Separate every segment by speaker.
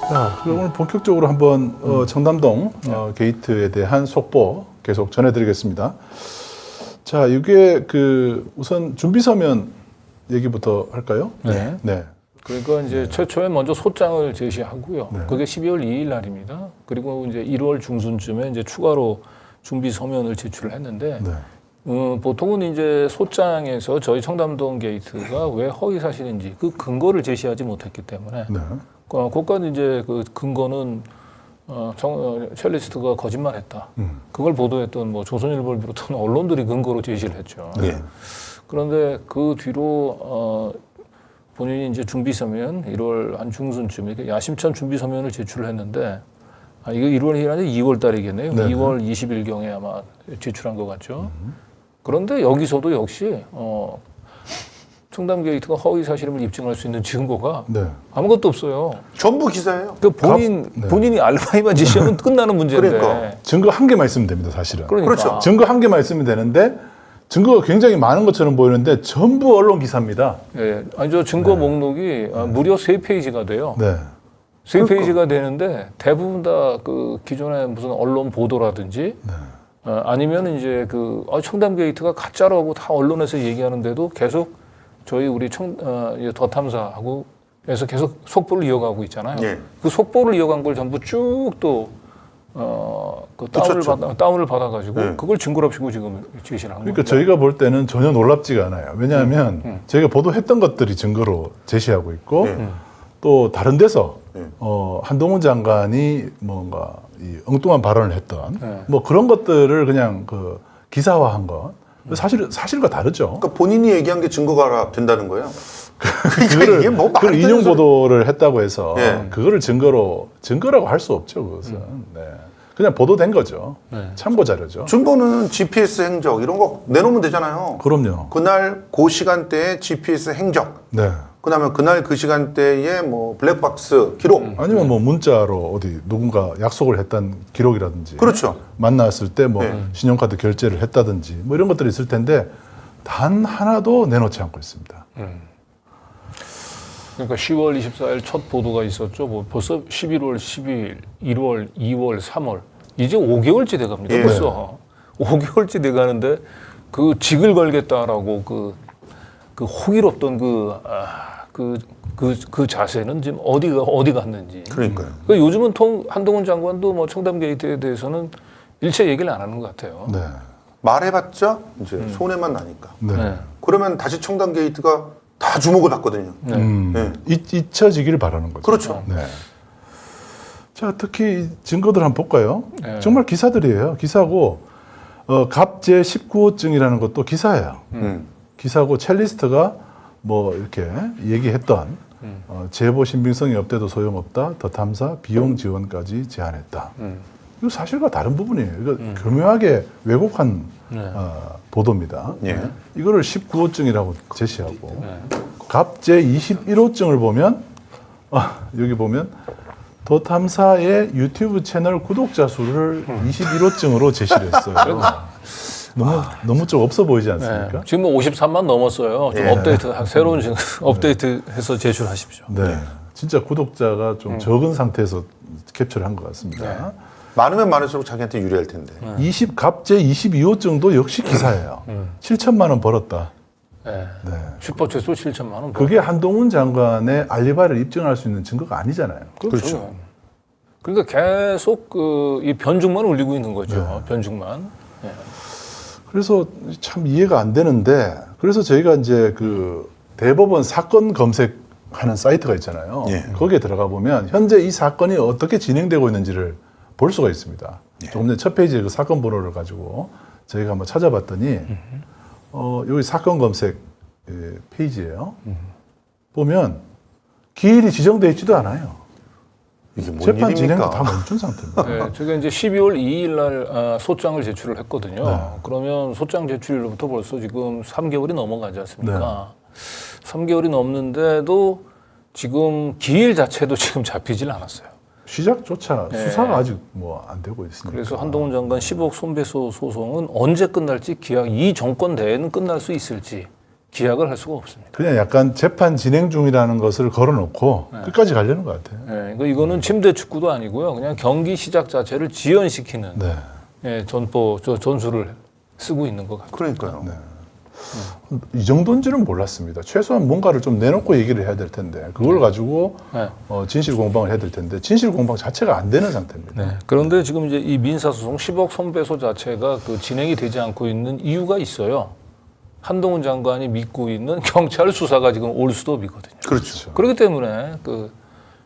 Speaker 1: 자, 그럼 오늘 본격적으로 한번 청담동 게이트에 대한 속보 계속 전해드리겠습니다. 자, 이게 우선 준비 서면 얘기부터 할까요?
Speaker 2: 네.
Speaker 1: 네.
Speaker 2: 그러니까 이제 최초에 먼저 소장을 제시하고요.
Speaker 1: 네.
Speaker 2: 그게 12월 2일 날입니다. 그리고 이제 1월 중순쯤에 이제 추가로 준비 서면을 제출을 했는데
Speaker 1: 네.
Speaker 2: 보통은 이제 소장에서 저희 청담동 게이트가 왜 허위 사실인지 그 근거를 제시하지 못했기 때문에
Speaker 1: 네.
Speaker 2: 그것까지 이제 그 근거는 첼리스트가 거짓말했다. 그걸 보도했던 뭐 조선일보를 비롯한 언론들이 근거로 제시를 했죠.
Speaker 1: 네.
Speaker 2: 그런데 그 뒤로 본인이 이제 준비 서면 1월 한 중순쯤에 야심찬 준비 서면을 제출을 했는데 이거 1월이 아니라 2월 달이겠네요.
Speaker 1: 네.
Speaker 2: 2월 20일경에 아마 제출한 것 같죠. 그런데 여기서도 역시 청담 게이트가 허위 사실임을 입증할 수 있는 증거가
Speaker 1: 네.
Speaker 2: 아무것도 없어요.
Speaker 3: 전부 기사예요.
Speaker 2: 그
Speaker 1: 네.
Speaker 2: 본인이 알바이만 지시하면 끝나는 문제인데.
Speaker 3: 그러니까.
Speaker 1: 증거 한 개만 있으면 됩니다, 사실은.
Speaker 2: 그러니까.
Speaker 3: 그렇죠.
Speaker 1: 증거 한 개만 있으면 되는데 증거가 굉장히 많은 것처럼 보이는데 전부 언론 기사입니다.
Speaker 2: 예, 아니 저 증거 목록이 무려 3페이지가 돼요.
Speaker 1: 네.
Speaker 2: 3페이지가 되는데 대부분 다 그 기존의 무슨 언론 보도라든지 아니면 이제 청담 게이트가 가짜라고 다 언론에서 얘기하는데도 계속 저희 우리 더 탐사하고 에서 계속 속보를 이어가고 있잖아요.
Speaker 3: 예.
Speaker 2: 그 속보를 이어간 걸 전부 쭉 또 다운을 받아가지고
Speaker 3: 예.
Speaker 2: 그걸 증거로 피고 지금 제시를 한
Speaker 1: 그러니까
Speaker 2: 겁니다.
Speaker 1: 저희가 볼 때는 전혀 놀랍지가 않아요. 왜냐하면 저희가 보도했던 것들이 증거로 제시하고 있고 또 다른 데서 한동훈 장관이 뭔가 이 엉뚱한 발언을 했던 뭐 그런 것들을 그냥 기사화한 것 사실과 다르죠.
Speaker 3: 그러니까 본인이 얘기한 게 증거가 된다는 거예요.
Speaker 1: 그거를
Speaker 3: 이게 뭐
Speaker 1: 그걸
Speaker 3: 말도
Speaker 1: 인용
Speaker 3: 안 되는
Speaker 1: 보도를 했다고 해서
Speaker 3: 예.
Speaker 1: 그거를 증거라고 할 수 없죠. 그것은 네. 그냥 보도된 거죠. 참고 자료죠.
Speaker 3: 증거는 GPS 행적 이런 거 내놓으면 되잖아요.
Speaker 1: 그럼요.
Speaker 3: 그날 그 시간대에 GPS 행적,
Speaker 1: 네.
Speaker 3: 그다음에 그날 그 시간대에 뭐 블랙박스 기록.
Speaker 1: 아니면 뭐 문자로 어디 누군가 약속을 했던 기록이라든지
Speaker 3: 그렇죠.
Speaker 1: 만났을 때 뭐
Speaker 3: 네.
Speaker 1: 신용카드 결제를 했다든지 뭐 이런 것들이 있을 텐데 단 하나도 내놓지 않고 있습니다.
Speaker 2: 그러니까 10월 24일 첫 보도가 있었죠. 뭐 벌써 11월 12일, 1월, 2월, 3월 이제 5개월째 돼갑니다.
Speaker 3: 예.
Speaker 2: 벌써 5개월째 돼가는데 그 직을 걸겠다라고 그 호기롭던 그 자세는 지금 어디 갔는지.
Speaker 3: 그러니까요.
Speaker 2: 그러니까 요즘은 한동훈 장관도 뭐 청담 게이트에 대해서는 일체 얘기를 안 하는 것 같아요.
Speaker 1: 네.
Speaker 3: 말해봤자 이제 손해만 나니까.
Speaker 1: 네.
Speaker 2: 네.
Speaker 3: 그러면 다시 청담 게이트가 다 주목을 받거든요. 네.
Speaker 1: 잊혀지기를 바라는 거죠.
Speaker 3: 그렇죠.
Speaker 1: 네. 자, 특히 증거들 한번 볼까요?
Speaker 2: 네.
Speaker 1: 정말 기사들이에요. 기사고 갑제 19호증이라는 것도 기사예요. 기사고 첼리스트가 뭐 이렇게 얘기했던 제보 신빙성이 없대도 소용없다. 더 탐사 비용 지원까지 제안했다. 이거 사실과 다른 부분이에요. 이거 교묘하게 왜곡한 보도입니다.
Speaker 3: 예.
Speaker 1: 이거를 19호증이라고 제시하고 갑제 21호증을 보면 여기 보면 더 탐사의 유튜브 채널 구독자 수를 21호증으로 제시를 했어요. 너무 좀 없어 보이지 않습니까?
Speaker 2: 네. 지금 뭐 53만 넘었어요. 좀
Speaker 3: 예.
Speaker 2: 새로운 업데이트해서 제출하십시오.
Speaker 1: 네. 진짜 구독자가 좀 적은 상태에서 캡처를 한 것 같습니다.
Speaker 3: 많으면 많을수록 자기한테 유리할 텐데.
Speaker 1: 갑제 22호증도 역시 기사예요. 7천만 원 벌었다.
Speaker 2: 네.
Speaker 1: 네.
Speaker 2: 슈퍼챗으로 7천만 원.
Speaker 1: 그게 한동훈 장관의 알리바이를 입증할 수 있는 증거가 아니잖아요.
Speaker 2: 그렇죠. 그러니까 계속 이 변죽만 올리고 있는 거죠. 변죽만. 네.
Speaker 1: 그래서 참 이해가 안 되는데 그래서 저희가 이제 대법원 사건 검색하는 사이트가 있잖아요.
Speaker 3: 예.
Speaker 1: 거기에 들어가 보면 현재 이 사건이 어떻게 진행되고 있는지를 볼 수가 있습니다. 조금 전에 첫 페이지에 그 사건 번호를 가지고 저희가 한번 찾아봤더니 여기 사건 검색 페이지예요. 보면 기일이 지정되어 있지도 않아요.
Speaker 3: 이게 뭔
Speaker 1: 재판
Speaker 3: 일입니까?
Speaker 1: 진행도 다 멈춘 상태입니다.
Speaker 2: 네, 저희가 이제 12월 2일 날 소장을 제출을 했거든요.
Speaker 1: 네.
Speaker 2: 그러면 소장 제출일로부터 벌써 지금 3개월이 넘어가지 않습니까? 3개월이 넘는데도 지금 기일 자체도 지금 잡히질 않았어요.
Speaker 1: 시작조차
Speaker 2: 네.
Speaker 1: 수사가 아직 뭐 안 되고 있으니까.
Speaker 2: 그래서 한동훈 장관 10억 손배소 소송은 언제 끝날지 이 정권 내에는 끝날 수 있을지 기약을 할 수가 없습니다.
Speaker 1: 그냥 약간 재판 진행 중이라는 것을 걸어놓고 끝까지 가려는 것 같아요.
Speaker 2: 예, 그러니까 이거는 침대 축구도 아니고요. 그냥 경기 시작 자체를 지연시키는
Speaker 1: 네.
Speaker 2: 예, 전술을 쓰고 있는 것 같아요.
Speaker 3: 그러니까요.
Speaker 1: 이 정도인지는 몰랐습니다. 최소한 뭔가를 좀 내놓고 얘기를 해야 될 텐데 그걸 가지고
Speaker 2: 네.
Speaker 1: 진실 공방을 해야 될 텐데 진실 공방 자체가 안 되는 상태입니다.
Speaker 2: 네. 그런데 지금 이제 이 민사소송 10억 손배소 자체가 그 진행이 되지 않고 있는 이유가 있어요. 한동훈 장관이 믿고 있는 경찰 수사가 지금 올 스톱이거든요.
Speaker 3: 그렇죠.
Speaker 2: 그렇기 때문에 그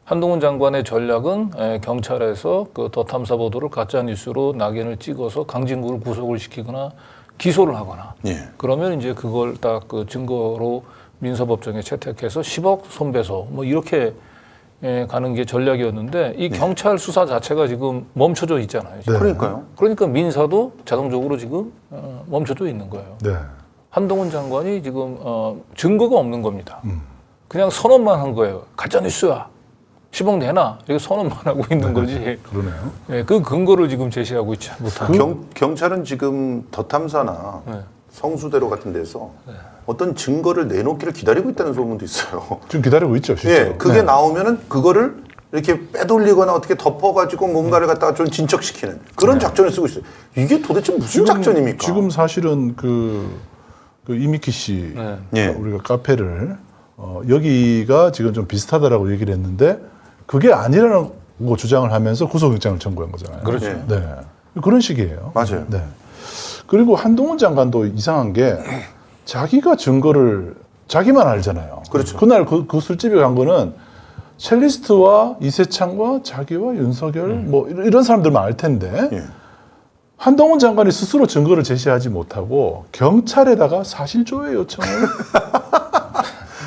Speaker 2: 한동훈 장관의 전략은 경찰에서 그 더 탐사 보도를 가짜 뉴스로 낙인을 찍어서 강진구를 구속을 시키거나 기소를 하거나
Speaker 3: 예.
Speaker 2: 그러면 이제 그걸 딱 그 증거로 민사법정에 채택해서 10억 손배소 뭐 이렇게 가는 게 전략이었는데 이 경찰 수사 자체가 지금 멈춰져 있잖아요. 지금.
Speaker 1: 네.
Speaker 3: 그러니까요.
Speaker 2: 그러니까 민사도 자동적으로 지금 멈춰져 있는 거예요.
Speaker 1: 네.
Speaker 2: 한동훈 장관이 지금 증거가 없는 겁니다. 그냥 선언만 한 거예요. 가짜 뉴스야. 10억 내놔. 이렇게 선언만 하고 있는 거지.
Speaker 1: 그러네요.
Speaker 2: 예, 그 근거를 지금 제시하고 있지 못하고.
Speaker 3: 경찰은 지금 더 탐사나
Speaker 2: 네.
Speaker 3: 성수대로 같은 데서 어떤 증거를 내놓기를 기다리고 있다는 소문도 있어요.
Speaker 1: 지금 기다리고 있죠, 실제로.
Speaker 3: 예, 그게 나오면은 그거를 이렇게 빼돌리거나 어떻게 덮어가지고 뭔가를 갖다가 좀 진척시키는 그런 작전을 쓰고 있어요. 이게 도대체 무슨 작전입니까?
Speaker 1: 지금 사실은 그 이미키 씨
Speaker 2: 네.
Speaker 1: 우리가 카페를 여기가 지금 좀 비슷하다라고 얘기를 했는데 그게 아니라는 거 주장을 하면서 구속영장을 청구한 거잖아요.
Speaker 2: 그렇죠.
Speaker 3: 네.
Speaker 1: 네. 그런 식이에요.
Speaker 3: 맞아요.
Speaker 1: 네. 그리고 한동훈 장관도 이상한 게 자기가 증거를 자기만 알잖아요.
Speaker 3: 그렇죠.
Speaker 1: 그날 그 술집에 간 거는 첼리스트와 이세창과 자기와 윤석열 뭐 이런 사람들만 알 텐데
Speaker 3: 예.
Speaker 1: 한동훈 장관이 스스로 증거를 제시하지 못하고 경찰에다가 사실조회 요청을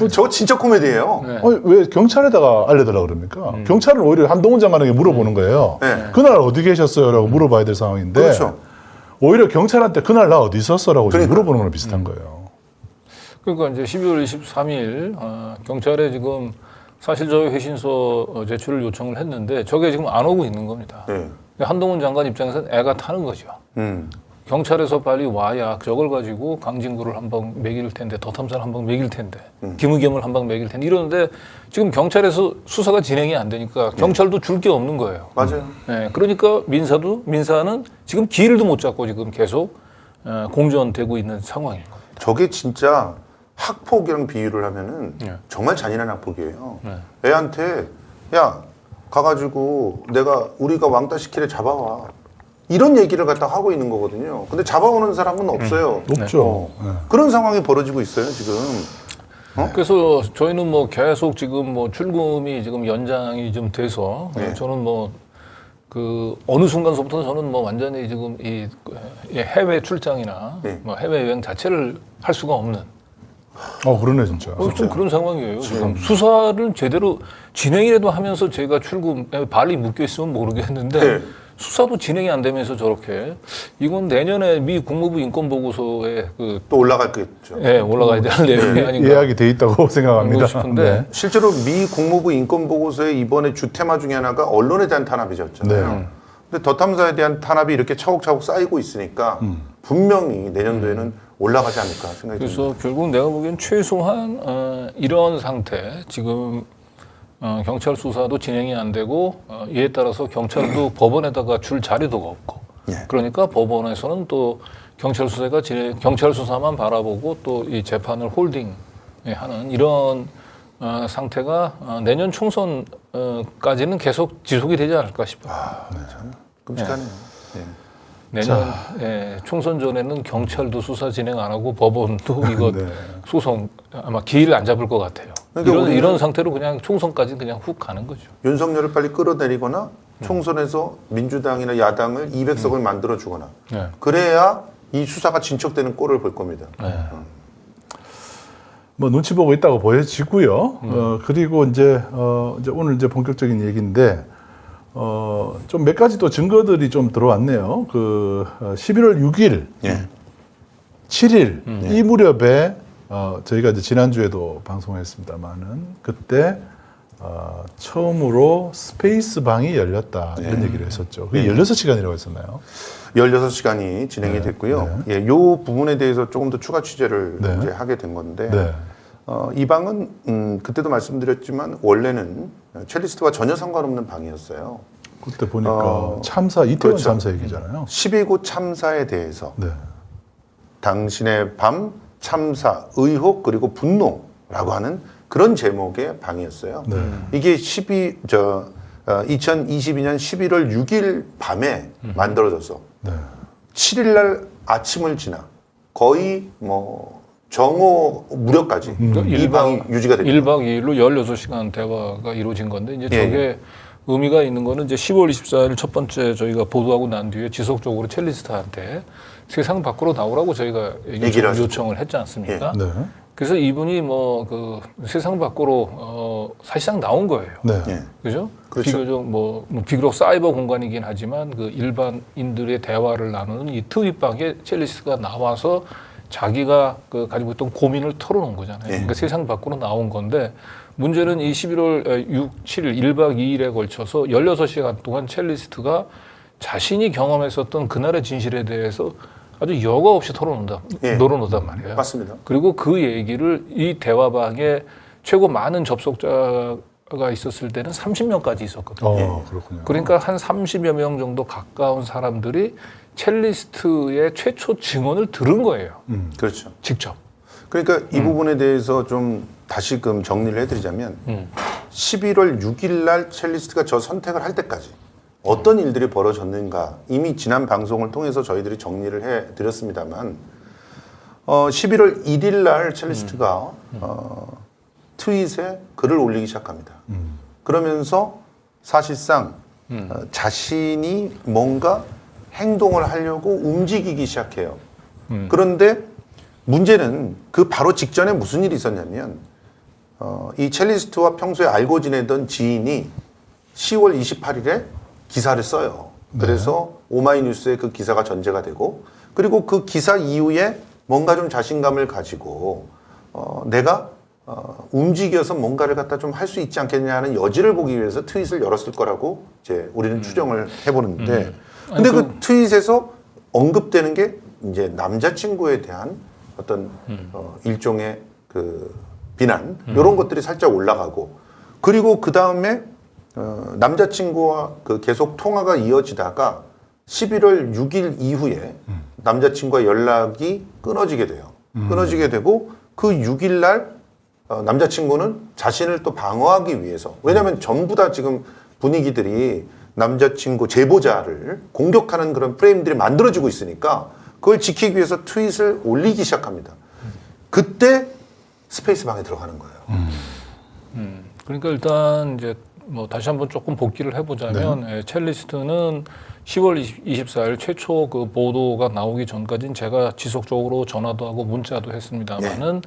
Speaker 3: 저거 진짜 코미디예요.
Speaker 2: 네.
Speaker 1: 왜 경찰에다가 알려달라고 그럽니까? 경찰은 오히려 한동훈 장관에게 물어보는 거예요.
Speaker 3: 네.
Speaker 1: 그날 어디 계셨어요? 라고 물어봐야 될 상황인데
Speaker 3: 그렇죠.
Speaker 1: 오히려 경찰한테 그날 나 어디 있었어? 라고 지금
Speaker 3: 그러니까.
Speaker 1: 물어보는 거랑 비슷한 거예요.
Speaker 2: 그러니까 이제 12월 23일 경찰에 지금 사실조회 회신서 제출을 요청을 했는데 저게 지금 안 오고 있는 겁니다.
Speaker 3: 네.
Speaker 2: 한동훈 장관 입장에서는 애가 타는 거죠. 경찰에서 빨리 와야 저걸 가지고 강진구를 한 방 매길 텐데 더 탐사를 한 방 매길 텐데 김의겸을 한 방 매길 텐데 이러는데 지금 경찰에서 수사가 진행이 안 되니까 경찰도 줄 게 없는 거예요.
Speaker 3: 맞아요.
Speaker 2: 네, 그러니까 민사는 지금 길도 못 잡고 지금 계속 공전되고 있는 상황인 거예요.
Speaker 3: 저게 진짜 학폭이랑 비유를 하면은
Speaker 2: 네.
Speaker 3: 정말 잔인한 학폭이에요.
Speaker 2: 네.
Speaker 3: 애한테 야 가가지고 우리가 왕따 시키래 잡아와 이런 얘기를 갖다 하고 있는 거거든요. 근데 잡아오는 사람은 없어요.
Speaker 1: 없죠. 네.
Speaker 3: 그런 상황이 벌어지고 있어요 지금.
Speaker 2: 그래서 저희는 뭐 계속 지금 뭐 출금이 지금 연장이 좀 돼서
Speaker 3: 네.
Speaker 2: 저는 뭐 그 어느 순간서부터 저는 뭐 완전히 지금 이 해외 출장이나
Speaker 3: 네.
Speaker 2: 뭐 해외 여행 자체를 할 수가 없는
Speaker 1: 그러네 진짜.
Speaker 2: 좀 그런 상황이에요. 지금 수사를 제대로 진행이라도 하면서 제가 출금에 발이 묶여 있으면 모르겠는데
Speaker 3: 네.
Speaker 2: 수사도 진행이 안 되면서 저렇게 이건 내년에 미 국무부 인권보고서에
Speaker 3: 또 올라갈겠죠.
Speaker 2: 올라가야 될 내용이 아닌가
Speaker 1: 예약이 돼 있다고 생각합니다.
Speaker 2: 싶은데
Speaker 1: 네.
Speaker 3: 실제로 미 국무부 인권보고서의 이번에 주테마 중에 하나가 언론에 대한 탄압이었잖아요.
Speaker 1: 네.
Speaker 3: 근데 더 탐사에 대한 탄압이 이렇게 차곡차곡 쌓이고 있으니까 분명히 내년도에는 올라가지 않을까 생각이 듭니다.
Speaker 2: 그래서 결국 내가 보기엔 최소한 이런 상태 지금 경찰 수사도 진행이 안 되고 이에 따라서 경찰도 법원에다가 줄 자료도 없고
Speaker 3: 예.
Speaker 2: 그러니까 법원에서는 또 경찰 수사만 바라보고 또 이 재판을 홀딩하는 이런 상태가 내년 총선까지는 계속 지속이 되지 않을까 싶어요.
Speaker 3: 끔찍하네요.
Speaker 2: 내년 총선 전에는 경찰도 수사 진행 안 하고 법원도 이거
Speaker 1: 네.
Speaker 2: 소송 아마 기일을 안 잡을 것 같아요.
Speaker 3: 그러니까 우리는
Speaker 2: 이런 상태로 그냥 총선까지 그냥 훅 가는 거죠.
Speaker 3: 윤석열을 빨리 끌어내리거나 총선에서 민주당이나 야당을 200석을 만들어주거나
Speaker 2: 네.
Speaker 3: 그래야 이 수사가 진척되는 꼴을 볼 겁니다.
Speaker 1: 뭐 눈치 보고 있다고 보여지고요. 그리고 이제 오늘 이제 본격적인 얘기인데 좀 몇 가지 또 증거들이 좀 들어왔네요. 11월 6일,
Speaker 3: 예.
Speaker 1: 7일 이 무렵에 저희가 이제 지난주에도 방송했습니다만은 그때 처음으로 스페이스 방이 열렸다 이런 얘기를 했었죠. 그게 16시간이라고 했었나요?
Speaker 3: 16시간이 진행이 됐고요. 예, 요 부분에 대해서 조금 더 추가 취재를
Speaker 1: 네.
Speaker 3: 이제 하게 된 건데
Speaker 1: 네.
Speaker 3: 이 방은 그때도 말씀드렸지만 원래는 첼리스트와 전혀 상관없는 방이었어요.
Speaker 1: 그때 보니까 참사 이태원
Speaker 3: 그렇죠.
Speaker 1: 참사 얘기잖아요.
Speaker 3: 12구 참사에 대해서
Speaker 1: 네.
Speaker 3: 당신의 밤 참사 의혹 그리고 분노라고 하는 그런 제목의 방이었어요.
Speaker 1: 네.
Speaker 3: 이게 2022년 11월 6일 밤에 만들어져서
Speaker 1: 네.
Speaker 3: 7일 날 아침을 지나 거의 뭐 정오 무렵까지 이 방이 유지가 됩니다.
Speaker 2: 1박 2일로 16시간 대화가 이루어진 건데 이제
Speaker 3: 예.
Speaker 2: 저게 의미가 있는 거는 이제 10월 24일 첫 번째 저희가 보도하고 난 뒤에 지속적으로 첼리스트한테 세상 밖으로 나오라고 저희가 요청을 했지 않습니까?
Speaker 1: 네.
Speaker 2: 그래서 이분이 뭐 그 세상 밖으로 사실상 나온 거예요.
Speaker 1: 네.
Speaker 3: 예.
Speaker 2: 그죠?
Speaker 3: 그렇죠.
Speaker 2: 비교적 비교적 사이버 공간이긴 하지만 그 일반인들의 대화를 나누는 이 트윗방에 첼리스트가 나와서 자기가 그 가지고 있던 고민을 털어놓은 거잖아요. 그러니까 세상 밖으로 나온 건데 문제는 이 11월 6, 7일 1박 2일에 걸쳐서 16시간 동안 첼리스트가 자신이 경험했었던 그날의 진실에 대해서 아주 여과 없이 털어놓는단 말이에요.
Speaker 3: 맞습니다.
Speaker 2: 그리고 그 얘기를 이 대화방에 최고 많은 접속자가 있었을 때는 30명까지 있었거든요.
Speaker 1: 그렇군요.
Speaker 2: 그러니까 한 30여 명 정도 가까운 사람들이 첼리스트의 최초 증언을 들은 거예요.
Speaker 3: 그렇죠.
Speaker 2: 직접.
Speaker 3: 그러니까 이 부분에 대해서 좀 다시금 정리를 해드리자면 11월 6일 날 첼리스트가 저 선택을 할 때까지 어떤 일들이 벌어졌는가 이미 지난 방송을 통해서 저희들이 정리를 해드렸습니다만 11월 1일 날 첼리스트가 트윗에 글을 올리기 시작합니다. 그러면서 사실상 자신이 뭔가 행동을 하려고 움직이기 시작해요. 그런데 문제는 그 바로 직전에 무슨 일이 있었냐면 이 첼리스트와 평소에 알고 지내던 지인이 10월 28일에 기사를 써요. 그래서 오마이뉴스에 그 기사가 전제가 되고 그리고 그 기사 이후에 뭔가 좀 자신감을 가지고 내가 움직여서 뭔가를 갖다 좀 할 수 있지 않겠냐는 여지를 보기 위해서 트윗을 열었을 거라고 이제 우리는 추정을 해보는데 근데 그 트윗에서 언급되는 게 이제 남자친구에 대한 어떤 일종의 그 비난 이런 것들이 살짝 올라가고 그리고 그 다음에 남자친구와 그 계속 통화가 이어지다가 11월 6일 이후에 남자친구와 연락이 끊어지게 돼요. 끊어지게 되고 그 6일 날 남자친구는 자신을 또 방어하기 위해서 왜냐하면 전부 다 지금 분위기들이 남자친구 제보자를 공격하는 그런 프레임들이 만들어지고 있으니까 그걸 지키기 위해서 트윗을 올리기 시작합니다. 그때 스페이스 방에 들어가는 거예요.
Speaker 2: 그러니까 일단 이제 뭐 다시 한번 조금 복기를 해보자면 첼리스트는 10월 24일 최초 그 보도가 나오기 전까지는 제가 지속적으로 전화도 하고 문자도 했습니다만은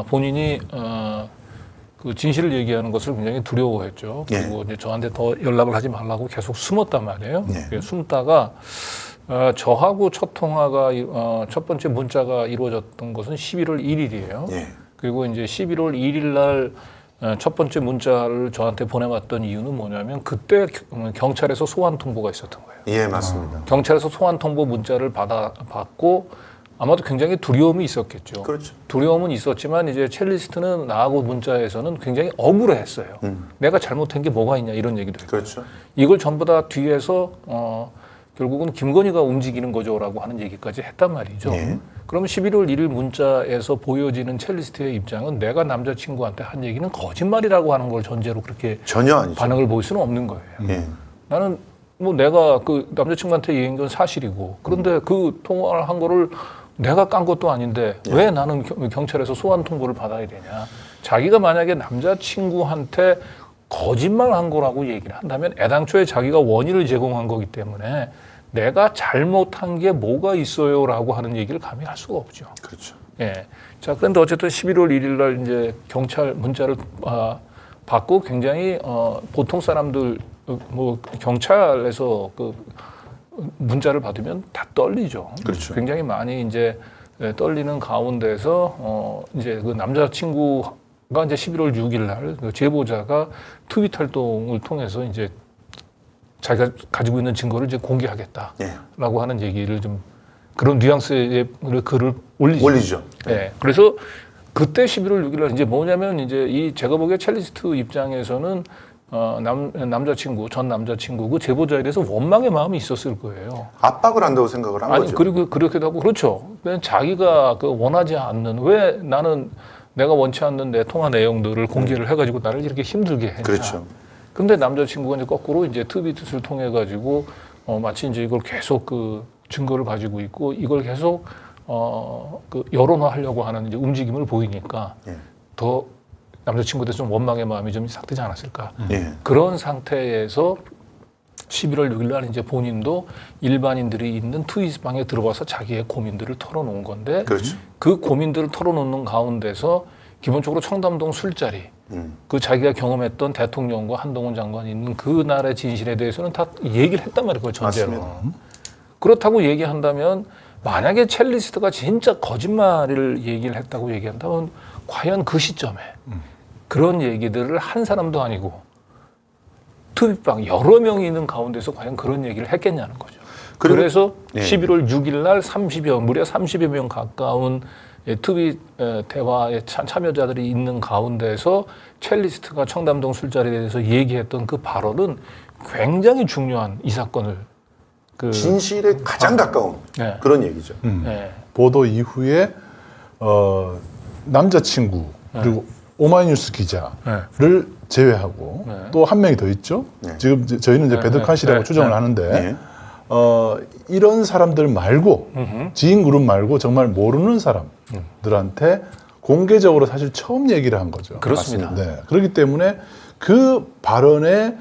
Speaker 2: 본인이 그 진실을 얘기하는 것을 굉장히 두려워했죠. 그리고 이제 저한테 더 연락을 하지 말라고 계속 숨었단 말이에요. 숨다가 저하고 첫 통화가 첫 번째 문자가 이루어졌던 것은 11월 1일이에요. 그리고 이제 11월 1일 날 첫 번째 문자를 저한테 보내왔던 이유는 뭐냐면 그때 경찰에서 소환 통보가 있었던 거예요.
Speaker 3: 예, 맞습니다.
Speaker 2: 경찰에서 소환 통보 문자를 받고 아마도 굉장히 두려움이 있었겠죠.
Speaker 3: 그렇죠.
Speaker 2: 두려움은 있었지만 이제 첼리스트는 나하고 문자에서는 굉장히 억울해했어요. 내가 잘못한 게 뭐가 있냐 이런 얘기도 했고.
Speaker 3: 그렇죠.
Speaker 2: 이걸 전부 다 뒤에서 결국은 김건희가 움직이는 거죠라고 하는 얘기까지 했단 말이죠. 그러면 11월 1일 문자에서 보여지는 첼리스트의 입장은 내가 남자친구한테 한 얘기는 거짓말이라고 하는 걸 전제로 그렇게
Speaker 3: 전혀 아니죠.
Speaker 2: 반응을 보일 수는 없는 거예요. 나는 뭐 내가 그 남자친구한테 얘기한 건 사실이고 그런데 그 통화를 한 거를 내가 깐 것도 아닌데 왜 나는 경찰에서 소환 통보를 받아야 되냐. 자기가 만약에 남자친구한테 거짓말한 거라고 얘기를 한다면 애당초에 자기가 원인을 제공한 거기 때문에 내가 잘못한 게 뭐가 있어요라고 하는 얘기를 감히 할 수가 없죠.
Speaker 3: 그렇죠.
Speaker 2: 예. 자, 그런데 어쨌든 11월 1일 날 이제 경찰 문자를 받고 굉장히 보통 사람들 뭐 경찰에서 그 문자를 받으면 다 떨리죠.
Speaker 3: 그렇죠.
Speaker 2: 굉장히 많이 이제 떨리는 가운데서 이제 그 남자친구 이제 11월 6일 날 그 제보자가 트윗 활동을 통해서 이제 자기가 가지고 있는 증거를 이제 공개하겠다라고
Speaker 3: 예.
Speaker 2: 하는 얘기를 좀 그런 뉘앙스의 글을
Speaker 3: 올리죠.
Speaker 2: 네. 그래서 그때 11월 6일 날 이제 뭐냐면 이제 이 제가 보기에 첼리스트 입장에서는 남자친구 전 남자친구 그 제보자에 대해서 원망의 마음이 있었을 거예요.
Speaker 3: 압박을 한다고 생각을 한
Speaker 2: 아니
Speaker 3: 거죠.
Speaker 2: 그리고 그렇게도 하고 그렇죠. 그냥 자기가 그 원하지 않는 왜 나는 내가 원치 않는 내 통화 내용들을 공개를 해가지고 나를 이렇게 힘들게 했냐.
Speaker 3: 그렇죠.
Speaker 2: 근데 남자친구가 이제 거꾸로 이제 트윗을 통해 가지고 마치 이제 이걸 계속 그 증거를 가지고 있고 이걸 계속 그 여론화하려고 하는 이제 움직임을 보이니까
Speaker 3: 예.
Speaker 2: 더 남자친구에 대해서 좀 원망의 마음이 좀 삭되지 않았을까.
Speaker 3: 예.
Speaker 2: 그런 상태에서 11월 6일 날 이제 본인도 일반인들이 있는 트윗방에 들어와서 자기의 고민들을 털어놓은 건데
Speaker 3: 그렇죠.
Speaker 2: 그 고민들을 털어놓는 가운데서 기본적으로 청담동 술자리 그 자기가 경험했던 대통령과 한동훈 장관이 있는 그날의 진실에 대해서는 다 얘기를 했단 말이에요. 그걸 전제로.
Speaker 3: 맞습니다.
Speaker 2: 그렇다고 얘기한다면 만약에 첼리스트가 진짜 거짓말을 얘기를 했다고 얘기한다면 과연 그 시점에 그런 얘기들을 한 사람도 아니고 트윗방 여러 명이 있는 가운데서 과연 그런 얘기를 했겠냐는 거죠. 그래서
Speaker 3: 네.
Speaker 2: 11월 6일 날 무려 30여 명 가까운 트윗 대화에 참여자들이 있는 가운데서 첼리스트가 청담동 술자리에 대해서 얘기했던 그 발언은 굉장히 중요한 이 사건을
Speaker 3: 진실에 가장 가까운
Speaker 2: 네.
Speaker 3: 그런 얘기죠.
Speaker 2: 네.
Speaker 1: 보도 이후에 남자친구 그리고 오마이뉴스 기자를 제외하고
Speaker 2: 네.
Speaker 1: 또 한 명이 더 있죠.
Speaker 3: 네.
Speaker 1: 지금 저희는 이제
Speaker 2: 네.
Speaker 1: 베드칸 씨라고
Speaker 2: 네.
Speaker 1: 추정을
Speaker 2: 네.
Speaker 1: 하는데
Speaker 3: 네.
Speaker 1: 이런 사람들 말고 지인 그룹 말고 정말 모르는 사람들한테 공개적으로 사실 처음 얘기를 한 거죠.
Speaker 2: 그렇습니다.
Speaker 1: 네. 그렇기 때문에 그 발언의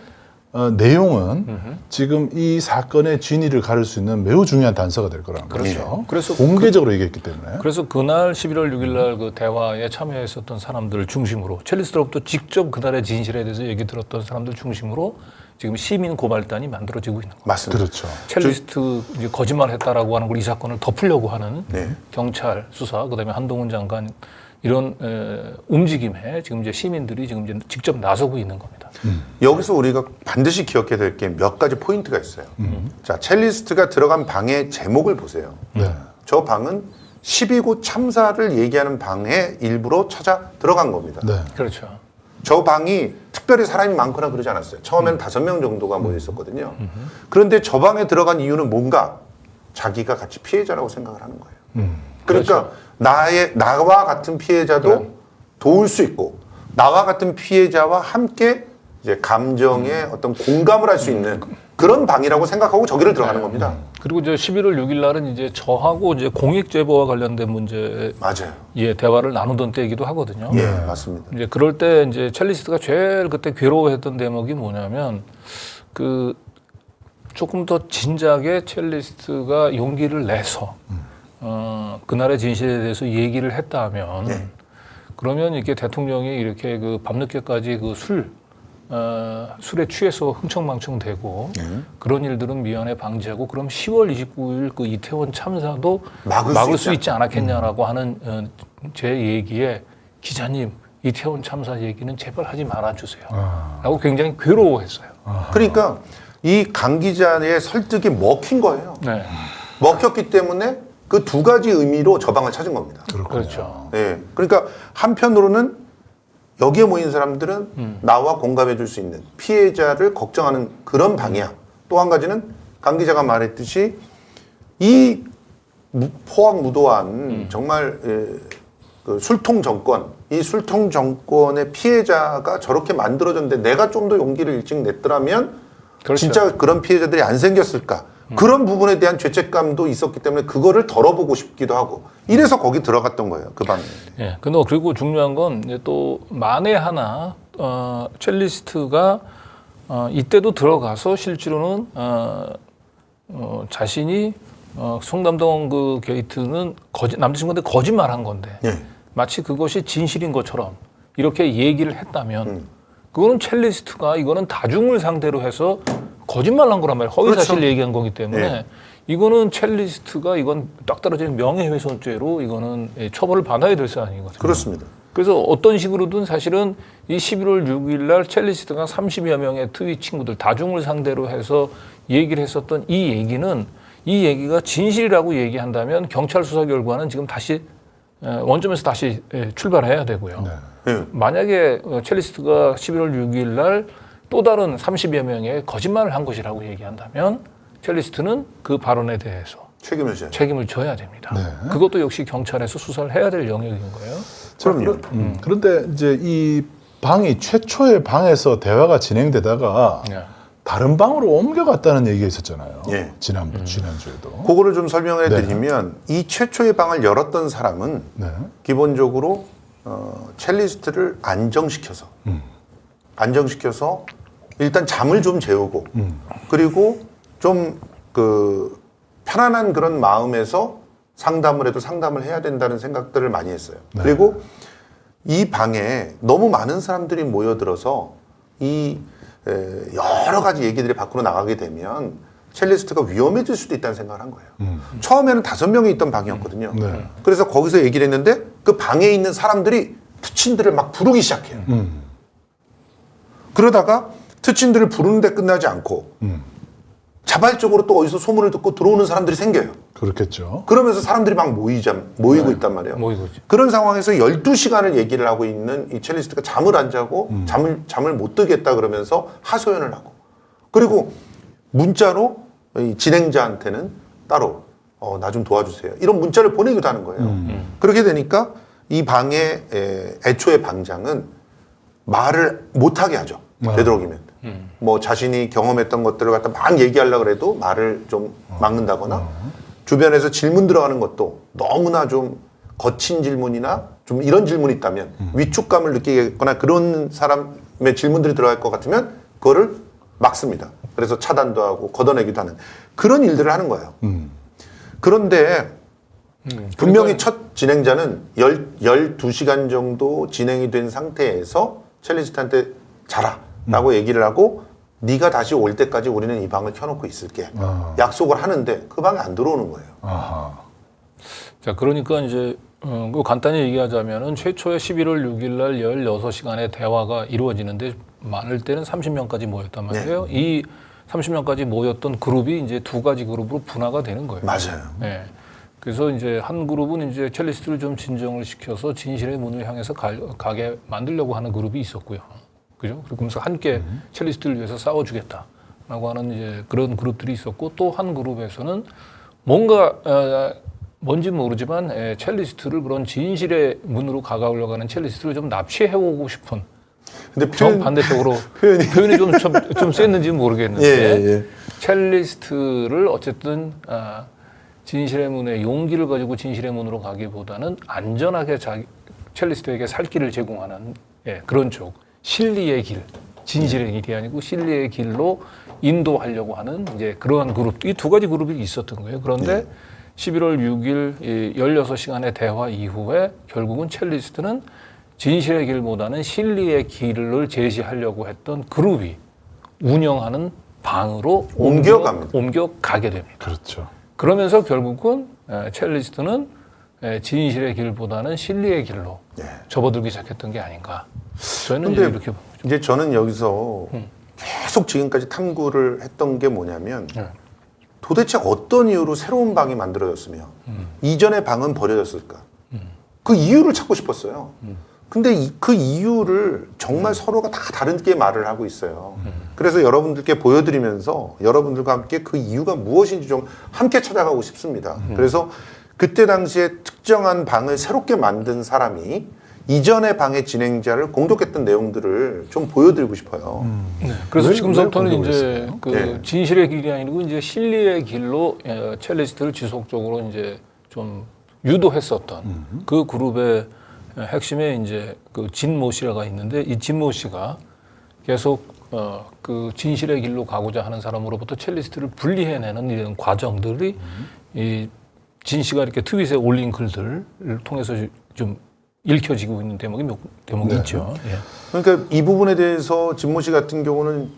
Speaker 1: 내용은 지금 이 사건의 진위를 가릴 수 있는 매우 중요한 단서가 될 거라는
Speaker 2: 그렇죠.
Speaker 1: 거죠.
Speaker 2: 그래서
Speaker 1: 공개적으로 얘기했기 때문에.
Speaker 2: 그래서 그날 11월 6일 날 그 대화에 참여했었던 사람들을 중심으로 첼리스트로부터 직접 그날의 진실에 대해서 얘기 들었던 사람들 중심으로 지금 시민 고발단이 만들어지고 있는 거예요.
Speaker 3: 맞습니다.
Speaker 1: 그렇죠.
Speaker 2: 첼리스트 이제 거짓말했다라고 하는 걸 이 사건을 덮으려고 하는
Speaker 3: 네. 경찰
Speaker 2: 경찰 수사 그다음에 한동훈 장관 이런 움직임에 지금 이제 시민들이 지금 이제 직접 나서고 있는 겁니다.
Speaker 3: 여기서 우리가 반드시 기억해야 될 게 몇 가지 포인트가 있어요. 자, 첼리스트가 들어간 방의 제목을 보세요.
Speaker 1: 네.
Speaker 3: 저 방은 12구 참사를 얘기하는 방에 일부러 찾아 들어간 겁니다.
Speaker 1: 네.
Speaker 2: 그렇죠.
Speaker 3: 저 방이 특별히 사람이 많거나 그러지 않았어요. 처음엔 5명 정도가 모여 있었거든요. 그런데 저 방에 들어간 이유는 뭔가 자기가 같이 피해자라고 생각을 하는 거예요. 그러니까 나와 같은 피해자도 도울 수 있고 나와 같은 피해자와 함께 이제 감정의 어떤 공감을 할 수 있는 그런 방이라고 생각하고 저기를 들어가는 겁니다.
Speaker 2: 그리고 이제 11월 6일 날은 이제 저하고 이제 공익 제보와 관련된 문제
Speaker 3: 맞아요.
Speaker 2: 대화를 나누던 때이기도 하거든요.
Speaker 3: 예, 맞습니다.
Speaker 2: 이제 그럴 때 이제 첼리스트가 제일 그때 괴로워했던 대목이 뭐냐면 그 조금 더 진작에 첼리스트가 용기를 내서 그날의 진실에 대해서 얘기를 했다면
Speaker 3: 네.
Speaker 2: 그러면 이렇게 대통령이 이렇게 그 밤늦게까지 그 술에 취해서 흥청망청대고 그런 일들은 미연에 방지하고 그럼 10월 29일 그 이태원 참사도 막을 수 있지 않았겠냐라고 하는 제 얘기에 기자님 이태원 참사 얘기는 제발 하지 말아주세요. 라고 굉장히 괴로워했어요.
Speaker 3: 그러니까 이 강 기자의 설득이 먹힌 거예요.
Speaker 2: 네.
Speaker 3: 먹혔기 때문에 그 두 가지 의미로 저 방을 찾은 겁니다.
Speaker 2: 그렇죠.
Speaker 3: 예. 그러니까 한편으로는 여기에 모인 사람들은 나와 공감해 줄 수 있는 피해자를 걱정하는 그런 방이야. 또 한 가지는 강 기자가 말했듯이 이 포악무도한 정말 그 술통 정권, 이 술통 정권의 피해자가 저렇게 만들어졌는데 내가 좀 더 용기를 일찍 냈더라면
Speaker 2: 그렇죠.
Speaker 3: 진짜 그런 피해자들이 안 생겼을까? 그런 부분에 대한 죄책감도 있었기 때문에 그거를 덜어보고 싶기도 하고 이래서 거기 들어갔던 거예요. 그 방에.
Speaker 2: 예. 근데 그리고 중요한 건 또 만에 하나 첼리스트가 이때도 들어가서 실제로는 자신이 송담동 그 게이트는 남자친구한테 거짓말한 건데
Speaker 3: 네.
Speaker 2: 마치 그것이 진실인 것처럼 이렇게 얘기를 했다면 그거는 첼리스트가 이거는 다중을 상대로 해서 거짓말한 거란 말이에요. 허위사실
Speaker 3: 그렇죠.
Speaker 2: 얘기한 거기 때문에
Speaker 3: 네.
Speaker 2: 이거는 첼리스트가 이건 딱 떨어지는 명예훼손죄로 이거는 처벌을 받아야 될 사안이거든요.
Speaker 3: 그렇습니다.
Speaker 2: 그래서 어떤 식으로든 사실은 이 11월 6일 날 첼리스트가 30여 명의 트윗 친구들 다중을 상대로 해서 얘기를 했었던 이 얘기가 진실이라고 얘기한다면 경찰 수사 결과는 지금 다시 원점에서 다시 출발해야 되고요.
Speaker 3: 네.
Speaker 2: 만약에 첼리스트가 11월 6일 날 또 다른 30여 명의 거짓말을 한 것이라고 얘기한다면 첼리스트는 그 발언에 대해서 책임을 져야 됩니다.
Speaker 1: 네.
Speaker 2: 그것도 역시 경찰에서 수사를 해야 될 영역인 거예요.
Speaker 3: 그럼요.
Speaker 1: 그런데 이제 이 방이 최초의 방에서 대화가 진행되다가
Speaker 2: 네.
Speaker 1: 다른 방으로 옮겨갔다는 얘기가 있었잖아요.
Speaker 3: 예.
Speaker 1: 지난주에도.
Speaker 3: 그거를 좀 설명을 해드리면 이 최초의 방을 열었던 사람은
Speaker 1: 네.
Speaker 3: 기본적으로 첼리스트를 안정시켜서 일단 잠을 좀 재우고 그리고 좀 그 편안한 그런 마음에서 상담을 해야 된다는 생각들을 많이 했어요.
Speaker 1: 네.
Speaker 3: 그리고 이 방에 너무 많은 사람들이 모여들어서 여러 가지 얘기들이 밖으로 나가게 되면 첼리스트가 위험해질 수도 있다는 생각을 한 거예요. 처음에는 5명이 있던 방이었거든요.
Speaker 1: 네.
Speaker 3: 그래서 거기서 얘기를 했는데 그 방에 있는 사람들이 특친들을 막 부르기 시작해요. 그러다가 특친들을 부르는데 끝나지 않고 자발적으로 또 어디서 소문을 듣고 들어오는 사람들이 생겨요.
Speaker 1: 그렇겠죠.
Speaker 3: 그러면서 사람들이 막 모이고 있단 말이에요.
Speaker 2: 모이고 있죠.
Speaker 3: 그런 상황에서 12시간을 얘기를 하고 있는 이 첼리스트가 잠을 안 자고 잠을 못 들겠다 그러면서 하소연을 하고 그리고 문자로 이 진행자한테는 따로 나 좀 도와주세요. 이런 문자를 보내기도 하는 거예요. 그렇게 되니까 이 방의 애초의 방장은 말을 못하게 하죠. 되도록이면. 뭐 자신이 경험했던 것들을 갖다 막 얘기하려고 해도 말을 좀 막는다거나 주변에서 질문 들어가는 것도 너무나 좀 거친 질문이나 좀 이런 질문이 있다면 위축감을 느끼겠거나 그런 사람의 질문들이 들어갈 것 같으면 그거를 막습니다. 그래서 차단도 하고 걷어내기도 하는 그런 일들을 하는 거예요. 그런데 분명히 첫 진행자는 12시간 정도 진행이 된 상태에서 첼리스트한테 자라 라고 얘기를 하고 네가 다시 올 때까지 우리는 이 방을 켜놓고 있을게 약속을 하는데 그 방에 안 들어오는 거예요.
Speaker 1: 아하.
Speaker 2: 자, 그러니까 이제 그 간단히 얘기하자면은 최초의 11월 6일 날 16시간의 대화가 이루어지는데 많을 때는 30명까지 모였단 말이에요. 이 30명까지 모였던 그룹이 이제 두 가지 그룹으로 분화가 되는 거예요.
Speaker 3: 맞아요.
Speaker 2: 네. 그래서 이제 한 그룹은 이제 첼리스트를 좀 진정을 시켜서 진실의 문을 향해서 가게 만들려고 하는 그룹이 있었고요. 그죠? 그러면서 함께 첼리스트를 위해서 싸워주겠다라고 하는 이제 그런 그룹들이 있었고 또 한 그룹에서는 뭔가 뭔지 모르지만 첼리스트를 그런 진실의 문으로 가까우려고 하는 첼리스트를 좀 납치해오고 싶은
Speaker 3: 근데
Speaker 2: 정반대적으로 표현이 좀 셌는지는 모르겠는데 첼리스트를 어쨌든 진실의 문에 용기를 가지고 진실의 문으로 가기보다는 안전하게 첼리스트에게 살 길을 제공하는 그런 쪽 진리의 길, 진실의 길이 아니고 진리의 길로 인도하려고 하는 이제 그러한 그룹, 이 두 가지 그룹이 있었던 거예요. 그런데 11월 6일 16시간의 대화 이후에 결국은 첼리스트는 진실의 길보다는 진리의 길을 제시하려고 했던 그룹이 운영하는 방으로 옮겨가게 됩니다.
Speaker 1: 그렇죠.
Speaker 2: 그러면서 결국은 첼리스트는 진실의 길보다는 진리의 길로 접어들기 시작했던 게 아닌가. 저는 이제 이렇게 보죠.
Speaker 3: 이제 저는 여기서 계속 지금까지 탐구를 했던 게 뭐냐면 도대체 어떤 이유로 새로운 방이 만들어졌으며 이전의 방은 버려졌을까? 그 이유를 찾고 싶었어요. 근데 그 이유를 정말 서로가 다 다르게 말을 하고 있어요. 그래서 여러분들께 보여드리면서 여러분들과 함께 그 이유가 무엇인지 좀 함께 찾아가고 싶습니다. 그래서 그때 당시에 특정한 방을 새롭게 만든 사람이 이전의 방의 진행자를 공격했던 내용들을 좀 보여드리고 싶어요.
Speaker 2: 네. 그래서 지금부터는
Speaker 1: 공격을
Speaker 2: 이제 그 진실의 길이 아니고 이제 진리의 길로 첼리스트를 지속적으로 이제 좀 유도했었던 그 그룹의 핵심에 이제 그 진모 씨가 있는데 이 진모 씨가 계속 그 진실의 길로 가고자 하는 사람으로부터 첼리스트를 분리해내는 이런 과정들이 이 진 씨가 이렇게 트윗에 올린 글들을 통해서 좀 읽혀지고 있는 대목이 있죠. 예.
Speaker 3: 그러니까 이 부분에 대해서 진모 씨 같은 경우는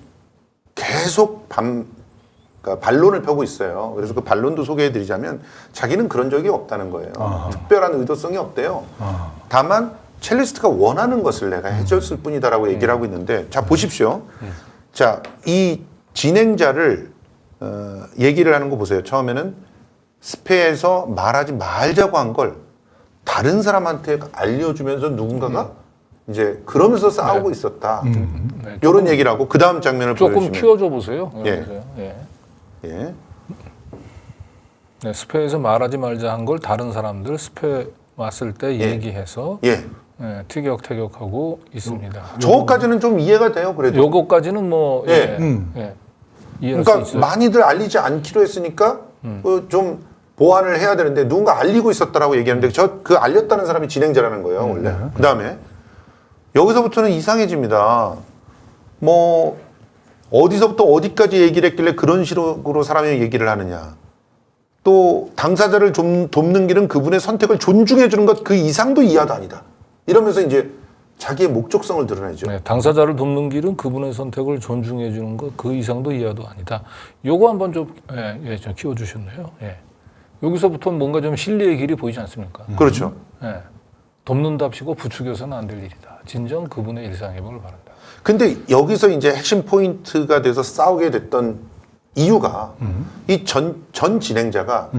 Speaker 3: 계속 그러니까 반론을 펴고 있어요. 그래서 그 반론도 소개해드리자면 자기는 그런 적이 없다는 거예요. 특별한 의도성이 없대요. 다만 첼리스트가 원하는 것을 내가 해줬을 뿐이다라고 얘기를 하고 있는데 자 보십시오. 자, 이 진행자를 얘기를 하는 거 보세요. 처음에는 스페에서 말하지 말자고 한 걸 다른 사람한테 알려주면서 누군가가 이제 그러면서 싸우고 있었다.
Speaker 2: 네,
Speaker 3: 이런 얘기를 하고 그 다음 장면을
Speaker 2: 조금
Speaker 3: 보여주시면
Speaker 2: 키워줘 보세요.
Speaker 3: 예.
Speaker 2: 보세요. 예.
Speaker 3: 예.
Speaker 2: 네, 스페에서 말하지 말자 한 걸 다른 사람들 스페 왔을 때 얘기해서
Speaker 3: 예.
Speaker 2: 네, 티격태격하고 있습니다.
Speaker 3: 저거까지는 좀 이해가 돼요. 그래도.
Speaker 2: 요거까지는 뭐
Speaker 3: 예.
Speaker 2: 예, 이해할 수
Speaker 3: 그러니까
Speaker 2: 있어요.
Speaker 3: 많이들 알리지 않기로 했으니까 좀 보완을 해야 되는데 누군가 알리고 있었다라고 얘기하는데 저 그 알렸다는 사람이 진행자라는 거예요 원래. 그 다음에 여기서부터는 이상해집니다. 뭐 어디서부터 어디까지 얘기를 했길래 그런 식으로 사람이 얘기를 하느냐. 또 당사자를 좀 돕는 길은 그분의 선택을 존중해 주는 것 그 이상도 이하도 아니다. 이러면서 이제 자기의 목적성을 드러내죠.
Speaker 2: 네, 당사자를 돕는 길은 그분의 선택을 존중해 주는 것 그 이상도 이하도 아니다. 요거 한번 좀 좀 키워주셨네요. 예. 여기서부터 뭔가 좀 신뢰의 길이 보이지 않습니까?
Speaker 3: 그렇죠.
Speaker 2: 예. 돕는답시고 부추겨서는 안 될 일이다. 진정 그분의 일상회복을 바란다.
Speaker 3: 근데 여기서 이제 핵심 포인트가 돼서 싸우게 됐던 이유가 이 전 진행자가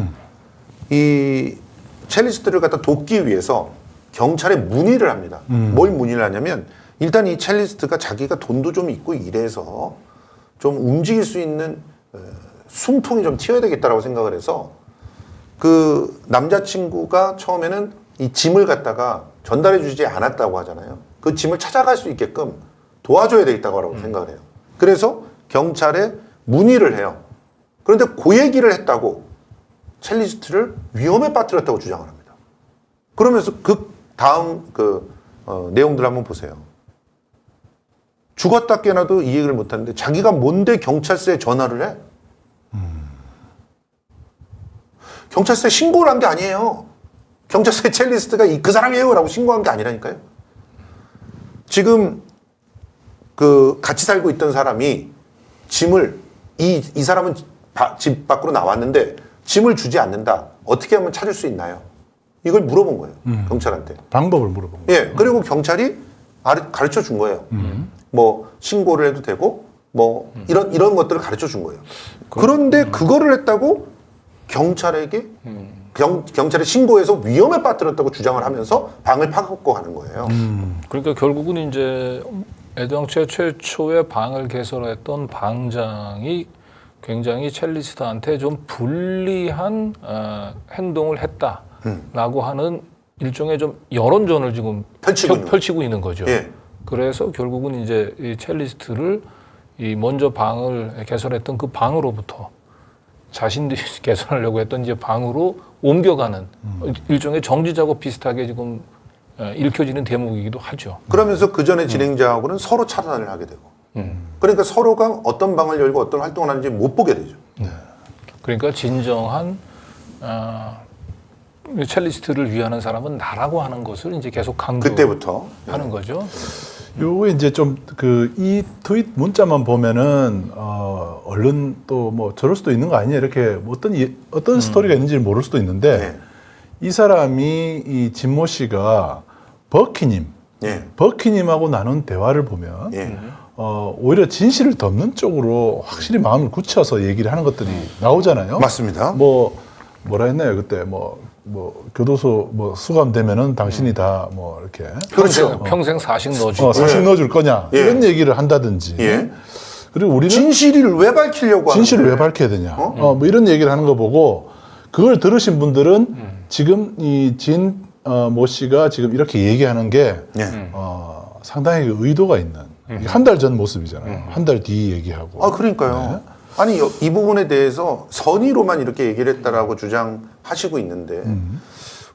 Speaker 3: 이 첼리스트를 갖다 돕기 위해서 경찰에 문의를 합니다. 뭘 문의를 하냐면 일단 이 첼리스트가 자기가 돈도 좀 있고 이래서 좀 움직일 수 있는 숨통이 좀 튀어야 되겠다라고 생각을 해서 그 남자친구가 처음에는 이 짐을 갖다가 전달해 주지 않았다고 하잖아요. 그 짐을 찾아갈 수 있게끔 도와줘야 되겠다고 생각을 해요. 그래서 경찰에 문의를 해요. 그런데 그 얘기를 했다고 첼리스트를 위험에 빠뜨렸다고 주장을 합니다. 그러면서 그 다음 내용들 한번 보세요. 죽었다 깨나도 이 얘기를 못하는데 자기가 뭔데 경찰서에 전화를 해? 경찰서에 신고를 한 게 아니에요. 경찰서에 첼리스트가 그 사람이에요 라고 신고한 게 아니라니까요. 지금 같이 살고 있던 사람이 짐을 이 사람은 집 밖으로 나왔는데 짐을 주지 않는다. 어떻게 하면 찾을 수 있나요? 이걸 물어본 거예요. 경찰한테.
Speaker 1: 방법을 물어본 거예요.
Speaker 3: 예. 그리고 경찰이 가르쳐 준 거예요. 뭐 신고를 해도 되고 뭐 이런 것들을 가르쳐 준 거예요. 그런데 그거를 했다고 경찰에게 경찰에 신고해서 위험에 빠뜨렸다고 주장을 하면서 방을 파갖고 가는 거예요.
Speaker 2: 그러니까 결국은 이제 애당초 최초의 방을 개설했던 방장이 굉장히 첼리스트한테 좀 불리한 행동을 했다라고 하는 일종의 좀 여론전을 지금 펼치고 있는 거죠.
Speaker 3: 예.
Speaker 2: 그래서 결국은 이제 이 첼리스트를 이 먼저 방을 개설했던 그 방으로부터 자신들이 개설하려고 했던 이제 방으로 옮겨가는 일종의 정지 작업 비슷하게 지금 읽혀지는 대목이기도 하죠.
Speaker 3: 그러면서 그 전에 진행자하고는 서로 차단을 하게 되고, 그러니까 서로가 어떤 방을 열고 어떤 활동을 하는지 못 보게 되죠.
Speaker 2: 그러니까 진정한 첼리스트를 위하는 사람은 나라고 하는 것을 이제 계속
Speaker 3: 그때부터
Speaker 2: 하는 거죠.
Speaker 1: 요게 이제 좀 이 트윗 문자만 보면은 얼른 또 뭐 저럴 수도 있는 거 아니냐 이렇게 뭐 어떤 스토리가 있는지 모를 수도 있는데
Speaker 3: 네.
Speaker 1: 이 사람이 이 진모 씨가 버키님하고 나눈 대화를 보면
Speaker 3: 예.
Speaker 1: 오히려 진실을 덮는 쪽으로 확실히 마음을 굳혀서 얘기를 하는 것들이 나오잖아요.
Speaker 3: 맞습니다.
Speaker 1: 뭐라 했나요 그때 뭐 교도소 수감되면은 당신이 다 뭐 이렇게
Speaker 3: 그렇죠.
Speaker 2: 평생 사식 넣어주고
Speaker 1: 사식 넣어줄 거냐
Speaker 3: 예.
Speaker 1: 이런 얘기를 한다든지
Speaker 3: 예.
Speaker 1: 그리고 우리는
Speaker 3: 진실을 왜 밝히려고 하는
Speaker 1: 진실을
Speaker 3: 거예요?
Speaker 1: 왜 밝혀야 되냐 뭐 이런 얘기를 하는 거 보고 그걸 들으신 분들은 지금 이 모 씨가 지금 이렇게 얘기하는 게
Speaker 3: 예.
Speaker 1: 상당히 의도가 있는 한 달 전 모습이잖아요. 한 달 뒤 얘기하고
Speaker 3: 그러니까요. 아니 이 부분에 대해서 선의로만 이렇게 얘기를 했다라고 주장하시고 있는데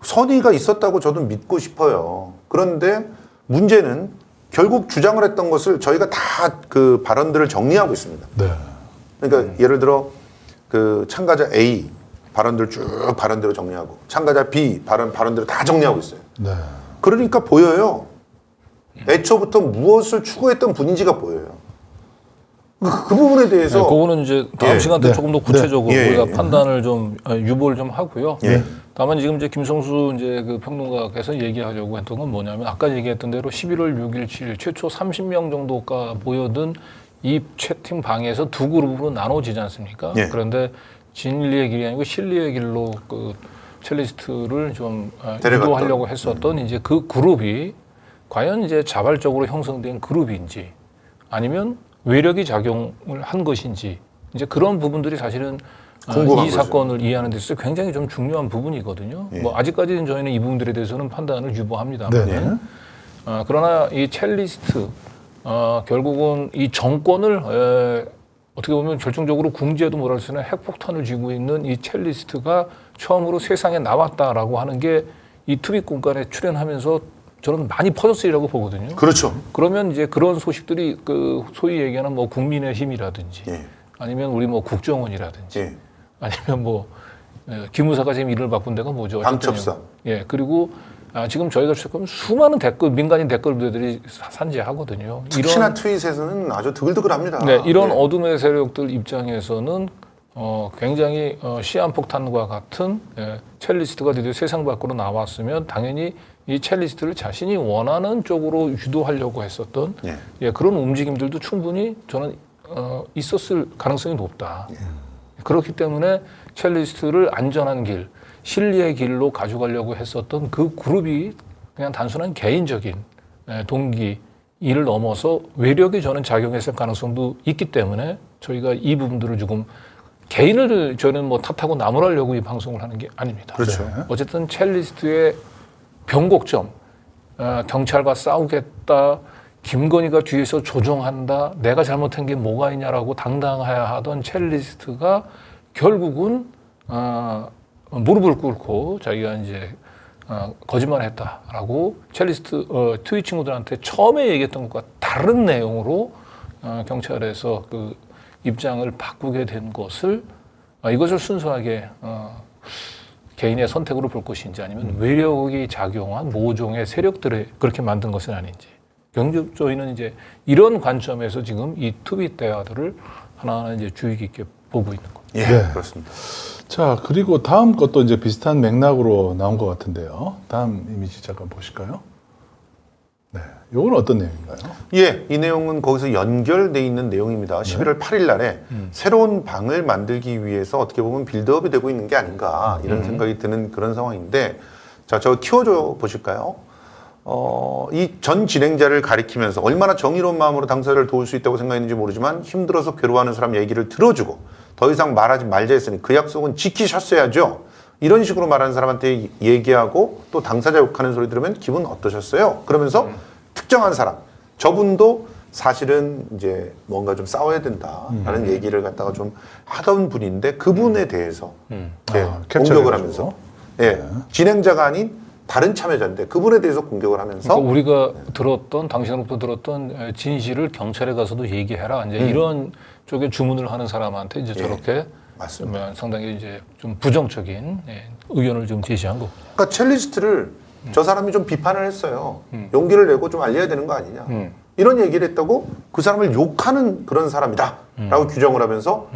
Speaker 3: 선의가 있었다고 저도 믿고 싶어요. 그런데 문제는 결국 주장을 했던 것을 저희가 다 그 발언들을 정리하고 있습니다.
Speaker 1: 네.
Speaker 3: 그러니까 예를 들어 그 참가자 A 발언들 쭉 발언대로 정리하고 참가자 B 발언대로 다 정리하고 있어요.
Speaker 1: 네.
Speaker 3: 그러니까 보여요. 애초부터 무엇을 추구했던 분인지가 보여요. 그 부분에 대해서
Speaker 2: 그거는 이제 다음
Speaker 3: 예.
Speaker 2: 시간 때
Speaker 1: 네.
Speaker 2: 조금 더 구체적으로
Speaker 3: 네. 예,
Speaker 2: 우리가
Speaker 3: 예.
Speaker 2: 판단을 좀 유보를 좀 하고요.
Speaker 3: 예.
Speaker 2: 다만 지금 이제 김성수 이제 그 평론가께서 얘기하려고 했던 건 뭐냐면 아까 얘기했던 대로 11월 6일, 7일 최초 30명 정도가 모여든 이 채팅 방에서 두 그룹으로 나눠지지 않습니까?
Speaker 3: 예.
Speaker 2: 그런데 진리의 길이 아니고 실리의 길로 그 첼리스트를 좀
Speaker 3: 데려갔던.
Speaker 2: 유도하려고 했었던 이제 그 그룹이 과연 이제 자발적으로 형성된 그룹인지 아니면 외력이 작용을 한 것인지 이제 그런 부분들이 사실은
Speaker 3: 궁금한
Speaker 2: 이
Speaker 3: 거죠.
Speaker 2: 사건을 이해하는 데 있어서 굉장히 좀 중요한 부분이거든요.
Speaker 3: 예.
Speaker 2: 뭐 아직까지는 저희는 이 부분들에 대해서는 판단을
Speaker 1: 네.
Speaker 2: 유보합니다만 그러나 이 첼리스트 결국은 이 정권을 어떻게 보면 결정적으로 궁지에도 몰아갈 수 있는 핵폭탄을 쥐고 있는 이 첼리스트가 처음으로 세상에 나왔다라고 하는 게 이 투비공간에 출연하면서 저는 많이 퍼졌으리라고 보거든요.
Speaker 3: 그렇죠.
Speaker 2: 그러면 이제 그런 소식들이 그 소위 얘기하는 뭐 국민의힘이라든지
Speaker 3: 예.
Speaker 2: 아니면 우리 뭐 국정원이라든지
Speaker 3: 예.
Speaker 2: 아니면 뭐 기무사가 지금 일을 바꾼 데가 뭐죠?
Speaker 3: 방첩사.
Speaker 2: 예, 그리고 지금 저희가 추적하면 수많은 댓글, 민간인 댓글 부대들이 산재하거든요.
Speaker 3: 특히나 트윗에서는 아주 드글드글합니다.
Speaker 2: 네, 이런
Speaker 3: 예.
Speaker 2: 어둠의 세력들 입장에서는 굉장히 시한폭탄과 같은 첼리스트가 드디어 세상 밖으로 나왔으면 당연히 이 첼리스트를 자신이 원하는 쪽으로 유도하려고 했었던
Speaker 3: 예.
Speaker 2: 그런 움직임들도 충분히 저는 있었을 가능성이 높다. 그렇기 때문에 첼리스트를 안전한 길, 실리의 길로 가져가려고 했었던 그 그룹이 그냥 단순한 개인적인 동기, 이를 넘어서 외력이 저는 작용했을 가능성도 있기 때문에 저희가 이 부분들을 조금 개인을 저는 뭐 탓하고 나무라려고 이 방송을 하는 게 아닙니다.
Speaker 3: 그렇죠.
Speaker 2: 어쨌든 첼리스트의 변곡점, 경찰과 싸우겠다, 김건희가 뒤에서 조종한다, 내가 잘못한 게 뭐가 있냐라고 당당해야 하던 첼리스트가 결국은 무릎을 꿇고 자기가 이제 거짓말했다라고 첼리스트 트윗 친구들한테 처음에 얘기했던 것과 다른 내용으로 경찰에서 그 입장을 바꾸게 된 것을 이것을 순수하게 개인의 선택으로 볼 것인지 아니면 외력이 작용한 모종의 세력들을 그렇게 만든 것은 아닌지 경제적 저희는 이제 이런 관점에서 지금 이 트윗 대화들을 하나하나 이제 주의 깊게 보고 있는 겁니다.
Speaker 3: 예,
Speaker 1: 네.
Speaker 3: 그렇습니다.
Speaker 1: 자, 그리고 다음 것도 이제 비슷한 맥락으로 나온 것 같은데요. 다음 이미지 잠깐 보실까요? 네. 요건 어떤 내용인가요?
Speaker 3: 예, 이 내용은 거기서 연결돼 있는 내용입니다. 11월 8일 날에 새로운 방을 만들기 위해서 어떻게 보면 빌드업이 되고 있는 게 아닌가 이런 생각이 드는 그런 상황인데, 자, 저 키워줘 보실까요? 이 전 진행자를 가리키면서 얼마나 정의로운 마음으로 당사자를 도울 수 있다고 생각했는지 모르지만 힘들어서 괴로워하는 사람 얘기를 들어주고 더 이상 말하지 말자 했으니 그 약속은 지키셨어야죠. 이런 식으로 말하는 사람한테 얘기하고 또 당사자 욕하는 소리 들으면 기분 어떠셨어요? 그러면서 특정한 사람, 저분도 사실은 이제 뭔가 좀 싸워야 된다라는 얘기를 갖다가 좀 하던 분인데 그분에 대해서
Speaker 1: 캡처를
Speaker 3: 공격을
Speaker 1: 해가지고.
Speaker 3: 하면서 진행자가 아닌 다른 참여자인데 그분에 대해서 공격을 하면서
Speaker 2: 그러니까 우리가 들었던 당신으로부터 들었던 진실을 경찰에 가서도 얘기해라. 이제 이런 쪽에 주문을 하는 사람한테 이제 저렇게
Speaker 3: 맞습니다.
Speaker 2: 상당히 이제 좀 부정적인 의견을 좀 제시한 거고.
Speaker 3: 그러니까 첼리스트를 저 사람이 좀 비판을 했어요. 용기를 내고 좀 알려야 되는 거 아니냐. 이런 얘기를 했다고 그 사람을 욕하는 그런 사람이다라고 규정을 하면서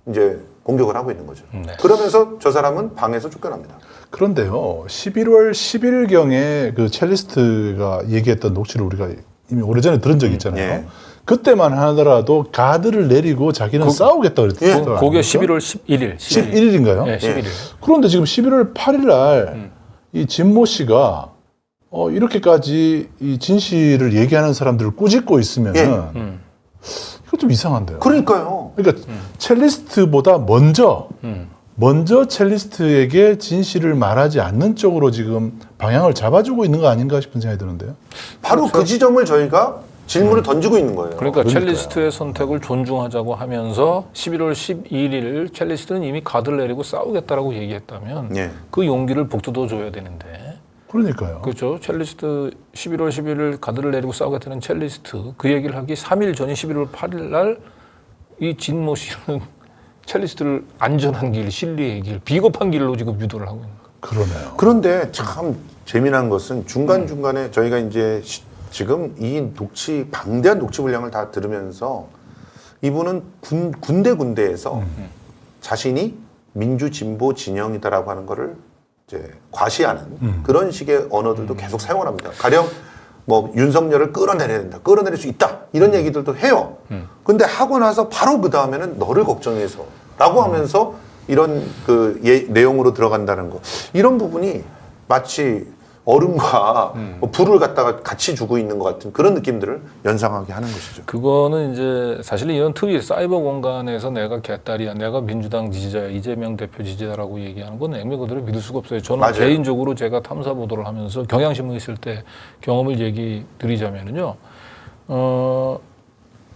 Speaker 3: 이제 공격을 하고 있는 거죠.
Speaker 2: 네.
Speaker 3: 그러면서 저 사람은 방에서 쫓겨납니다.
Speaker 1: 그런데요, 11월 10일경에 그 첼리스트가 얘기했던 녹취를 우리가 이미 오래전에 들은 적이 있잖아요.
Speaker 3: 예.
Speaker 1: 그때만 하더라도 가드를 내리고 자기는 싸우겠다 그랬던 거
Speaker 2: 그게
Speaker 1: 아닙니까?
Speaker 2: 11월 11일.
Speaker 1: 11일인가요?
Speaker 2: 네, 11일.
Speaker 1: 그런데 지금 11월 8일 날 이 진모 씨가 이렇게까지 이 진실을 얘기하는 사람들을 꾸짖고 있으면 이거 좀 이상한데요.
Speaker 3: 그러니까요.
Speaker 1: 그러니까 첼리스트보다 먼저 첼리스트에게 진실을 말하지 않는 쪽으로 지금 방향을 잡아주고 있는 거 아닌가 싶은 생각이 드는데요.
Speaker 3: 바로 그 지점을 저희가 질문을 던지고 있는 거예요.
Speaker 2: 그러니까
Speaker 1: 그러니까요.
Speaker 2: 첼리스트의 선택을 존중하자고 하면서 11월 11일 첼리스트는 이미 가드를 내리고 싸우겠다라고 얘기했다면
Speaker 3: 예.
Speaker 2: 그 용기를 북돋워 줘야 되는데
Speaker 1: 그러니까요.
Speaker 2: 그렇죠. 첼리스트 11월 11일 가드를 내리고 싸우겠다는 첼리스트 그 얘기를 하기 3일 전인 11월 8일 날 이 진모 씨는 첼리스트를 안전한 길, 실리의 길, 비겁한 길로 지금 유도를 하고 있는 거예요.
Speaker 1: 그러네요.
Speaker 3: 그런데 참 재미난 것은 중간중간에 저희가 이제 지금 이 방대한 녹취 분량을 다 들으면서 이분은 군데군데에서 자신이 민주 진보 진영이다라고 하는 거를 이제 과시하는 그런 식의 언어들도 계속 사용을 합니다. 가령 뭐 윤석열을 끌어내려야 된다, 끌어내릴 수 있다 이런 얘기들도 해요. 근데 하고 나서 바로 그 다음에는 너를 걱정해서라고 하면서 이런 그 내용으로 들어간다는 거, 이런 부분이 마치 얼음과 뭐 불을 갖다가 같이 주고 있는 것 같은 그런 느낌들을 연상하게 하는 것이죠.
Speaker 2: 그거는 이제 사실 이런 트윗 사이버 공간에서 내가 개딸이야, 내가 민주당 지지자야, 이재명 대표 지지자라고 얘기하는 건 액면 그대로 믿을 수가 없어요. 저는
Speaker 3: 맞아요.
Speaker 2: 개인적으로 제가 탐사 보도를 하면서 경향신문 있을 때 경험을 얘기 드리자면은요.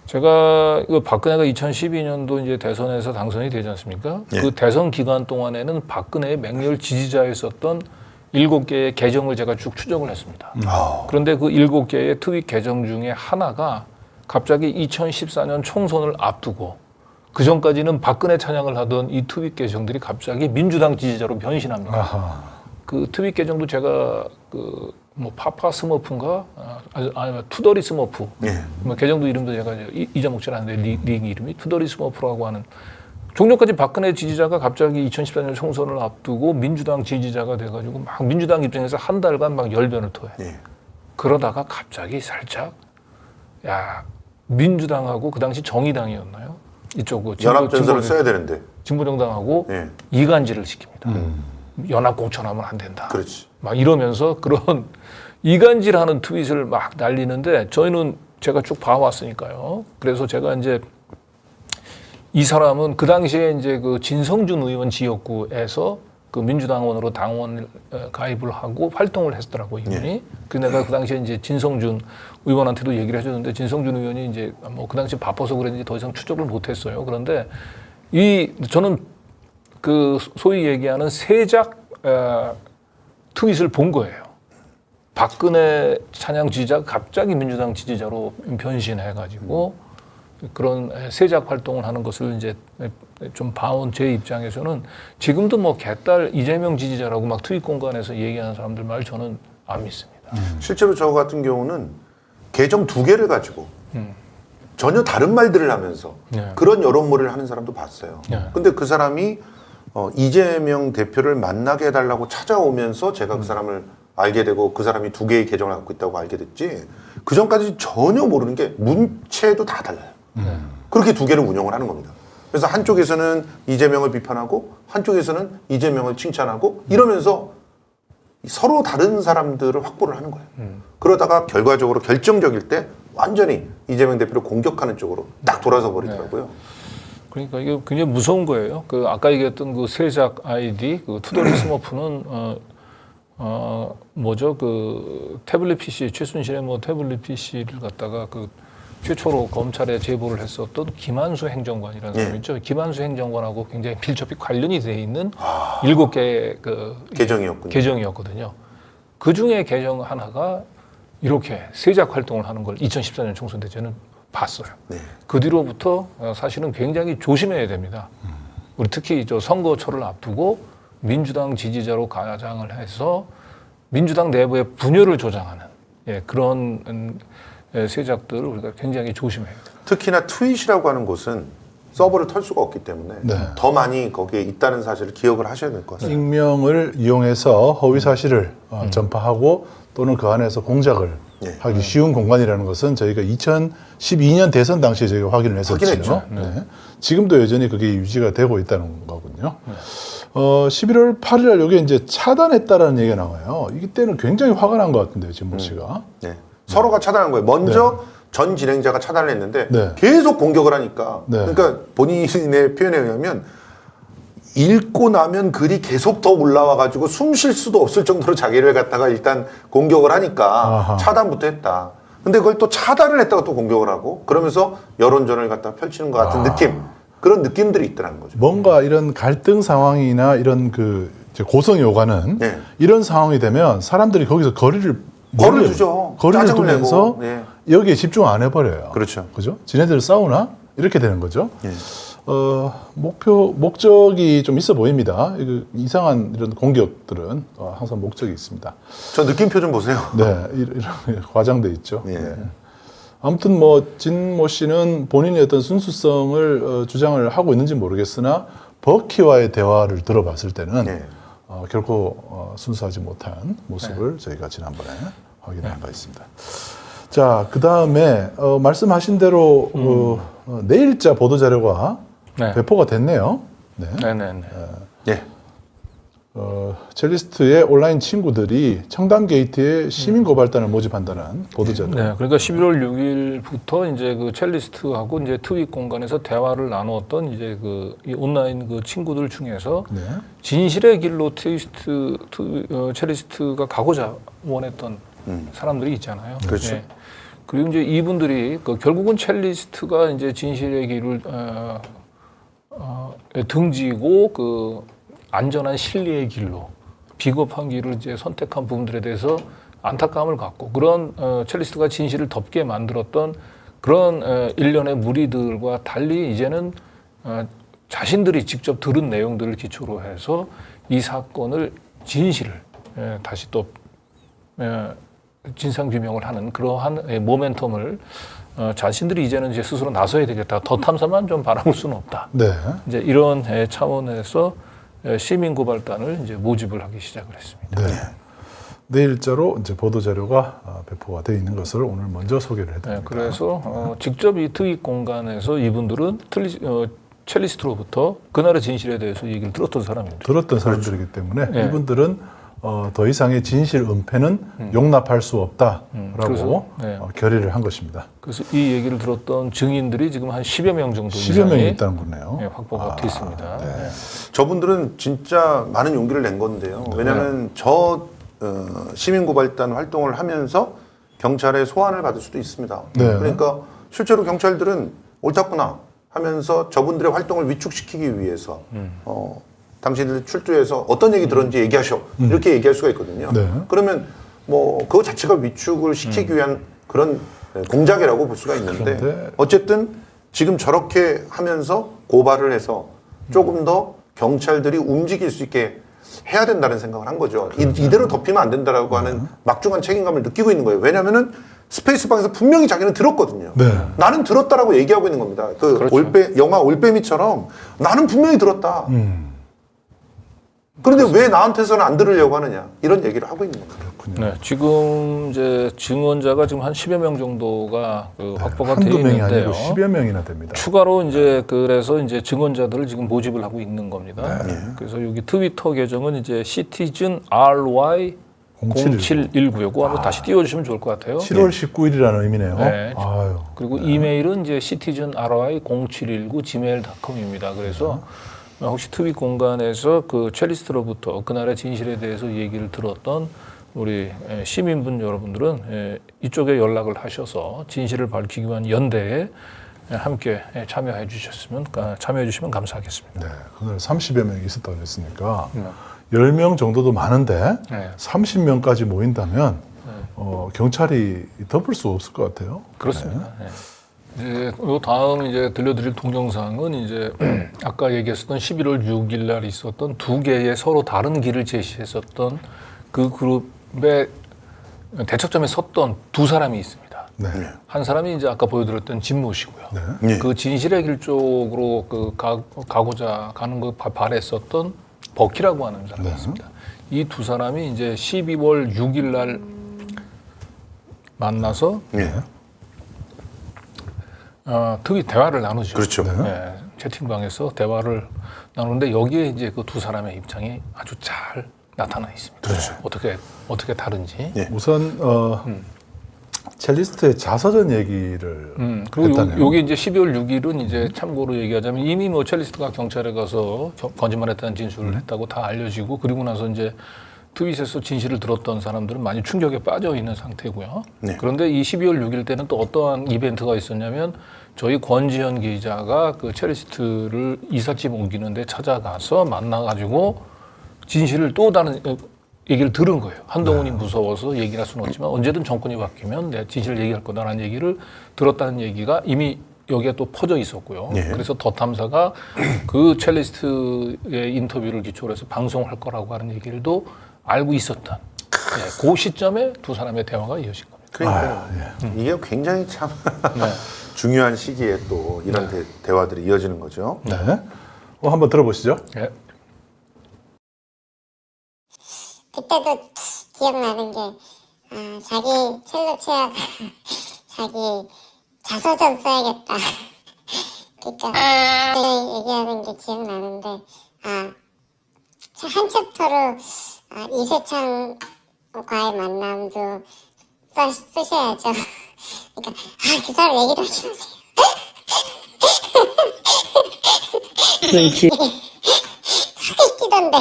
Speaker 2: 제가 그 박근혜가 2012년도 이제 대선에서 당선이 되지 않습니까?
Speaker 3: 예.
Speaker 2: 그 대선 기간 동안에는 박근혜의 맹렬 지지자였었던 7개의 계정을 제가 쭉 추적을 했습니다. 그런데 그 7개의 트윗 계정 중에 하나가 갑자기 2014년 총선을 앞두고 그 전까지는 박근혜 찬양을 하던 이 트윗 계정들이 갑자기 민주당 지지자로 변신합니다.
Speaker 1: 아하.
Speaker 2: 그 트윗 계정도 제가 그 뭐 파파 스머프인가 아니면 투더리 스머프
Speaker 3: 예.
Speaker 2: 뭐 계정도 이름도 제가 잊어먹질 않는데 링 이름이 투더리 스머프라고 하는, 종전까지 박근혜 지지자가 갑자기 2014년 총선을 앞두고 민주당 지지자가 돼가지고 막 민주당 입장에서 한 달간 막 열변을 토해.
Speaker 3: 예.
Speaker 2: 그러다가 갑자기 살짝 야 민주당하고 그 당시 정의당이었나요? 이쪽 그
Speaker 3: 연합전선을 써야 되는데.
Speaker 2: 진보정당하고
Speaker 3: 예.
Speaker 2: 이간질을 시킵니다. 연합공천하면 안 된다.
Speaker 3: 그렇지.
Speaker 2: 막 이러면서 그런 이간질하는 트윗을 막 날리는데 저희는 제가 쭉 봐왔으니까요. 그래서 제가 이제 이 사람은 그 당시에 이제 그 진성준 의원 지역구에서 그 민주당원으로 당원 가입을 하고 활동을 했더라고요, 이분이.
Speaker 3: 예.
Speaker 2: 그래서 내가 그 당시에 이제 진성준 의원한테도 얘기를 해줬는데 진성준 의원이 이제 뭐 그 당시 바빠서 그랬는지 더 이상 추적을 못했어요. 그런데 저는 그 소위 얘기하는 세작 트윗을 본 거예요. 박근혜 찬양 지지자가 갑자기 민주당 지지자로 변신해가지고 그런 세작 활동을 하는 것을 이제 좀 봐온 제 입장에서는 지금도 뭐 개딸 이재명 지지자라고 막 트윗 공간에서 얘기하는 사람들 말 저는 안 믿습니다.
Speaker 3: 실제로 저 같은 경우는 계정 2개를 가지고 전혀 다른 말들을 하면서
Speaker 2: 네.
Speaker 3: 그런 여론몰이를 하는 사람도 봤어요.
Speaker 2: 네.
Speaker 3: 근데 그 사람이 이재명 대표를 만나게 해달라고 찾아오면서 제가 그 사람을 알게 되고 그 사람이 2개의 계정을 갖고 있다고 알게 됐지, 그 전까지 전혀 모르는 게 문체도 다 달라요. 그렇게 2개를 운영을 하는 겁니다. 그래서 한쪽에서는 이재명을 비판하고 한쪽에서는 이재명을 칭찬하고 이러면서 서로 다른 사람들을 확보를 하는 거예요. 그러다가 결과적으로 결정적일 때 완전히 이재명 대표를 공격하는 쪽으로 딱 돌아서 버리더라고요.
Speaker 2: 그러니까 이게 굉장히 무서운 거예요. 그 아까 얘기했던 그 세작 아이디, 그 투더리 스머프는 뭐죠? 그 태블릿 PC, 최순실의 뭐 태블릿 PC를 갖다가 그 최초로 검찰에 제보를 했었던 김한수 행정관이라는 사람 있죠. 김한수 행정관하고 굉장히 밀접히 관련이 돼 있는 7개의 그 계정이었거든요. 그 중에 계정 하나가 이렇게 세작 활동을 하는 걸 2014년 총선 때 저는 봤어요.
Speaker 3: 네.
Speaker 2: 그 뒤로부터 사실은 굉장히 조심해야 됩니다. 우리 특히 저 선거철을 앞두고 민주당 지지자로 가장을 해서 민주당 내부의 분열을 조장하는 그런 세작들을 우리가 굉장히 조심해야 돼요.
Speaker 3: 특히나 트윗이라고 하는 곳은 서버를 털 수가 없기 때문에 더 많이 거기에 있다는 사실을 기억을 하셔야 될 것 같습니다.
Speaker 1: 익명을 이용해서 허위 사실을 전파하고 또는 그 안에서 공작을 하기 쉬운 공간이라는 것은 저희가 2012년 대선 당시에 저희가 확인을 했었죠.
Speaker 3: 확인했죠.
Speaker 1: 네. 지금도 여전히 그게 유지가 되고 있다는 거군요. 11월 8일 날 여기 이제 차단했다라는 얘기가 나와요. 이때는 굉장히 화가 난 것 같은데요, 진모 씨가.
Speaker 3: 네. 서로가 차단한 거예요. 먼저 전 진행자가 차단을 했는데 계속 공격을 하니까 그러니까 본인의 표현에 의하면 읽고 나면 글이 계속 더 올라와 가지고 숨 쉴 수도 없을 정도로 자기를 갖다가 일단 공격을 하니까 차단부터 했다. 근데 그걸 또 차단을 했다가 또 공격을 하고 그러면서 여론전을 갖다가 펼치는 것 같은 느낌, 그런 느낌들이 있더라는 거죠.
Speaker 1: 뭔가 이런 갈등 상황이나 이런 그 고성이 오가는 이런 상황이 되면 사람들이 거기서 거리를
Speaker 3: 두죠.
Speaker 1: 거리를 두면서 여기에 집중 안 해버려요.
Speaker 3: 그렇죠.
Speaker 1: 그죠? 지네들 싸우나? 이렇게 되는 거죠. 목적이 좀 있어 보입니다. 이상한 이런 공격들은 항상 목적이 있습니다.
Speaker 3: 저 느낌표 좀 보세요.
Speaker 1: 네, 이런 과장돼 있죠. 네. 아무튼 뭐 진모 씨는 본인의 어떤 순수성을 주장을 하고 있는지 모르겠으나 버키와의 대화를 들어봤을 때는 결코 순수하지 못한 모습을 저희가 지난번에 확인한 바 있습니다. 자, 그 다음에 말씀하신 대로 내일자 보도자료가 배포가 됐네요. 네.
Speaker 2: 네네네.
Speaker 3: 예.
Speaker 1: 첼리스트의 온라인 친구들이 청담 게이트에 시민 고발단을 모집한다는 보도자료.
Speaker 2: 네, 그러니까 11월 6일부터 이제 그 첼리스트하고 이제 트윗 공간에서 대화를 나누었던 이제 이 온라인 그 친구들 중에서
Speaker 1: 네.
Speaker 2: 진실의 길로 첼리스트가 가고자 원했던 사람들이 있잖아요.
Speaker 3: 그렇죠.
Speaker 2: 네. 그리고 이제 이분들이 결국은 첼리스트가 이제 진실의 길을 등지고 그 안전한 신뢰의 길로 비겁한 길을 이제 선택한 부분들에 대해서 안타까움을 갖고 그런 첼리스트가 진실을 덮게 만들었던 그런 일련의 무리들과 달리 이제는 자신들이 직접 들은 내용들을 기초로 해서 이 사건을 진실을 다시 또 진상 규명을 하는 그러한 모멘텀을 자신들이 이제는 이제 스스로 나서야 되겠다. 더 탐사만 좀 바라볼 수는 없다.
Speaker 1: 네.
Speaker 2: 이제 이런 차원에서 시민 고발단을 이제 모집을 하기 시작을 했습니다.
Speaker 1: 네. 내일자로 이제 보도 자료가 배포가 되어 있는 것을 오늘 먼저 소개를 해드립니다.
Speaker 2: 네, 그래서 직접 이 트윗 공간에서 이분들은 첼리스트로부터 그날의 진실에 대해서 얘기를 들었던 사람입니다.
Speaker 1: 들었던 사람들이기 때문에
Speaker 2: 네.
Speaker 1: 이분들은 더 이상의 진실 은폐는 용납할 수 없다라고
Speaker 2: 그래서, 네.
Speaker 1: 결의를 한 것입니다.
Speaker 2: 그래서 이 얘기를 들었던 증인들이 지금 한 10여 명 정도
Speaker 1: 10여 명이
Speaker 2: 이상이
Speaker 1: 있다는 거네요.
Speaker 2: 확보가 돼 있습니다.
Speaker 1: 네.
Speaker 2: 네.
Speaker 3: 저분들은 진짜 많은 용기를 낸 건데요. 왜냐하면 저 시민고발단 활동을 하면서 경찰의 소환을 받을 수도 있습니다.
Speaker 1: 네.
Speaker 3: 그러니까 실제로 경찰들은 옳았구나 하면서 저분들의 활동을 위축시키기 위해서 당신들 출두해서 어떤 얘기 들었는지 얘기하셔 이렇게 얘기할 수가 있거든요.
Speaker 1: 네.
Speaker 3: 그러면 뭐 그거 자체가 위축을 시키기 위한 그런 공작이라고 볼 수가 있는데
Speaker 1: 그런데
Speaker 3: 어쨌든 지금 저렇게 하면서 고발을 해서 조금 더 경찰들이 움직일 수 있게 해야 된다는 생각을 한 거죠. 이대로 덮이면 안 된다라고 하는 막중한 책임감을 느끼고 있는 거예요. 왜냐하면은 스페이스방에서 분명히 자기는 들었거든요.
Speaker 1: 네.
Speaker 3: 나는 들었다라고 얘기하고 있는 겁니다.
Speaker 2: 그렇죠.
Speaker 3: 영화 올빼미처럼 나는 분명히 들었다. 그런데 왜 나한테서는 안 들으려고 하느냐 이런 얘기를 하고 있는 겁니다.
Speaker 2: 네, 지금 이제 증언자가 지금 한 10여 명 정도가 확보가 되어
Speaker 1: 한두 명이
Speaker 2: 있는데요.
Speaker 1: 아니고 10여 명이나 됩니다.
Speaker 2: 추가로 이제 그래서 이제 증언자들을 지금 모집을 하고 있는 겁니다.
Speaker 1: 네.
Speaker 2: 그래서 여기 트위터 계정은 이제 Citizen RY 0719요. 그거 한번 다시 띄워주시면 좋을 것 같아요.
Speaker 1: 7월 19일이라는 의미네요.
Speaker 2: 네.
Speaker 1: 아유.
Speaker 2: 그리고 이메일은 이제 citizenry0719gmail.com입니다. 그래서 혹시 트윗 공간에서 그 첼리스트로부터 그날의 진실에 대해서 얘기를 들었던 우리 시민분 여러분들은 이쪽에 연락을 하셔서 진실을 밝히기 위한 연대에 함께 참여해 주시면 감사하겠습니다.
Speaker 1: 네. 그날 30여 명이 있었다고 했으니까 10명 정도도 많은데
Speaker 2: 네.
Speaker 1: 30명까지 모인다면 경찰이 덮을 수 없을 것 같아요.
Speaker 2: 그렇습니다. 네. 이제 요 다음 이제 들려드릴 동영상은 이제 아까 얘기했었던 11월 6일 날 있었던 두 개의 서로 다른 길을 제시했었던 그 그룹의 대척점에 섰던 두 사람이 있습니다.
Speaker 1: 네.
Speaker 2: 한 사람이 이제 아까 보여드렸던 진모 씨고요.
Speaker 1: 네.
Speaker 2: 그 진실의 길 쪽으로 가고자 가는 거 발했었던 버키라고 하는 사람이 있습니다. 이 두 사람이 이제 12월 6일 날 만나서
Speaker 3: 네.
Speaker 2: 트윗 대화를 나누죠.
Speaker 3: 그렇죠.
Speaker 2: 네, 채팅방에서 대화를 나누는데 여기에 이제 그 두 사람의 입장이 아주 잘 나타나 있습니다.
Speaker 3: 그렇죠.
Speaker 2: 어떻게 다른지.
Speaker 3: 네.
Speaker 1: 우선 첼리스트의 자서전 얘기를
Speaker 2: 그리고
Speaker 1: 했다네요.
Speaker 2: 여기 이제 12월 6일은 이제 참고로 얘기하자면 이미 뭐 첼리스트가 경찰에 가서 거짓말했다는 진술을 했다고 다 알려지고 그리고 나서 이제 트윗에서 진실을 들었던 사람들은 많이 충격에 빠져 있는 상태고요.
Speaker 3: 네.
Speaker 2: 그런데 이 12월 6일 때는 또 어떠한 이벤트가 있었냐면 저희 권지현 기자가 그 첼리스트를 이삿짐 옮기는데 찾아가서 만나가지고 진실을 또 다른 얘기를 들은 거예요. 한동훈이 무서워서 얘기를 할 수는 없지만 언제든 정권이 바뀌면 내가 진실을 얘기할 거다라는 얘기를 들었다는 얘기가 이미 여기에 또 퍼져 있었고요.
Speaker 3: 네.
Speaker 2: 그래서 더 탐사가 그 첼리스트의 인터뷰를 기초로 해서 방송할 거라고 하는 얘기를 또 알고 있었던 그 시점에 두 사람의 대화가 이어진 겁니다.
Speaker 3: 그러니까 이게 굉장히 참
Speaker 2: 네.
Speaker 3: 중요한 시기에 또 이런 대화들이 이어지는 거죠.
Speaker 1: 네. 한번 들어보시죠.
Speaker 2: 네.
Speaker 4: 그때도 기억나는 게 자기 첼로 치아가 자기 자서전 써야겠다. 그러니까 얘기하는 게 기억나는데 한 챕터로 이세창과의 만남도 쓰셔야죠. 그러니까 그 사람 얘기도 하지 마세요. 사기치던데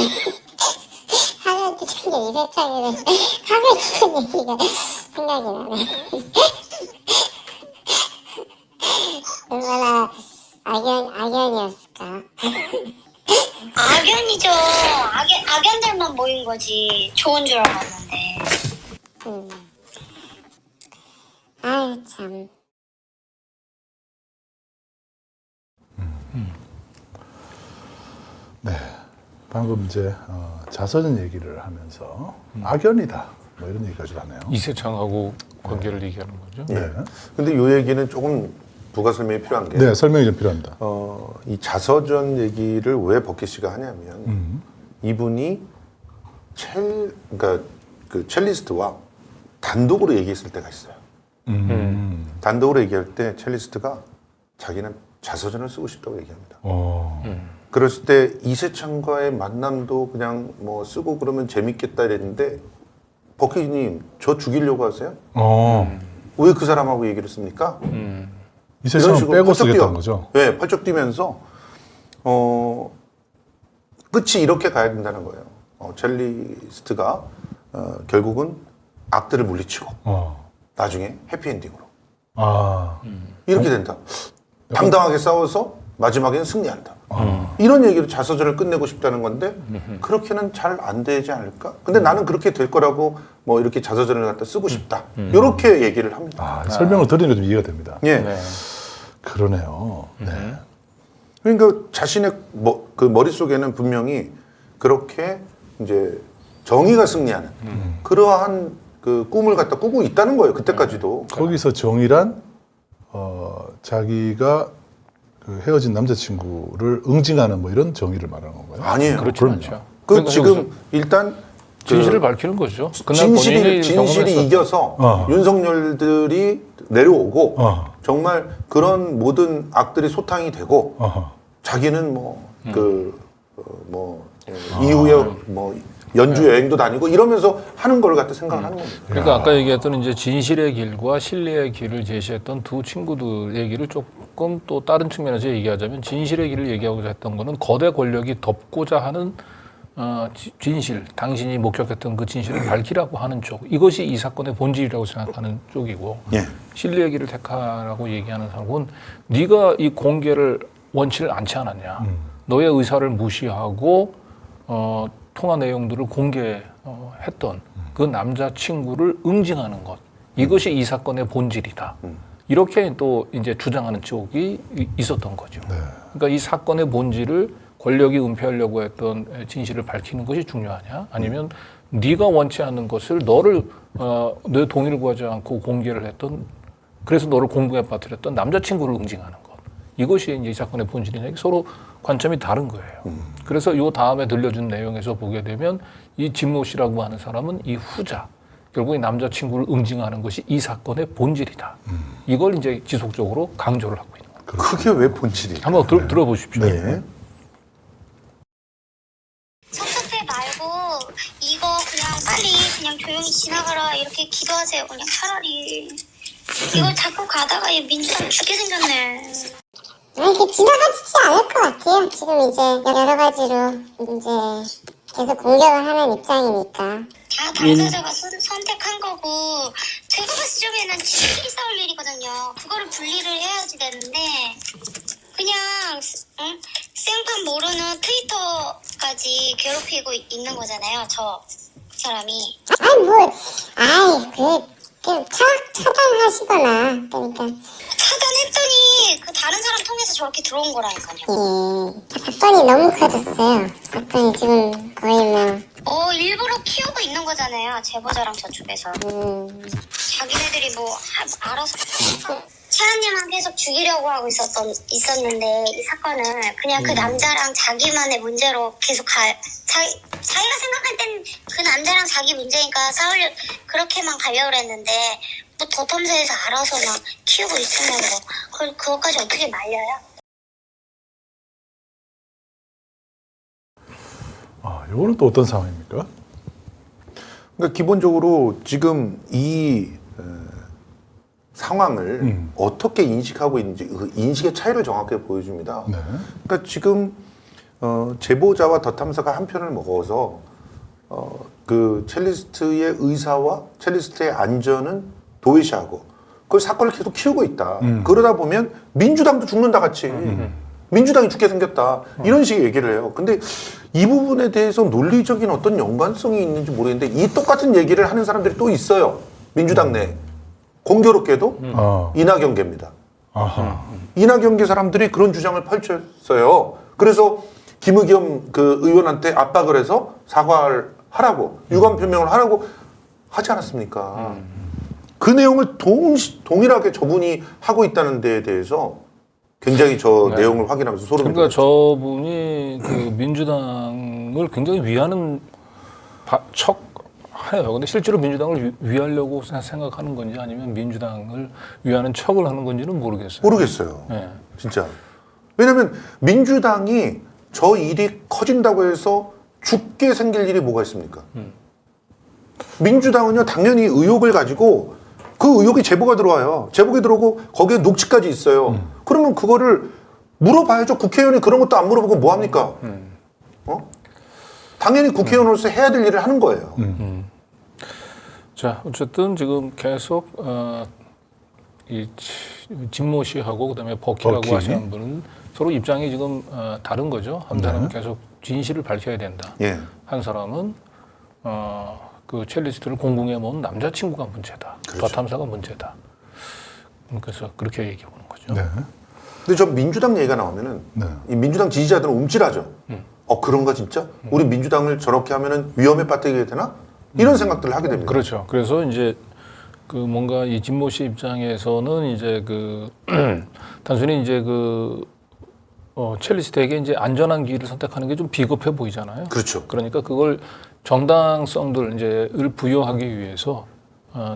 Speaker 4: 하객기던 게 이세창이네. 하객기던 얘기가 생각이 나네. 얼마나 악연이었을까.
Speaker 5: 악연이죠. 악연들만 모인 거지. 좋은 줄 알았는데.
Speaker 4: 아유 참.
Speaker 1: 네. 방금 이제 자서전 얘기를 하면서 악연이다. 뭐 이런 얘기까지 하네요.
Speaker 2: 이세창하고 관계를 얘기하는 거죠.
Speaker 1: 네.
Speaker 3: 근데 이 얘기는 조금 부가 설명이 필요한 게
Speaker 1: 네, 설명이 좀 필요합니다.
Speaker 3: 이 자서전 얘기를 왜 버킷 씨가 하냐면 이분이 그러니까 그 첼리스트와 단독으로 얘기했을 때가 있어요. 단독으로 얘기할 때 첼리스트가 자기는 자서전을 쓰고 싶다고 얘기합니다. 그랬을 때 이세창과의 만남도 그냥 뭐 쓰고 그러면 재밌겠다 이랬는데 버킷님 저 죽이려고 하세요? 왜 그 사람하고 얘기를 씁니까?
Speaker 1: 이세창은 빼고 쓰겠다는 거죠?
Speaker 3: 네, 펄쩍 뛰면서 끝이 이렇게 가야 된다는 거예요. 첼리스트가 결국은 악들을 물리치고 나중에 해피엔딩으로 이렇게 된다. 당당하게 싸워서 마지막에는 승리한다. 이런 얘기로 자서전을 끝내고 싶다는 건데 그렇게는 잘 안 되지 않을까? 근데 나는 그렇게 될 거라고 뭐 이렇게 자서전을 갖다 쓰고 싶다. 이렇게 얘기를 합니다.
Speaker 1: 설명을 들으니까 좀 이해가 됩니다.
Speaker 3: 예.
Speaker 2: 네.
Speaker 1: 그러네요. 네.
Speaker 3: 그러니까 자신의 그 머릿속에는 분명히 그렇게 이제 정의가 승리하는 그러한 그 꿈을 갖다 꾸고 있다는 거예요. 그때까지도.
Speaker 1: 거기서 정의란 자기가 그 헤어진 남자친구를 응징하는 뭐 이런 정의를 말하는 건가요?
Speaker 3: 아니에요.
Speaker 2: 그렇지 않죠.
Speaker 3: 그
Speaker 2: 그러니까
Speaker 3: 지금
Speaker 2: 여기서
Speaker 3: 일단
Speaker 2: 진실을 밝히는 거죠. 그날 본인이
Speaker 3: 진실이
Speaker 2: 경험했었던
Speaker 3: 이겨서 윤석열들이 내려오고 정말 그런 모든 악들이 소탕이 되고 자기는 이후에 뭐 연주 여행도 다니고 이러면서 하는 걸 갖다 생각을 하는 겁니다.
Speaker 2: 그러니까 아까 얘기했던 이제 진실의 길과 신뢰의 길을 제시했던 두 친구들 얘기를 조금 또 다른 측면에서 얘기하자면 진실의 길을 얘기하고자 했던 거는 거대 권력이 덮고자 하는 진실, 당신이 목격했던 그 진실을 밝히라고 하는 쪽, 이것이 이 사건의 본질이라고 생각하는 쪽이고
Speaker 3: 예.
Speaker 2: 신뢰의 길을 택하라고 얘기하는 사람은 네가 이 공개를 원치를 않지 않았냐, 너의 의사를 무시하고 통화 내용들을 공개했던 그 남자친구를 응징하는 것, 이것이 이 사건의 본질이다. 이렇게 또 이제 주장하는 쪽이 있었던 거죠. 그러니까 이 사건의 본질을 권력이 은폐하려고 했던 진실을 밝히는 것이 중요하냐, 아니면 네가 원치 않는 것을 내 동의를 구하지 않고 공개를 했던, 그래서 너를 공부에 빠뜨렸던 남자친구를 응징하는 것, 이것이 이제 이 사건의 본질이냐, 서로 관점이 다른 거예요. 그래서 요 다음에 들려준 내용에서 보게 되면 이 진모 씨라고 하는 사람은 이 후자, 결국 이 남자친구를 응징하는 것이 이 사건의 본질이다. 이걸 이제 지속적으로 강조를 하고 있는 거예요.
Speaker 3: 그게 왜 본질이에요?
Speaker 2: 한번 들어보십시오.
Speaker 3: 네.
Speaker 5: 섭섭해 말고 이거 그냥 빨리 그냥 조용히 지나가라 이렇게 기도하세요. 그냥 차라리 이걸 자꾸 가다가 이 민주당 죽게 생겼네.
Speaker 4: 이렇게 지나가지지 않을 것 같아요. 지금 이제 여러 가지로 이제 계속 공격을 하는 입장이니까.
Speaker 5: 다 당사자가 선택한 거고 제가 봤을 적에는 지들끼리 싸울 일이거든요. 그거를 분리를 해야지 되는데 그냥 생판 모르는 트위터까지 괴롭히고 있는 거잖아요. 저 사람이.
Speaker 4: 그냥 차단하시거나, 그러니까.
Speaker 5: 차단했더니 그 다른 사람 통해서 저렇게 들어온 거라니까요.
Speaker 4: 사건이 너무 커졌어요. 사건이 지금 거의
Speaker 5: 일부러 키우고 있는 거잖아요. 제보자랑 저쪽에서. 자기네들이 뭐 알아서 차은님만 계속 죽이려고 하고 있었는데 이 사건을 그냥 그 남자랑 자기만의 문제로 계속 자기가 생각할 땐 그 남자랑 자기 문제니까 그렇게만 가려고 했는데 뭐 더 탐사해서 알아서 막 키우고 있으면 뭐 그것까지 어떻게 말려요?
Speaker 1: 아, 이거는 또 어떤 상황입니까?
Speaker 3: 그러니까 기본적으로 지금 이 상황을 어떻게 인식하고 있는지 그 인식의 차이를 정확하게 보여줍니다.
Speaker 1: 네.
Speaker 3: 그러니까 지금 제보자와 더 탐사가 한 편을 먹어서 그 첼리스트의 의사와 첼리스트의 안전은 도외시하고 그 사건을 계속 키우고 있다. 그러다 보면 민주당도 죽는다 같이. 민주당이 죽게 생겼다. 이런 식의 얘기를 해요. 근데 이 부분에 대해서 논리적인 어떤 연관성이 있는지 모르겠는데 이 똑같은 얘기를 하는 사람들이 또 있어요. 민주당 내에. 공교롭게도 이낙연계입니다.
Speaker 1: 아하.
Speaker 3: 이낙연계 사람들이 그런 주장을 펼쳤어요. 그래서 김의겸 그 의원한테 압박을 해서 사과를 하라고 유감 표명을 하라고 하지 않았습니까? 그 내용을 동일하게 저분이 하고 있다는 데에 대해서 굉장히 저 내용을 확인하면서 소름이
Speaker 2: 그러니까
Speaker 3: 돋았어요.
Speaker 2: 저분이 그 민주당을 굉장히 위하는 척해요. 근데 실제로 민주당을 위하려고 생각하는 건지 아니면 민주당을 위하는 척을 하는 건지는 모르겠어요.
Speaker 3: 모르겠어요.
Speaker 2: 네.
Speaker 3: 진짜. 왜냐하면 민주당이 저 일이 커진다고 해서 죽게 생길 일이 뭐가 있습니까? 민주당은요 당연히 의혹을 가지고 그 의혹이 제보가 들어와요. 제보가 들어오고 거기에 녹취까지 있어요. 그러면 그거를 물어봐야죠. 국회의원이 그런 것도 안 물어보고 뭐 합니까? 당연히 국회의원으로서 해야 될 일을 하는 거예요.
Speaker 2: 자, 어쨌든 지금 계속 이 진모 씨하고 그다음에 버키라고
Speaker 1: 버키.
Speaker 2: 하시는 분은 서로 입장이 지금 다른 거죠. 한 사람은 계속 진실을 밝혀야 된다.
Speaker 3: 예.
Speaker 2: 한 사람은 그 첼리스트를 공공에 모은 남자친구가 문제다.
Speaker 3: 그렇죠.
Speaker 2: 더 탐사가 문제다. 그래서 그렇게 얘기해 보는 거죠.
Speaker 1: 네.
Speaker 3: 근데 저 민주당 얘기가 나오면은
Speaker 1: 네.
Speaker 3: 이 민주당 지지자들은 움찔하죠. 그런가 진짜? 우리 민주당을 저렇게 하면은 위험에 빠뜨리게 되나? 이런 생각들을 하게 됩니다.
Speaker 2: 그렇죠. 그래서 이제 그 뭔가 이 진모 씨 입장에서는 이제 그 단순히 이제 그 첼리스트에게 이제 안전한 길을 선택하는 게 좀 비겁해 보이잖아요.
Speaker 3: 그렇죠.
Speaker 2: 그러니까 그걸 정당성들 이제를 부여하기 위해서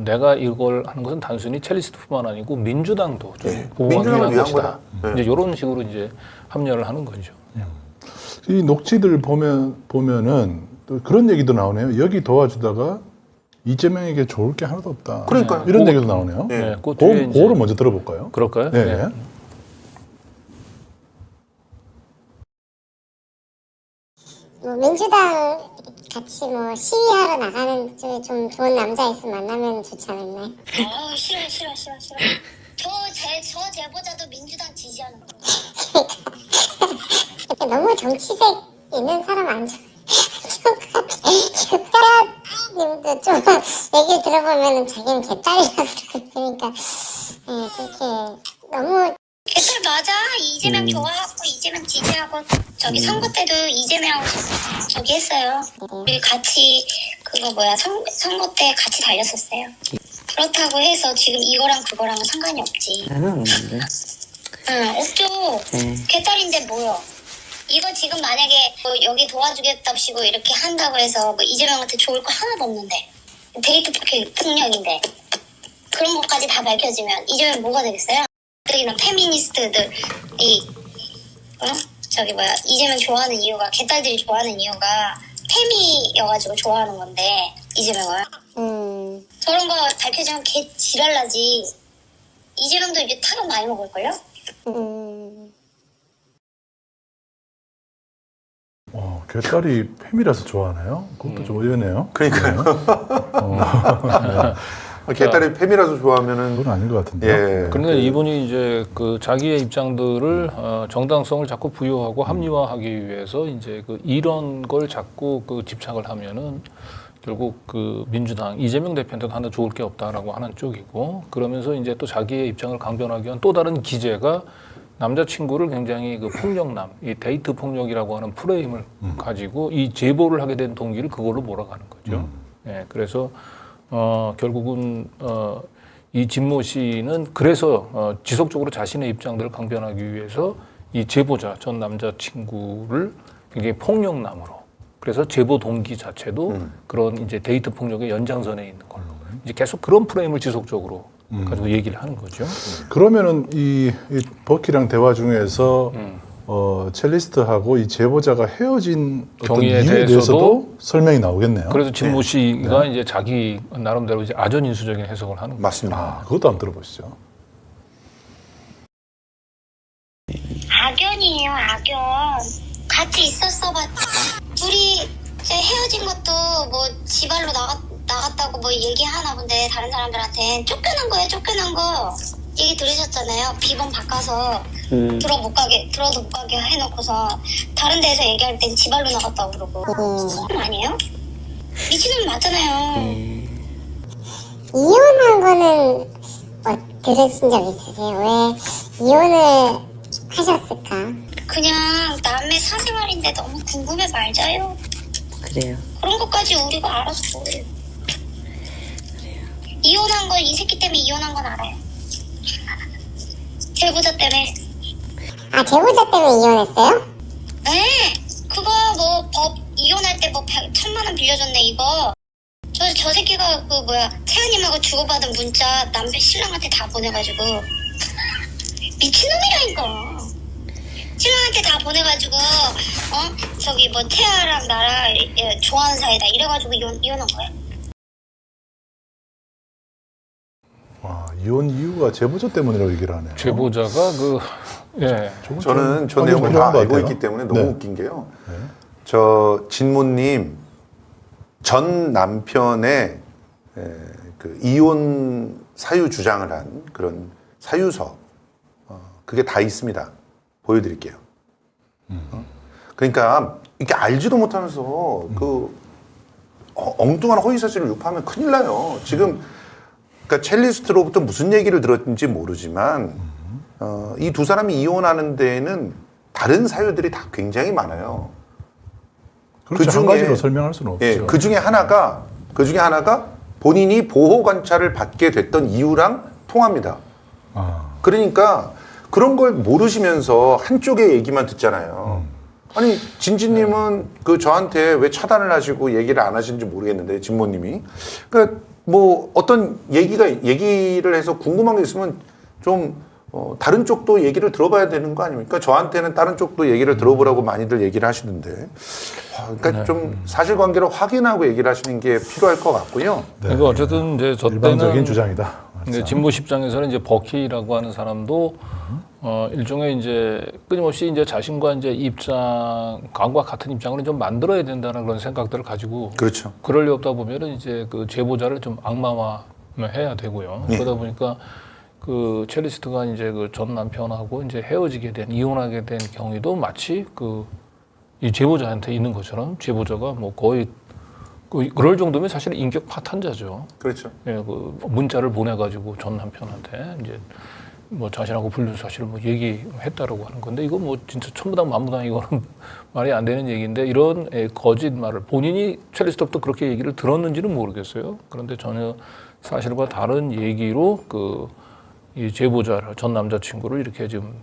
Speaker 2: 내가 이걸 하는 것은 단순히 첼리스트뿐만 아니고 민주당도 좀
Speaker 3: 예.
Speaker 2: 보호하기
Speaker 3: 민주당을
Speaker 2: 위한
Speaker 3: 위한
Speaker 2: 것이다.
Speaker 3: 거다. 네.
Speaker 2: 이제 이런 식으로 이제 합리화를 하는 거죠.
Speaker 1: 이 녹취들 보면은 또 그런 얘기도 나오네요. 여기 도와주다가 이재명에게 좋을 게 하나도 없다.
Speaker 3: 그러니까요.
Speaker 1: 이런 얘기도 나오네요.
Speaker 3: 예.
Speaker 2: 네, 그 뒤에 이제
Speaker 1: 그거를 먼저 들어볼까요?
Speaker 2: 그럴까요?
Speaker 1: 네.
Speaker 2: 네.
Speaker 4: 뭐 민주당 같이 뭐 시위하러 나가는 쪽에 좀 좋은 남자 있으면 만나면 좋지 않을까요?
Speaker 5: 싫어. 저 제보자도 민주당 지지하는 거.
Speaker 4: 너무 정치색 있는 사람 안 좋아. 님도 좀 얘기 들어보면 자기는 개딸이라고 그러니까 그렇게 너무
Speaker 5: 개털 맞아. 이재명 좋아하고 이재명 지지하고 저기 선거 때도 이재명 저기 했어요. 우리 같이 선거 때 같이 달렸었어요. 그렇다고 해서 지금 이거랑 그거랑은 상관이 없지.
Speaker 6: 나는 없는데.
Speaker 5: 응, 없죠. 개딸인데 뭐요? 이거 지금 만약에 뭐 여기 도와주겠답시고 이렇게 한다고 해서 뭐 이재명한테 좋을 거 하나도 없는데 데이트 폭력인데 그런 것까지 다 밝혀지면 이재명 뭐가 되겠어요? 특히나 페미니스트들이 이재명 좋아하는 이유가 개딸들이 좋아하는 이유가 페미여가지고 좋아하는 건데 이재명을 저런 거 밝혀지면 개 지랄나지. 이재명도 이제 타격 많이 먹을걸요?
Speaker 1: 개딸이 팸이라서 좋아하나요? 그것도 좀 의외네요.
Speaker 3: 그러니까요. 개딸이 팸이라서 좋아하면은
Speaker 1: 그건 아닌 것 같은데요.
Speaker 3: 예.
Speaker 2: 그런데 이분이 이제 그 자기의 입장들을 정당성을 자꾸 부여하고 합리화하기 위해서 이제 그 이런 걸 자꾸 그 집착을 하면은 결국 그 민주당 이재명 대표한테도 하나 좋을 게 없다라고 하는 쪽이고 그러면서 이제 또 자기의 입장을 강변하기 위한 또 다른 기제가 남자친구를 굉장히 그 폭력남, 이 데이트 폭력이라고 하는 프레임을 가지고 이 제보를 하게 된 동기를 그걸로 몰아가는 거죠. 예, 그래서 결국은 이 진모 씨는 그래서 지속적으로 자신의 입장들을 강변하기 위해서 이 제보자 전 남자친구를 굉장히 폭력남으로 그래서 제보 동기 자체도 그런 이제 데이트 폭력의 연장선에 있는 걸로 이제 계속 그런 프레임을 지속적으로 가지고 얘기를 하는 거죠.
Speaker 1: 그러면은 이 버키랑 대화 중에서 첼리스트하고 이 제보자가 헤어진 어떤
Speaker 2: 경위에
Speaker 1: 이유에 대해서도 설명이 나오겠네요.
Speaker 2: 그래서 진모 씨가 이제 자기 나름대로 이제 아전인수적인 해석을 하는 거죠.
Speaker 3: 맞습니다.
Speaker 1: 아, 그것도 한번 들어보시죠.
Speaker 5: 악연이에요, 악연. 같이 있었어 봤자. 둘이 이제 헤어진 것도 뭐 지발로 나갔다고 뭐 얘기하나 본데 다른 사람들한테 쫓겨난 거예요, 쫓겨난 거. 얘기 들으셨잖아요. 비번 바꿔서 들어도 못 가게 해놓고서 다른 데에서 얘기할 땐 지발로 나갔다고 그러고. 아니에요? 미친놈 맞잖아요.
Speaker 4: 이혼한 거는 들으신 적 있으세요? 왜 이혼을 하셨을까?
Speaker 5: 그냥 남의 사생활인데 너무 궁금해 말자요.
Speaker 6: 그래요.
Speaker 5: 그런 것까지 우리가 알아서 뭐해요. 이혼한 건 이 새끼 때문에 이혼한 건 알아요. 제보자 때문에.
Speaker 4: 아, 제보자 때문에 이혼했어요?
Speaker 5: 네. 그거 뭐 법 이혼할 때 뭐 1,000만 원 빌려줬네 이거. 저 새끼가 그 뭐야 태아님하고 주고받은 문자 남편 신랑한테 다 보내가지고 미친놈이라니까. 신랑한테 다 보내가지고 저기 뭐 태아랑 나랑 좋아하는 사이다 이래가지고 이혼한 거야.
Speaker 1: 와, 이혼 이유가 제보자 때문이라고 얘기를 하네요.
Speaker 2: 제보자가
Speaker 3: 저는 저
Speaker 1: 아니,
Speaker 3: 내용을
Speaker 1: 좀
Speaker 3: 다
Speaker 1: 필요한 것
Speaker 3: 알고
Speaker 1: 같아요.
Speaker 3: 있기 때문에 너무
Speaker 1: 네.
Speaker 3: 웃긴 게요. 저 진모님 전 남편의 그 이혼 사유 주장을 한 그런 사유서 그게 다 있습니다. 보여드릴게요. 그러니까 이게 알지도 못하면서 그 엉뚱한 허위 사실을 유포하면 큰일 나요. 지금 그러니까 첼리스트로부터 무슨 얘기를 들었는지 모르지만 이 두 사람이 이혼하는 데에는 다른 사유들이 다 굉장히 많아요.
Speaker 1: 그렇죠. 한 가지로 설명할 수는 없죠.
Speaker 3: 예, 그 중에 하나가 본인이 보호 관찰을 받게 됐던 이유랑 통합니다.
Speaker 1: 아,
Speaker 3: 그러니까 그런 걸 모르시면서 한쪽의 얘기만 듣잖아요. 아니 진지님은 그 저한테 왜 차단을 하시고 얘기를 안 하시는지 모르겠는데 진모님이 그러니까 뭐 어떤 얘기를 해서 궁금한 게 있으면 좀 다른 쪽도 얘기를 들어봐야 되는 거 아닙니까? 저한테는 다른 쪽도 얘기를 들어보라고 많이들 얘기를 하시는데 그러니까 좀 사실관계를 확인하고 얘기를 하시는 게 필요할 것 같고요.
Speaker 2: 그러니까 어쨌든 이제 저
Speaker 1: 일반적인
Speaker 2: 때는
Speaker 1: 주장이다.
Speaker 2: 이제 진보 입장에서는 이제 버키라고 하는 사람도 일종의 이제 끊임없이 이제 자신과 이제 입장과 같은 입장을 좀 만들어야 된다는 그런 생각들을 가지고
Speaker 3: 그렇죠.
Speaker 2: 그럴 리 없다 보면은 이제 그 제보자를 좀 악마화해야 되고요. 그러다 보니까 그 첼리스트가 이제 그 전 남편하고 이제 이혼하게 된 경위도 마치 그 이 제보자한테 있는 것처럼 제보자가 뭐 거의 그럴 정도면 사실 인격 파탄자죠.
Speaker 3: 그렇죠.
Speaker 2: 예, 그 문자를 보내가지고 전 남편한테 이제 뭐 자신하고 불륜 사실을 뭐 얘기했다라고 하는 건데 이거 뭐 진짜 천부당 만부당 이거는 말이 안 되는 얘기인데 이런 거짓말을 본인이 첼리스트부터 그렇게 얘기를 들었는지는 모르겠어요. 그런데 전혀 사실과 다른 얘기로 이 제보자를 전 남자친구를 이렇게 지금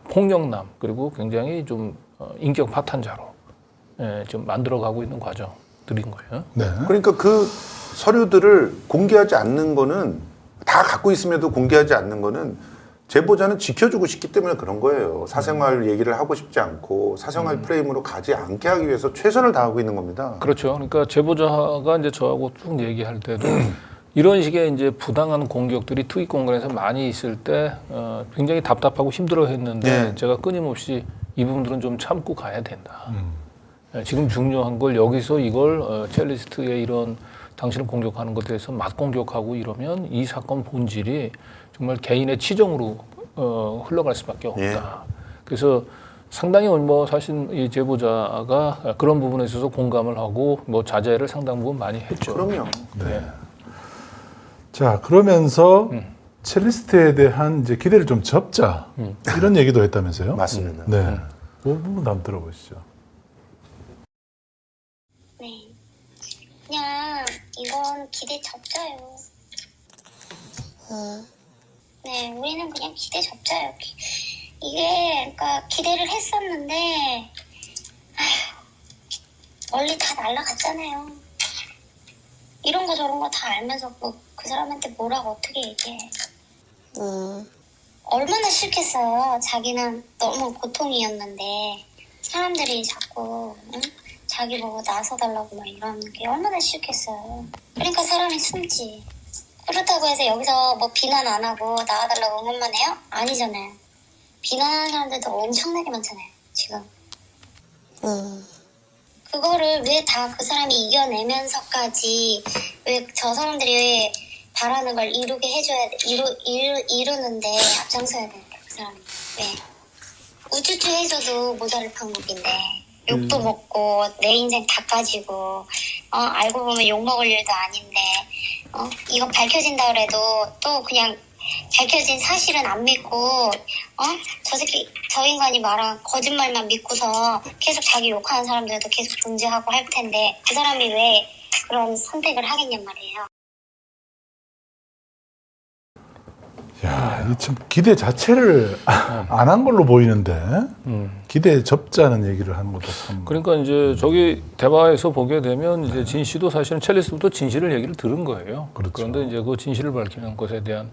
Speaker 2: 폭력남 그리고 굉장히 좀 인격 파탄자로 좀 만들어가고 있는 과정들인 거예요.
Speaker 1: 네.
Speaker 3: 그러니까 그 서류들을 공개하지 않는 거는 다 갖고 있음에도 공개하지 않는 거는 제보자는 지켜주고 싶기 때문에 그런 거예요. 사생활 얘기를 하고 싶지 않고 사생활 프레임으로 가지 않게 하기 위해서 최선을 다하고 있는 겁니다.
Speaker 2: 그렇죠. 그러니까 제보자가 이제 저하고 쭉 얘기할 때도 이런 식의 이제 부당한 공격들이 투기 공간에서 많이 있을 때 굉장히 답답하고 힘들어했는데
Speaker 3: 네.
Speaker 2: 제가 끊임없이 이 부분들은 좀 참고 가야 된다. 지금 중요한 걸 여기서 이걸 첼리스트의 이런 당신을 공격하는 것에 대해서 맞공격하고 이러면 이 사건 본질이 정말 개인의 치정으로 흘러갈 수밖에 없다.
Speaker 3: 예.
Speaker 2: 그래서 상당히 뭐 사실 이 제보자가 그런 부분에 있어서 공감을 하고 뭐 자제를 상당 부분 많이 했죠.
Speaker 3: 그럼요.
Speaker 2: 네.
Speaker 1: 자, 그러면서 첼리스트에 대한 이제 기대를 좀 접자 이런 얘기도 했다면서요?
Speaker 3: 맞습니다.
Speaker 1: 네. 그 부분 한번 들어보시죠.
Speaker 5: 네. 그냥 이건 기대 접자요. 네, 우리는 그냥 기대 접자예요. 이게 그러니까 기대를 했었는데 멀리 다 날아갔잖아요. 이런 거 저런 거 다 알면서 뭐 그 사람한테 뭐라고 어떻게 얘기해. 얼마나 싫겠어요. 자기는 너무 고통이었는데 사람들이 자꾸 응? 자기 보고 나서달라고 막 이러는 게 얼마나 싫겠어요. 그러니까 사람이 숨지. 그렇다고 해서 여기서 뭐 비난 안 하고 나와달라고 응원만 해요? 아니잖아요. 비난하는 사람들도 엄청나게 많잖아요. 지금. 그거를 왜 다 그 사람이 이겨내면서까지 왜 저 사람들이 바라는 걸 이루게 해줘야 돼. 이루는데 앞장서야 되는데 그 사람이 왜 우쭈쭈 해줘도 모자랄 판국인데 욕도 먹고 내 인생 다 까지고 알고 보면 욕 먹을 일도 아닌데 이거 밝혀진다 그래도 또 그냥 밝혀진 사실은 안 믿고 저 새끼 저 인간이 말한 거짓말만 믿고서 계속 자기 욕하는 사람들도 계속 존재하고 할 텐데 그 사람이 왜 그런 선택을 하겠냔 말이에요.
Speaker 1: 야, 이 참 기대 자체를 안 한 걸로 보이는데 기대 접자는 얘기를 하는 것도 참.
Speaker 2: 그러니까 이제 저기 대화에서 보게 되면 이제 진 씨도 사실은 첼리스트부터 진실을 얘기를 들은 거예요.
Speaker 1: 그렇죠.
Speaker 2: 그런데 이제 그 진실을 밝히는 것에 대한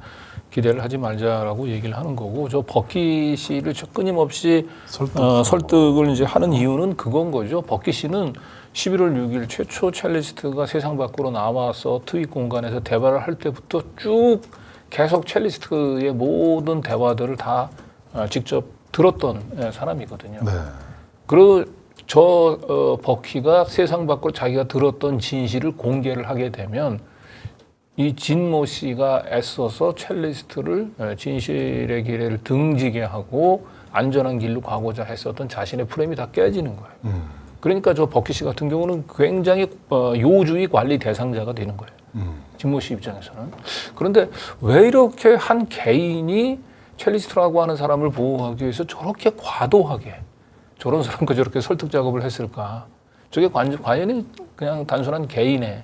Speaker 2: 기대를 하지 말자라고 얘기를 하는 거고, 저 버키 씨를 끊임없이 설득을 이제 하는 이유는 그건 거죠. 버키 씨는 11월 6일 최초 첼리스트가 세상 밖으로 나와서 트윗 공간에서 대화를 할 때부터 쭉 계속 첼리스트의 모든 대화들을 다 직접 들었던 사람이거든요.
Speaker 1: 네.
Speaker 2: 그리고 저 버키가 세상 밖으로 자기가 들었던 진실을 공개를 하게 되면 이 진모 씨가 애써서 첼리스트를 진실의 길을 등지게 하고 안전한 길로 가고자 했었던 자신의 프레임이 다 깨지는 거예요. 그러니까 저 버키 씨 같은 경우는 굉장히 요주의 관리 대상자가 되는 거예요. 진모 씨 입장에서는. 그런데 왜 이렇게 한 개인이 첼리스트라고 하는 사람을 보호하기 위해서 저렇게 과도하게 저런 사람과 저렇게 설득 작업을 했을까? 저게 과연 그냥 단순한 개인의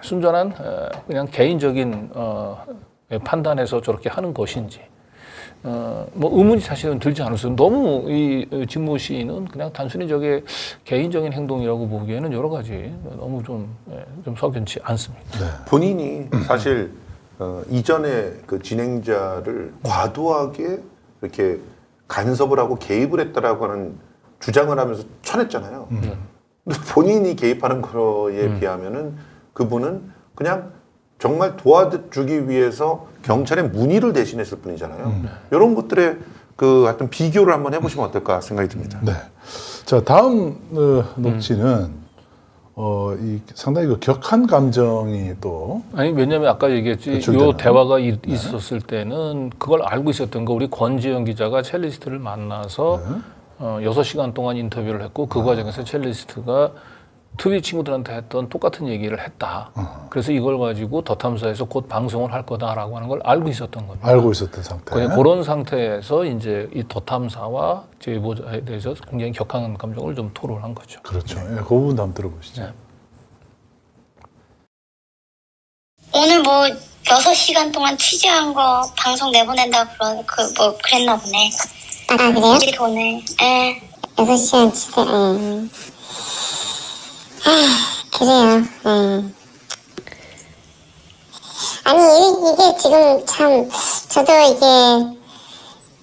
Speaker 2: 순전한 그냥 개인적인 판단에서 저렇게 하는 것인지 뭐 의문이 사실은 들지 않았어요. 너무 이 진모 씨는 그냥 단순히 저게 개인적인 행동이라고 보기에는 여러 가지 너무 좀 석연치 않습니다.
Speaker 1: 네.
Speaker 3: 본인이 사실 이전에 그 진행자를 과도하게 이렇게 간섭을 하고 개입을 했다라고 하는 주장을 하면서 쳐냈잖아요. 근데 본인이 개입하는 거에 비하면은 그분은 그냥 정말 도와주기 위해서 경찰에 문의를 대신했을 뿐이잖아요. 이런 것들의 그 하여튼 비교를 한번 해보시면 어떨까 생각이 듭니다.
Speaker 1: 네. 자, 다음 녹취는 이 상당히 그 격한 감정이 또
Speaker 2: 아니 왜냐면 아까 얘기했지 요 대화가 있었을 때는 그걸 알고 있었던 거 우리 권지영 기자가 첼리스트를 만나서 6시간 동안 인터뷰를 했고 그 과정에서 첼리스트가 트윗 친구들한테 했던 똑같은 얘기를 했다. 그래서 이걸 가지고 더 탐사에서 곧 방송을 할 거다라고 하는 걸 알고 있었던 겁니다.
Speaker 1: 알고 있었던 상태.
Speaker 2: 그런 상태에서 이제 이 더 탐사와 제보자에 대해서 굉장히 격한 감정을 좀 토로한 거죠.
Speaker 1: 그렇죠. 예, 그 부분도 한번 들어보시죠.
Speaker 2: 네.
Speaker 5: 오늘 뭐 6시간 동안 취재한 거 방송 내보낸다 그랬나 보네.
Speaker 4: 아, 그래요?
Speaker 5: 우리 돈을. 예.
Speaker 4: 6시간 치대, 그래요. 아니, 이게 지금 참, 저도 이게,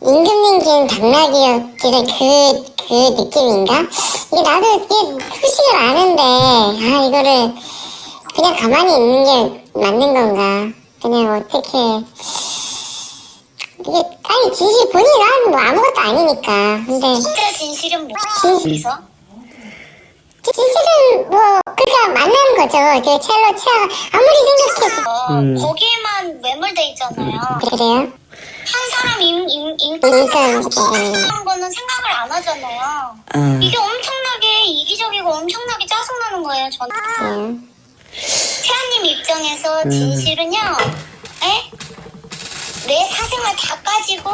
Speaker 4: 임금님긴 당나귀였기를 그 느낌인가? 이게 나도 이게 표식을 아는데, 이거를 그냥 가만히 있는 게 맞는 건가? 그냥 어떻게, 이게, 아니, 진실 본인이 나는 뭐 아무것도 아니니까. 근데,
Speaker 5: 진짜 진실은 뭐죠?
Speaker 4: 진실은 뭐 그러니까 만나는 거죠. 그 첼로 치아가 아무리 생각해도
Speaker 5: 거기에만 매몰돼 있잖아요.
Speaker 4: 그래요?
Speaker 5: 한 사람
Speaker 4: 그러니까
Speaker 5: 하는 거는 생각을 안 하잖아요. 이게 엄청나게 이기적이고 엄청나게 짜증나는 거예요. 저는. 태아님 입장에서 진실은요. 내 사생활 다 까지고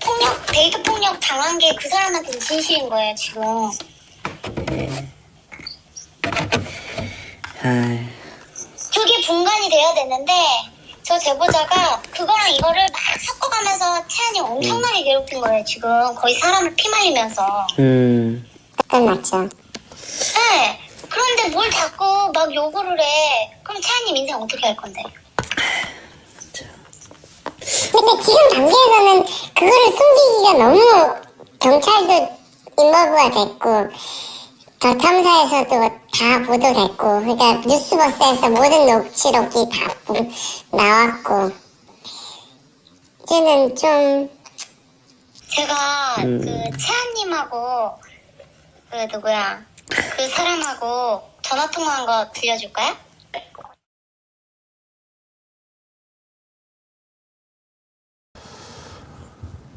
Speaker 5: 폭력 데이트 폭력 당한 게 그 사람한테는 진실인 거예요 지금. 그게 중간이 돼야 되는데 저 제보자가 그거랑 이거를 막 섞어가면서 채안이 엄청나게 괴롭힌 거예요. 지금 거의 사람을 피말리면서.
Speaker 4: 끝났죠.
Speaker 5: 네. 그런데 뭘 자꾸 막 요구를 해. 그럼 채아님 인생 어떻게 할 건데?
Speaker 4: 근데 지금 단계에서는 그거를 숨기기가 너무 경찰도 인버브가 됐고 더 탐사에서도 다 보도됐고 그러니까 뉴스버스에서 모든 녹취록이 다 나왔고 이제는 좀
Speaker 5: 제가 그 채아님하고 그 누구야 그 사람하고 전화 통화한 거 들려줄까요?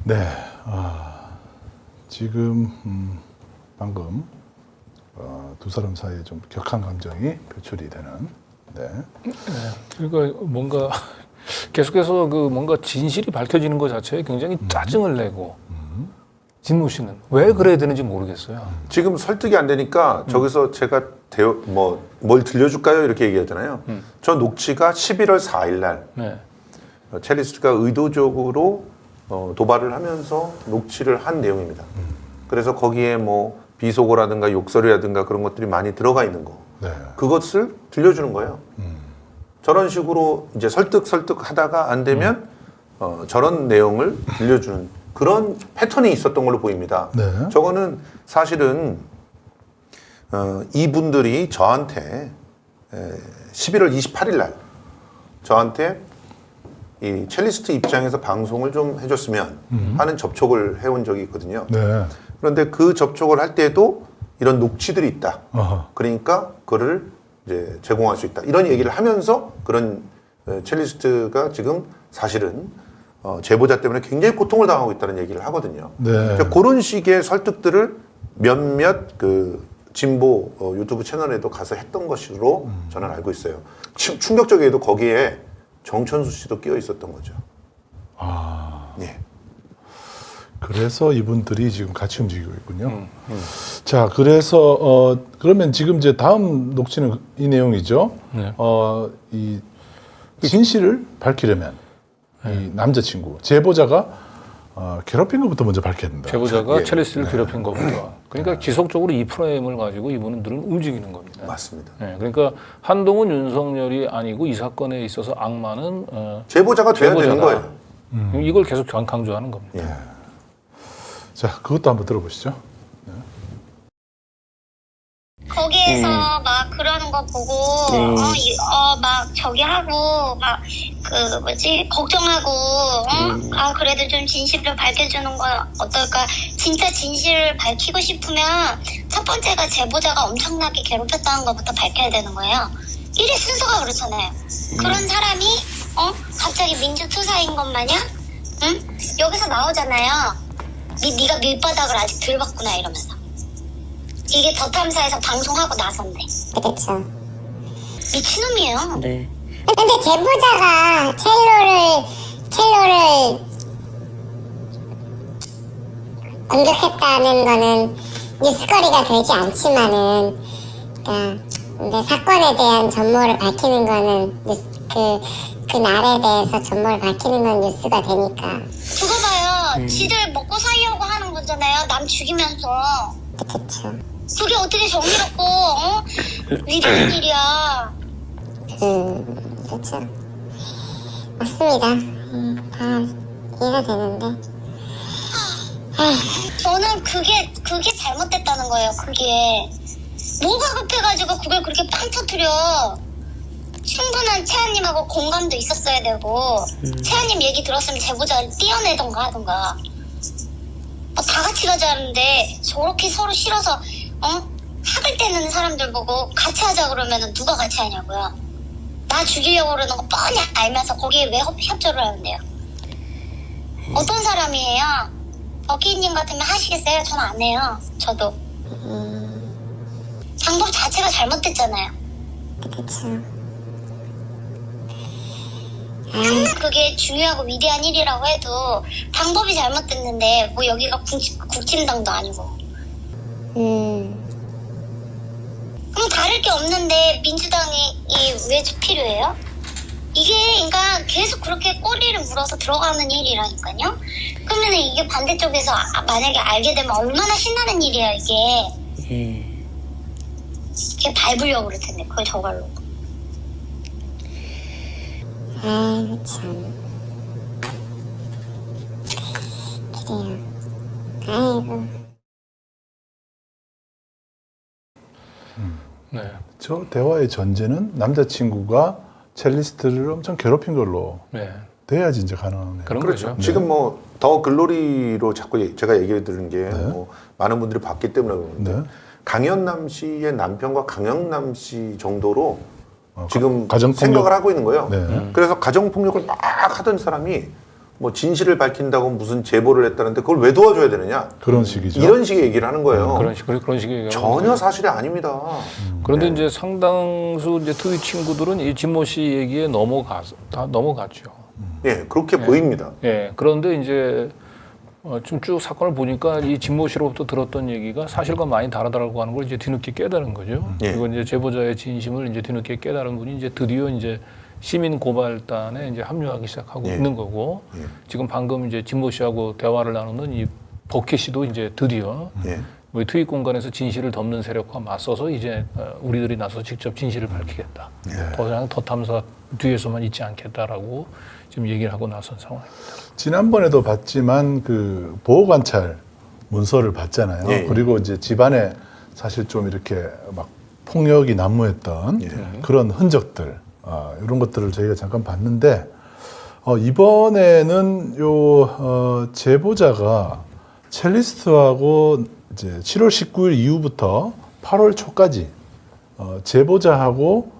Speaker 1: 네, 지금 방금 두 사람 사이에 좀 격한 감정이 표출이 되는. 네.
Speaker 2: 그러니까 뭔가 계속해서 그 뭔가 진실이 밝혀지는 것 자체에 굉장히 짜증을 내고 진모 씨는 왜 그래야 되는지 모르겠어요.
Speaker 3: 지금 설득이 안 되니까 저기서 제가 뭘 들려줄까요? 이렇게 얘기하잖아요. 저 녹취가 11월 4일 날
Speaker 2: 네.
Speaker 3: 첼리스트가 의도적으로 도발을 하면서 녹취를 한 내용입니다. 그래서 거기에 뭐 비속어라든가 욕설이라든가 그런 것들이 많이 들어가 있는 거.
Speaker 1: 네.
Speaker 3: 그것을 들려주는 거예요. 저런 식으로 이제 설득 하다가 안 되면 저런 내용을 들려주는 그런 패턴이 있었던 걸로 보입니다.
Speaker 1: 네.
Speaker 3: 저거는 사실은 이분들이 저한테 11월 28일 날 저한테 이 첼리스트 입장에서 방송을 좀 해줬으면 하는 접촉을 해온 적이 있거든요.
Speaker 1: 네.
Speaker 3: 그런데 그 접촉을 할 때도 이런 녹취들이 있다.
Speaker 1: 어허.
Speaker 3: 그러니까 그거를 이제 제공할 수 있다. 이런 얘기를 하면서 그런 첼리스트가 지금 사실은 제보자 때문에 굉장히 고통을 당하고 있다는 얘기를 하거든요.
Speaker 1: 네.
Speaker 3: 그러니까 그런 식의 설득들을 몇몇 그 진보 유튜브 채널에도 가서 했던 것으로 저는 알고 있어요. 충격적이게도 거기에 정천수 씨도 끼어 있었던 거죠. 예.
Speaker 1: 그래서 이분들이 지금 같이 움직이고 있군요. 자, 그래서 그러면 지금 이제 다음 녹취는 이 내용이죠.
Speaker 2: 네.
Speaker 1: 이 진실을 밝히려면 이 남자친구 제보자가 괴롭힌 것부터 먼저 밝혀야 된다.
Speaker 2: 제보자가
Speaker 3: 예.
Speaker 2: 첼리스트를 괴롭힌 것부터. 그러니까 지속적으로 이 프레임을 가지고 이분들은 움직이는 겁니다.
Speaker 3: 맞습니다.
Speaker 2: 네, 그러니까 한동훈, 윤석열이 아니고 이 사건에 있어서 악마는
Speaker 3: 제보자가 돼야 되는
Speaker 2: 제보자다.
Speaker 3: 거예요.
Speaker 2: 이걸 계속 강조하는 겁니다.
Speaker 3: 예.
Speaker 1: 자, 그것도 한번 들어보시죠.
Speaker 5: 거기에서 막 그러는 거 보고 막 저기 하고 막 그 뭐지 걱정하고 아 그래도 좀 진실을 밝혀주는 거 어떨까. 진짜 진실을 밝히고 싶으면 첫 번째가 제보자가 엄청나게 괴롭혔다는 것부터 밝혀야 되는 거예요. 일이 순서가 그렇잖아요. 그런 사람이 갑자기 민주투사인 것 마냥 여기서 나오잖아요. 네가 밑바닥을 아직 덜 봤구나 이러면서. 이게 더 탐사에서 방송하고 나선데.
Speaker 4: 그렇죠.
Speaker 5: 미친놈이에요.
Speaker 6: 네.
Speaker 4: 근데 제보자가 첼로를 공격했다는 거는 뉴스거리가 되지 않지만은, 그러니까 근데 사건에 대한 전모를 밝히는 거는 그 날에 대해서 전모를 밝히는 건 뉴스가 되니까.
Speaker 5: 두고 봐요. 지들 먹고 살려고 하는 거잖아요. 남 죽이면서.
Speaker 4: 그렇죠.
Speaker 5: 그게 어떻게 정의롭고 위대한 일이야.
Speaker 4: 그렇죠. 맞습니다. 다 이해가 되는데.
Speaker 5: 저는 그게 잘못됐다는 거예요. 그게 뭐가 급해가지고 그걸 그렇게 빵 터뜨려. 충분한 채아님하고 공감도 있었어야 되고 채아님 얘기 들었으면 제보자를 띄어내던가 하던가. 다 같이 가자는데 저렇게 서로 싫어서 학을 떼는 사람들 보고 같이 하자 그러면은 누가 같이 하냐고요. 나 죽이려고 그러는 거 뻔히 알면서 거기에 왜 협조를 하는데요. 어떤 사람이에요? 버키님 같으면 하시겠어요? 저는 안 해요. 저도. 방법 자체가 잘못됐잖아요.
Speaker 4: 그렇죠.
Speaker 5: 그게 중요하고 위대한 일이라고 해도 방법이 잘못됐는데 뭐 여기가 국힘당도 아니고 그럼 다를 게 없는데 민주당이 왜 필요해요? 이게 그러니까 계속 그렇게 꼬리를 물어서 들어가는 일이라니까요. 그러면 이게 반대쪽에서 만약에 알게 되면 얼마나 신나는 일이야 이게. 걔 밟으려고 그럴 텐데 그걸 저걸로.
Speaker 4: 아이고 참. 그래요. 아이고.
Speaker 2: 네.
Speaker 1: 저 대화의 전제는 남자친구가 첼리스트를 엄청 괴롭힌 걸로
Speaker 2: 네.
Speaker 1: 돼야지 이제 가능하네요.
Speaker 2: 그런
Speaker 3: 그렇죠.
Speaker 2: 거죠.
Speaker 3: 지금 뭐 더 글로리로 자꾸 제가 얘기를 드는 게 뭐 많은 분들이 봤기 때문에 그러는데
Speaker 1: 네.
Speaker 3: 강연남 씨의 남편과 강영남 씨 정도로
Speaker 1: 어,
Speaker 3: 지금
Speaker 1: 가정폭력.
Speaker 3: 생각을 하고 있는 거예요.
Speaker 1: 네.
Speaker 3: 그래서 가정폭력을 막 하던 사람이 뭐 진실을 밝힌다고 무슨 제보를 했다는데 그걸 왜 도와줘야 되느냐?
Speaker 1: 그런 식이죠.
Speaker 3: 이런 식의 얘기를 하는 거예요.
Speaker 2: 그런 식의 얘기가
Speaker 3: 전혀 사실이 아닙니다.
Speaker 2: 그런데 이제 상당수 이제 트윗 친구들은 이 진모 씨 얘기에 다 넘어갔죠.
Speaker 3: 예, 그렇게 보입니다.
Speaker 2: 예. 그런데 이제 좀 쭉 사건을 보니까 이 진모 씨로부터 들었던 얘기가 사실과 많이 다르다라고 하는 걸 이제 뒤늦게 깨달은 거죠.
Speaker 3: 예.
Speaker 2: 그리고 이제 제보자의 진심을 이제 뒤늦게 깨달은 분이 이제 드디어 이제 시민 고발단에 이제 합류하기 시작하고
Speaker 3: 예.
Speaker 2: 있는 거고
Speaker 3: 예.
Speaker 2: 지금 방금 이제 진모 씨하고 대화를 나누는 이 버킷 씨도 이제 드디어
Speaker 3: 예.
Speaker 2: 우리 트윗 공간에서 진실을 덮는 세력과 맞서서 이제 우리들이 나서 직접 진실을 밝히겠다. 더 이상 더 탐사 뒤에서만 있지 않겠다라고 지금 얘기를 하고 나선 상황입니다.
Speaker 1: 지난번에도 봤지만 그 보호 관찰 문서를 봤잖아요.
Speaker 3: 예, 예.
Speaker 1: 그리고 이제 집안에 사실 좀 이렇게 막 폭력이 난무했던
Speaker 3: 예.
Speaker 1: 그런 흔적들 이런 것들을 저희가 잠깐 봤는데 이번에는 요 제보자가 첼리스트하고 이제 7월 19일 이후부터 8월 초까지 제보자하고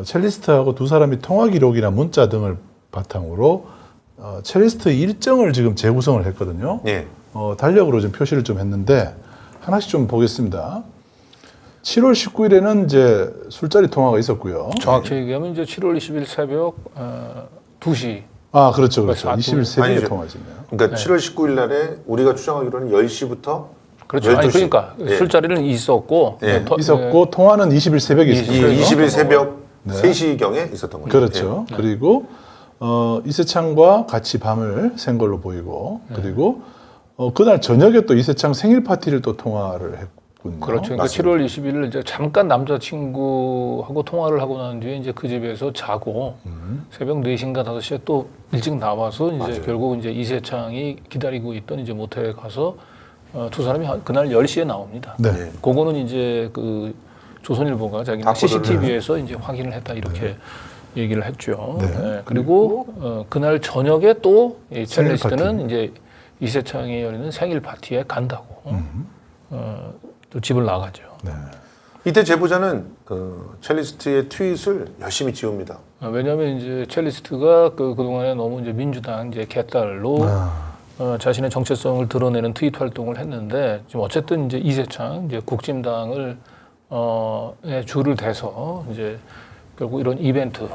Speaker 1: 첼리스트하고 두 사람이 통화 기록이나 문자 등을 바탕으로 첼리스트 일정을 지금 재구성을 했거든요.
Speaker 3: 예.
Speaker 1: 달력으로 좀 표시를 좀 했는데 하나씩 좀 보겠습니다. 7월 19일에는 이제 술자리 통화가 있었고요.
Speaker 2: 정확히 얘기하면 이제 7월 20일 새벽 2시.
Speaker 1: 아, 그렇죠. 그렇죠.
Speaker 2: 아,
Speaker 1: 20일 새벽에
Speaker 3: 아니죠.
Speaker 1: 통화했었네요.
Speaker 3: 그러니까 7월 19일 날에 우리가 추정하기로는 10시부터
Speaker 2: 그렇죠. 아니, 그러니까
Speaker 3: 예.
Speaker 2: 술자리는 있었고
Speaker 3: 예.
Speaker 1: 있었고 통화는 20일 새벽에 있었어요.
Speaker 3: 20일 새벽
Speaker 1: 네.
Speaker 3: 3시경에 있었던 거죠.
Speaker 1: 그렇죠. 그리고 이세창과 같이 밤을 샌 걸로 보이고 그리고 그날 저녁에 또 이세창 생일 파티를 또 통화를 했군요.
Speaker 2: 그렇죠. 그러니까
Speaker 3: 맞습니다.
Speaker 2: 7월 20일 이제 잠깐 남자친구하고 통화를 하고 난 뒤에 이제 그 집에서 자고 새벽 4시인가 5시에 또 일찍 나와서 이제
Speaker 3: 맞아요.
Speaker 2: 결국 이제 이세창이 기다리고 있던 이제 모텔에 가서 두 사람이 그날 10시에 나옵니다.
Speaker 1: 네.
Speaker 3: 네.
Speaker 2: 그거는 이제 그 조선일보가 자기네
Speaker 3: 다 보도를
Speaker 2: CCTV에서 이제 확인을 했다 이렇게 얘기를 했죠.
Speaker 1: 네.
Speaker 2: 네. 그리고 그날 저녁에 또 이
Speaker 1: 생일
Speaker 2: 첼리스트는
Speaker 1: 파티.
Speaker 2: 이제 이세창이 열리는 생일 파티에 간다고 또 집을 나가죠.
Speaker 1: 네.
Speaker 3: 이때 제보자는 그 첼리스트의 트윗을 열심히 지웁니다.
Speaker 2: 왜냐하면 이제 첼리스트가 그동안에 너무 이제 민주당 이제 개딸로 자신의 정체성을 드러내는 트윗 활동을 했는데 지금 어쨌든 이제 이세창 이제 국진당을 줄을 대서 이제 결국 이런 이벤트를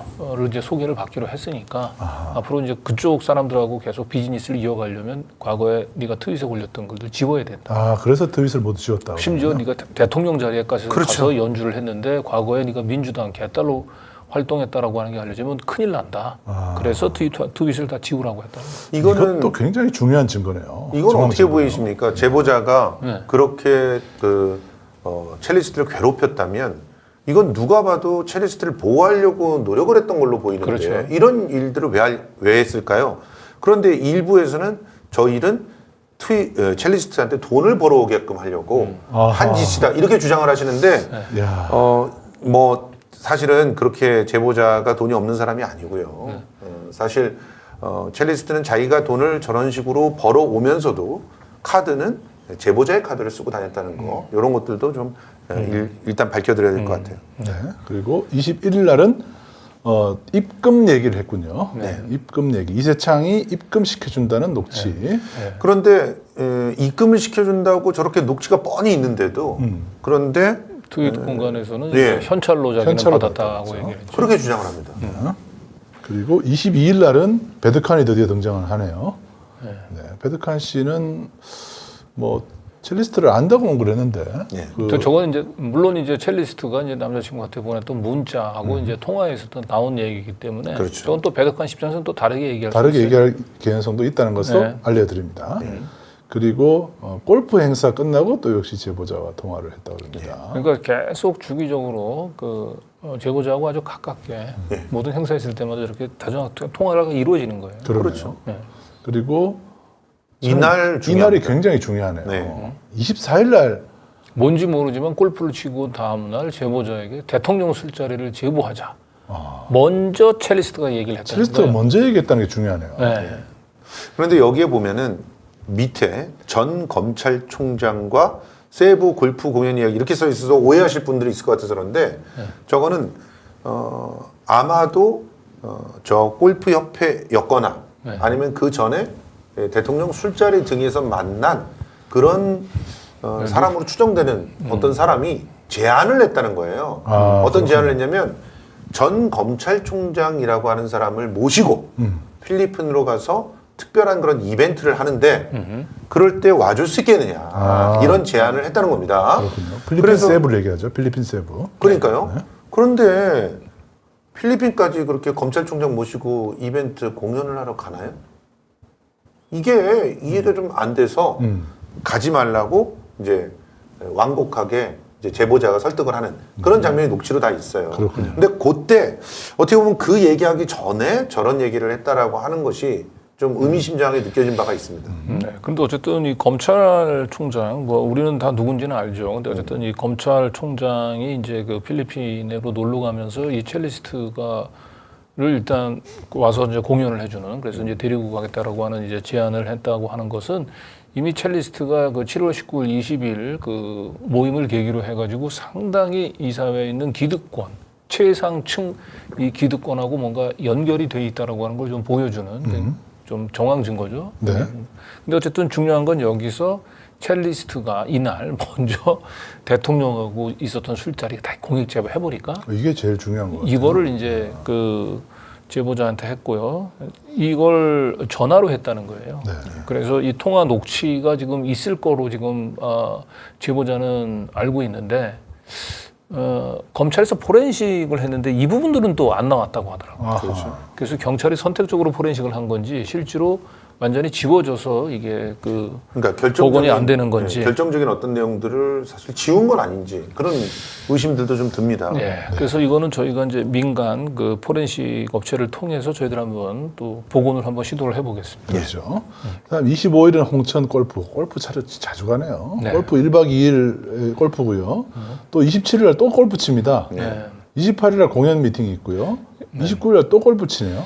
Speaker 2: 이제 소개를 받기로 했으니까 앞으로 이제 그쪽 사람들하고 계속 비즈니스를 이어가려면 과거에 네가 트윗에 올렸던 글들 지워야 된다.
Speaker 1: 아, 그래서 트윗을 모두 지웠다고.
Speaker 2: 심지어 네가 대통령 자리에까지
Speaker 3: 그렇죠.
Speaker 2: 가서 연주를 했는데 과거에 네가 민주당 개딸로 활동했다라고 하는 게 알려지면 큰일 난다. 그래서 트윗을 다 지우라고 했다는 거예요.
Speaker 3: 이거는
Speaker 1: 이것도 굉장히 중요한 증거네요.
Speaker 3: 이건 어떻게
Speaker 1: 정황
Speaker 3: 보이십니까? 제보자가
Speaker 2: 네.
Speaker 3: 그렇게 첼리스트를 괴롭혔다면 이건 누가 봐도 첼리스트를 보호하려고 노력을 했던 걸로 보이는데
Speaker 2: 그렇죠.
Speaker 3: 이런 일들을 왜 했을까요? 그런데 일부에서는 저 일은 첼리스트한테 돈을 벌어오게끔 하려고 한 짓이다 이렇게 주장을 하시는데
Speaker 1: 야.
Speaker 3: 뭐 사실은 그렇게 제보자가 돈이 없는 사람이 아니고요. 사실 첼리스트는 자기가 돈을 저런 식으로 벌어오면서도 카드는 제보자의 카드를 쓰고 다녔다는 거 이런 것들도 좀 일단 밝혀드려야 될 것 같아요.
Speaker 1: 네. 그리고 21일 날은 입금 얘기를 했군요. 네. 입금 얘기. 이세창이 입금시켜준다는 녹취.
Speaker 3: 그런데 입금을 시켜준다고 저렇게 녹취가 뻔히 있는데도 그런데
Speaker 2: 트윗 공간에서는
Speaker 3: 예.
Speaker 2: 이제 현찰로 자기는
Speaker 1: 현찰로
Speaker 2: 받았다고
Speaker 1: 받았죠.
Speaker 2: 얘기했죠.
Speaker 3: 그렇게 주장을 합니다.
Speaker 1: 그리고 22일 날은 배드칸이 드디어 등장을 하네요. 네. 배드칸 씨는 뭐 첼리스트를 안다고는 그랬는데.
Speaker 3: 예.
Speaker 1: 그
Speaker 2: 저거는 이제 물론 이제 첼리스트가 이제 남자친구한테 보냈던 문자하고 이제 통화에서 또 나온 얘기이기 때문에
Speaker 3: 그렇죠.
Speaker 2: 저건 또 백악관 입장에서는 또 다르게 얘기할 수
Speaker 1: 다르게
Speaker 2: 있어요.
Speaker 1: 얘기할 개연성도 있다는 것을
Speaker 2: 네.
Speaker 1: 알려드립니다. 그리고 골프 행사 끝나고 또 역시 제보자와 통화를 했다고 합니다.
Speaker 2: 그러니까 계속 주기적으로 그 제보자하고 아주 가깝게 모든 행사 있을 때마다 이렇게 다정한 통화가 이루어지는 거예요.
Speaker 1: 그렇죠.
Speaker 2: 네.
Speaker 1: 그리고
Speaker 3: 이날
Speaker 1: 이날이 굉장히 중요하네요.
Speaker 3: 네.
Speaker 1: 24일 날
Speaker 2: 뭔지 모르지만 골프를 치고 다음 날 제보자에게 대통령 술자리를 제보하자. 먼저 첼리스트가 얘기를 했다는
Speaker 1: 첼리스트가
Speaker 2: 거예요.
Speaker 1: 먼저 얘기했다는 게 중요하네요.
Speaker 2: 네.
Speaker 3: 그런데 여기에 보면은 밑에 전 검찰총장과 세부 골프 공연 이야기 이렇게 써 있어서 오해하실 분들이 있을 것 같아서 그런데 저거는 아마도 저 골프 협회였거나
Speaker 2: 네.
Speaker 3: 아니면 그 전에 대통령 술자리 등에서 만난 그런 사람으로 추정되는 어떤 사람이 제안을 했다는 거예요.
Speaker 1: 아,
Speaker 3: 어떤 제안을 했냐면 전 검찰총장이라고 하는 사람을 모시고 필리핀으로 가서 특별한 그런 이벤트를 하는데 그럴 때 와줄 수 있겠느냐 이런 제안을 했다는 겁니다.
Speaker 1: 그렇군요. 필리핀
Speaker 3: 그래서-
Speaker 1: 세부를 얘기하죠. 필리핀 세부.
Speaker 3: 그러니까요. 그런데 필리핀까지 그렇게 검찰총장 모시고 이벤트 공연을 하러 가나요? 이게 이해가 좀 안 돼서 가지 말라고 이제 완곡하게 이제 제보자가 설득을 하는 그런 장면이 녹취로 다 있어요.
Speaker 1: 그렇군요.
Speaker 3: 근데 그때 어떻게 보면 그 얘기하기 전에 저런 얘기를 했다라고 하는 것이 좀 의미심장하게 느껴진 바가 있습니다.
Speaker 2: 네. 근데 어쨌든 이 검찰총장, 뭐 우리는 다 누군지는 알죠. 근데 어쨌든 이 검찰총장이 이제 그 필리핀으로 놀러 가면서 이 첼리스트가 를 일단 와서 이제 공연을 해주는 그래서 이제 데리고 가겠다라고 하는 이제 제안을 했다고 하는 것은 이미 첼리스트가 그 7월 19일, 20일 그 모임을 계기로 해가지고 상당히 이 사회에 있는 기득권, 최상층 이 기득권하고 뭔가 연결이 돼 있다라고 하는 걸 좀 보여주는 좀 정황 증거죠.
Speaker 1: 네.
Speaker 2: 근데 어쨌든 중요한 건 여기서 첼리스트가 이날 먼저 대통령하고 있었던 술자리가 다 공익 제보해버리까
Speaker 1: 이게 제일 중요한 거예요.
Speaker 2: 이거를 이제 그 제보자한테 했고요. 이걸 전화로 했다는 거예요.
Speaker 1: 네.
Speaker 2: 그래서 이 통화 녹취가 지금 있을 거로 지금 제보자는 알고 있는데 검찰에서 포렌식을 했는데 이 부분들은 또 안 나왔다고 하더라고요.
Speaker 1: 아하.
Speaker 2: 그래서 경찰이 선택적으로 포렌식을 한 건지 실제로 완전히 지워져서 이게 그
Speaker 3: 그러니까
Speaker 2: 복원이 안 되는 건지.
Speaker 3: 네, 결정적인 어떤 내용들을 사실 지운 건 아닌지 그런 의심들도 좀 듭니다.
Speaker 2: 네. 그래서 이거는 저희가 이제 민간 그 포렌식 업체를 통해서 저희들 한번 또 복원을 한번 시도를 해보겠습니다.
Speaker 1: 그렇죠. 그다음 25일은 홍천 골프 차를 자주 가네요.
Speaker 2: 네.
Speaker 1: 골프 1박 2일 골프고요. 또 27일 날 또 골프 칩니다.
Speaker 2: 네.
Speaker 1: 28일 날 공연 미팅이 있고요. 29일 날 또 골프 치네요.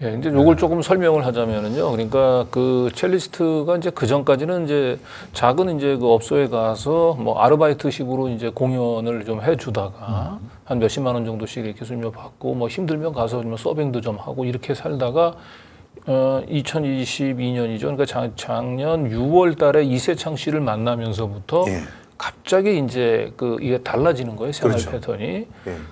Speaker 2: 예, 이제 요걸 조금 설명을 하자면은요. 그러니까 그 첼리스트가 이제 그 전까지는 이제 작은 이제 그 업소에 가서 뭐 아르바이트식으로 이제 공연을 좀 해주다가 한 몇십만 원 정도씩 이렇게 수임료 받고 뭐 힘들면 가서 좀 서빙도 좀 하고 이렇게 살다가 2022년이죠. 그러니까 작년 6월 달에 이세창 씨를 만나면서부터
Speaker 3: 예.
Speaker 2: 갑자기 이제 그 이게 달라지는 거예요. 생활
Speaker 3: 그렇죠.
Speaker 2: 패턴이.
Speaker 3: 예.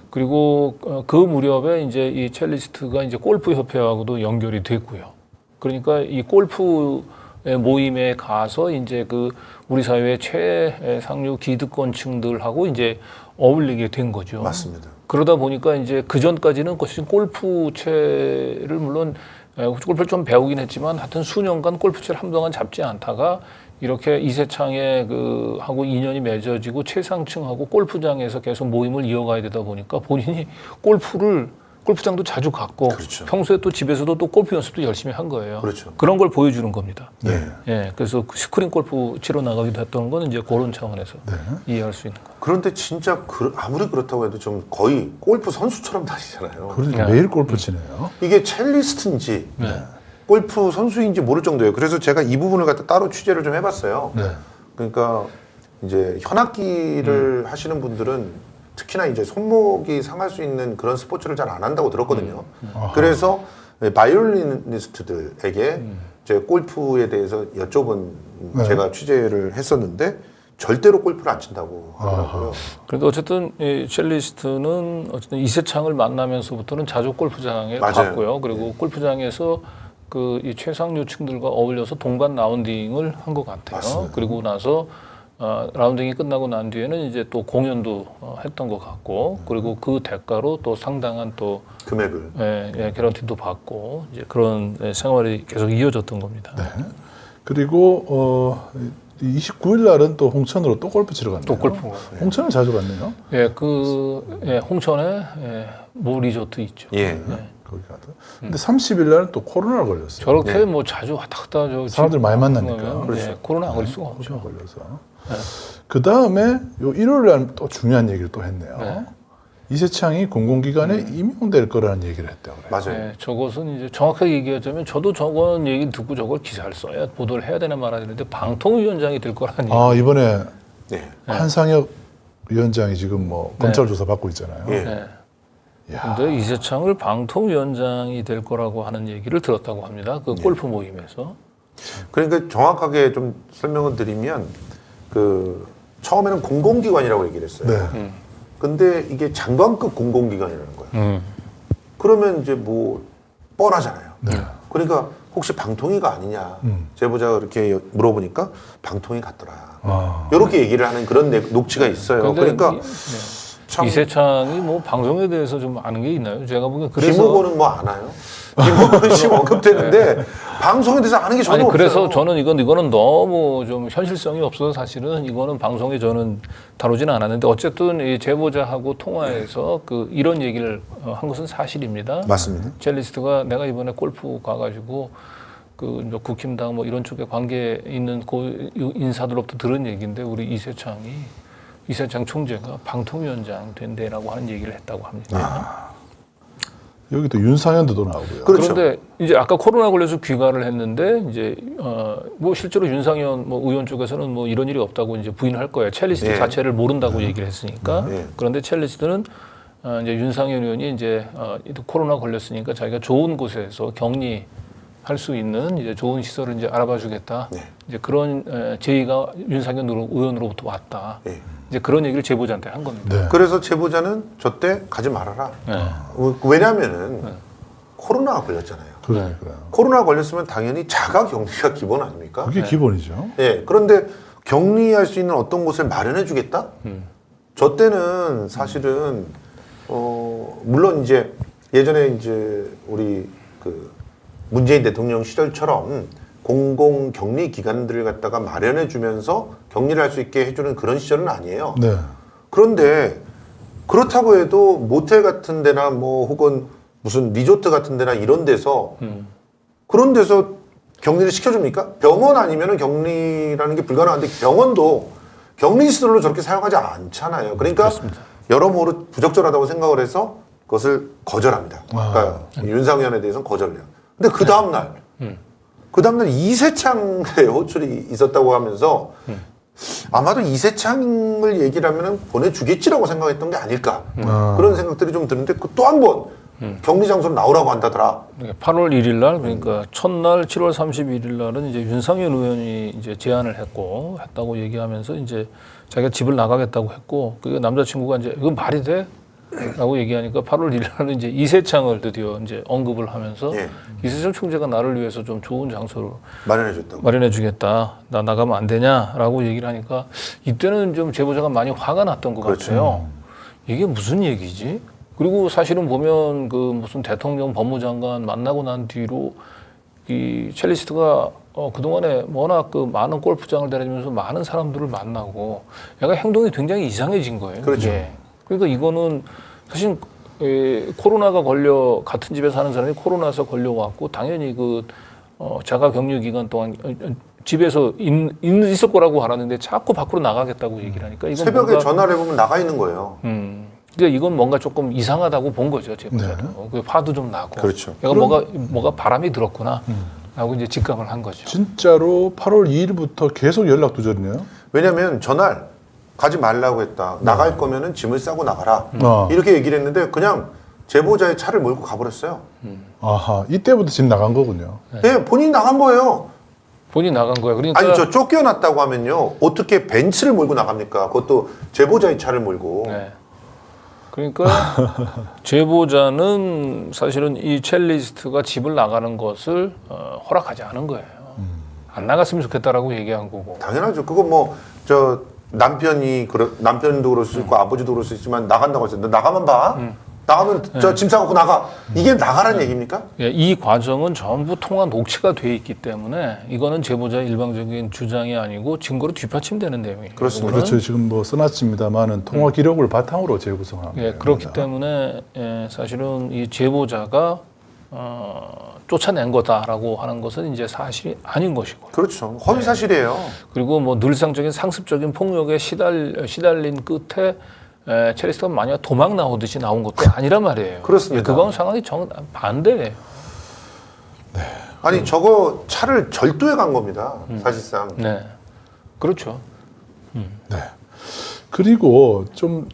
Speaker 2: 그리고 그 무렵에 이제 이 첼리스트가 이제 골프 협회하고도 연결이 됐고요. 그러니까 이 골프 모임에 가서 이제 그 우리 사회의 최상류 기득권층들하고 이제 어울리게 된 거죠.
Speaker 3: 맞습니다.
Speaker 2: 그러다 보니까 이제 그 전까지는 골프채를 물론 골프를 좀 배우긴 했지만 하여튼 수년간 골프채를 한동안 잡지 않다가 이렇게 이세창의 그 하고 인연이 맺어지고 최상층하고 골프장에서 계속 모임을 이어가야 되다 보니까 본인이 골프장도 자주 갔고
Speaker 3: 그렇죠.
Speaker 2: 평소에 또 집에서도 또 골프 연습도 열심히 한 거예요.
Speaker 3: 그렇죠.
Speaker 2: 그런 걸 보여주는 겁니다.
Speaker 3: 네.
Speaker 2: 예, 그래서 그 스크린 골프 치러 나가기도 했던 거는 이제 그런 차원에서 이해할 수 있는 거.
Speaker 3: 그런데 진짜 아무리 그렇다고 해도 좀 거의 골프 선수처럼 다니잖아요.
Speaker 1: 그런데
Speaker 2: 네.
Speaker 1: 매일 골프 치네요.
Speaker 3: 이게 첼리스트인지 골프 선수인지 모를 정도예요. 그래서 제가 이 부분을 갖다 따로 취재를 좀 해봤어요.
Speaker 1: 네.
Speaker 3: 그러니까 이제 현악기를 하시는 분들은 특히나 이제 손목이 상할 수 있는 그런 스포츠를 잘 안 한다고 들었거든요. 그래서 바이올리니스트들에게 이제 골프에 대해서 여쭤본 제가 취재를 했었는데 절대로 골프를 안 친다고 하더라고요.
Speaker 2: 그런데 어쨌든 이 첼리스트는 어쨌든 이세창을 만나면서부터는 자주 골프장에
Speaker 3: 맞아요.
Speaker 2: 갔고요. 그리고 골프장에서 그 이 최상류층들과 어울려서 동반 라운딩을 한 것 같아요.
Speaker 3: 맞습니다.
Speaker 2: 그리고 나서 라운딩이 끝나고 난 뒤에는 이제 또 공연도 했던 것 같고 그리고 그 대가로 또 상당한 또
Speaker 3: 금액을
Speaker 2: 개런티도 받고 이제 그런 생활이 계속 이어졌던 겁니다.
Speaker 1: 네. 그리고 29일 날은 또 홍천으로 또 골프 치러 갔네요.
Speaker 2: 또 골프.
Speaker 1: 홍천을 자주 갔네요.
Speaker 2: 홍천에 모 리조트 있죠.
Speaker 3: 예.
Speaker 1: 거기 가도. 근데 30일 날은 또 코로나가 걸렸어요.
Speaker 2: 저렇게 뭐 자주 왔다 갔다
Speaker 1: 사람들 많이 만나니까.
Speaker 2: 그렇죠. 코로나 안 걸릴 수가 없죠.
Speaker 1: 코로나 걸려서. 그 다음에 요 일요일 날 또 중요한 얘기를 또 했네요.
Speaker 2: 네.
Speaker 1: 이세창이 공공기관에 임용될 거라는 얘기를 했다고 그래요.
Speaker 3: 맞아요.
Speaker 2: 네, 저것은 이제 정확하게 얘기하자면 저도 저건 얘기 듣고 저걸 기사를 써야 보도를 해야 되나 말아야 되는데 방통위원장이 될 거라는 얘기.
Speaker 1: 이번에
Speaker 3: 네.
Speaker 1: 한상혁 위원장이 지금 뭐 검찰 조사 받고 있잖아요.
Speaker 3: 예.
Speaker 2: 네.
Speaker 1: 야.
Speaker 2: 근데 이세창을 방통위원장이 될 거라고 하는 얘기를 들었다고 합니다. 그 골프 모임에서.
Speaker 3: 그러니까 정확하게 좀 설명을 드리면 그 처음에는 공공기관이라고 얘기를 했어요.
Speaker 1: 네.
Speaker 3: 근데 이게 장관급 공공기관이라는 거예요. 그러면 이제 뭐 뻔하잖아요. 그러니까 혹시 방통위가 아니냐 제보자가 이렇게 물어보니까 방통위 같더라. 이렇게 얘기를 하는 그런 녹취가 있어요. 그러니까 참
Speaker 2: 이세창이 뭐 방송에 대해서 좀 아는 게 있나요? 제가 보기엔 그래서
Speaker 3: 김우고는 뭐 아나요? 김우고는 지금 언급됐는데 방송에 대해서 아는 게 전혀
Speaker 2: 아니 그래서
Speaker 3: 없어요.
Speaker 2: 저는 이거는 너무 좀 현실성이 없어서 사실은 이거는 방송에 저는 다루지는 않았는데 어쨌든 이 제보자하고 통화해서 그 이런 얘기를 한 것은 사실입니다.
Speaker 3: 맞습니다.
Speaker 2: 첼리스트가 내가 이번에 골프 가가지고 그 국힘당 뭐 이런 쪽에 관계 있는 그 인사들로부터 들은 얘기인데 우리 이세창 총재가 방통위원장 된대라고 하는 얘기를 했다고 합니다.
Speaker 1: 여기 또 윤상현도 나오고요.
Speaker 3: 그렇죠.
Speaker 2: 그런데 이제 아까 코로나 걸려서 귀가를 했는데 이제 뭐 실제로 윤상현 뭐 의원 쪽에서는 뭐 이런 일이 없다고 이제 부인을 할 거예요. 첼리스트
Speaker 3: 예.
Speaker 2: 자체를 모른다고 얘기를 했으니까.
Speaker 3: 예.
Speaker 2: 그런데 첼리스트는 이제 윤상현 의원이 이제 코로나 걸렸으니까 자기가 좋은 곳에서 격리할 수 있는 이제 좋은 시설을 이제 알아봐주겠다.
Speaker 3: 네.
Speaker 2: 이제 그런 제의가 윤상현 의원으로부터 왔다.
Speaker 3: 예.
Speaker 2: 이제 그런 얘기를 제보자한테 한 겁니다.
Speaker 1: 네.
Speaker 3: 그래서 제보자는 저 때 가지 말아라.
Speaker 2: 네.
Speaker 3: 왜냐하면은 코로나가 걸렸잖아요.
Speaker 1: 그러니까요.
Speaker 3: 코로나 걸렸으면 당연히 자가 격리가 기본 아닙니까?
Speaker 1: 그게 기본이죠.
Speaker 3: 예. 그런데 격리할 수 있는 어떤 곳을 마련해 주겠다? 저 때는 사실은 물론 이제 예전에 이제 우리 그 문재인 대통령 시절처럼 공공 격리 기관들을 갖다가 마련해 주면서 격리를 할 수 있게 해주는 그런 시절은 아니에요.
Speaker 1: 네.
Speaker 3: 그런데 그렇다고 해도 모텔 같은 데나 뭐 혹은 무슨 리조트 같은 데나 이런 데서 그런 데서 격리를 시켜줍니까? 병원 아니면 격리라는 게 불가능한데 병원도 격리 시설로 저렇게 사용하지 않잖아요. 그러니까 여러모로 부적절하다고 생각을 해서 그것을 거절합니다. 그러니까 윤상현에 대해서는 거절해요. 근데 그 다음날 그 다음날 이세창의 호출이 있었다고 하면서 아마도 이세창을 얘기를 하면 보내주겠지라고 생각했던 게 아닐까 그런 생각들이 좀 드는데 또 한 번 격리 장소로 나오라고 한다더라.
Speaker 2: 8월 1일 날 그러니까 첫날 7월 31일 날은 이제 윤상현 의원이 이제 제안을 했다고 얘기하면서 이제 자기가 집을 나가겠다고 했고 그 남자친구가 이제 이건 말이 돼? 라고 얘기하니까 8월 1일 날은 이제 이세창을 드디어 이제 언급을 하면서
Speaker 3: 예.
Speaker 2: 이세창 총재가 나를 위해서 좀 좋은 장소를
Speaker 3: 마련해줬다고.
Speaker 2: 마련해 주겠다. 나 나가면 안 되냐라고 얘기를 하니까 이때는 좀 제보자가 많이 화가 났던 것
Speaker 3: 그렇죠.
Speaker 2: 같아요. 이게 무슨 얘기지? 그리고 사실은 보면 그 무슨 대통령 법무장관 만나고 난 뒤로 이 첼리스트가 그동안에 워낙 그 많은 골프장을 다니면서 많은 사람들을 만나고 약간 행동이 굉장히 이상해진 거예요.
Speaker 3: 그렇죠.
Speaker 2: 이게. 그러니까 이거는 사실 코로나가 걸려 같은 집에 사는 사람이 코로나서 걸려왔고 당연히 그 자가 격리 기간 동안 집에서 있을 거라고 알았는데 자꾸 밖으로 나가겠다고 얘기를 하니까 이건
Speaker 3: 새벽에
Speaker 2: 뭔가,
Speaker 3: 전화를 해보면 나가 있는 거예요.
Speaker 2: 그러니까 이건 뭔가 조금 이상하다고 본 거죠 제보자도. 그 화도 좀 나고.
Speaker 3: 그렇죠.
Speaker 2: 얘가 뭐가 바람이 들었구나. 라고 이제 직감을 한 거죠.
Speaker 1: 진짜로 8월 2일부터 계속 연락 두절이네요.
Speaker 3: 왜냐하면 전날 가지 말라고 했다. 나갈 거면은 짐을 싸고 나가라. 이렇게 얘기를 했는데 그냥 제보자의 차를 몰고 가버렸어요.
Speaker 1: 아하, 이때부터 집 나간 거군요.
Speaker 3: 네, 본인이 나간 거예요.
Speaker 2: 본인이 나간 거예요. 그러니까
Speaker 3: 아니 저 쫓겨났다고 하면요 어떻게 벤츠를 몰고 나갑니까? 그것도 제보자의 차를 몰고.
Speaker 2: 네. 그러니까 제보자는 사실은 이 첼리스트가 집을 나가는 것을 허락하지 않은 거예요. 안 나갔으면 좋겠다라고 얘기한 거고.
Speaker 3: 당연하죠. 그거 뭐 저 남편도 그럴 수 있고 아버지도 그럴 수 있지만 나간다고 했어요. 너 나가면 봐. 나가면 저 짐 싸갖고 나가. 이게 나가라는 얘기입니까?
Speaker 2: 예, 이 과정은 전부 통화 녹취가 돼 있기 때문에 이거는 제보자의 일방적인 주장이 아니고 증거로 뒷받침되는 내용이에요.
Speaker 3: 그렇습니다.
Speaker 1: 그렇죠. 지금 뭐 써놨습니다만은 통화 기록을 바탕으로 재구성한
Speaker 2: 예,
Speaker 1: 겁니다.
Speaker 2: 그렇기 때문에 사실은 이 제보자가 쫓아낸 거다라고 하는 것은 이제 사실이 아닌 것이고.
Speaker 3: 그렇죠. 허위 사실이에요.
Speaker 2: 그리고 뭐 늘상적인 상습적인 폭력에 시달린 끝에 첼리스트가 만약 도망 나오듯이 나온 것도 아니란 말이에요.
Speaker 3: 그렇습니다.
Speaker 2: 예, 그건 상황이 반대예요.
Speaker 3: 아니 저거 차를 절도해 간 겁니다. 사실상.
Speaker 2: 네, 그렇죠.
Speaker 1: 네. 그리고 좀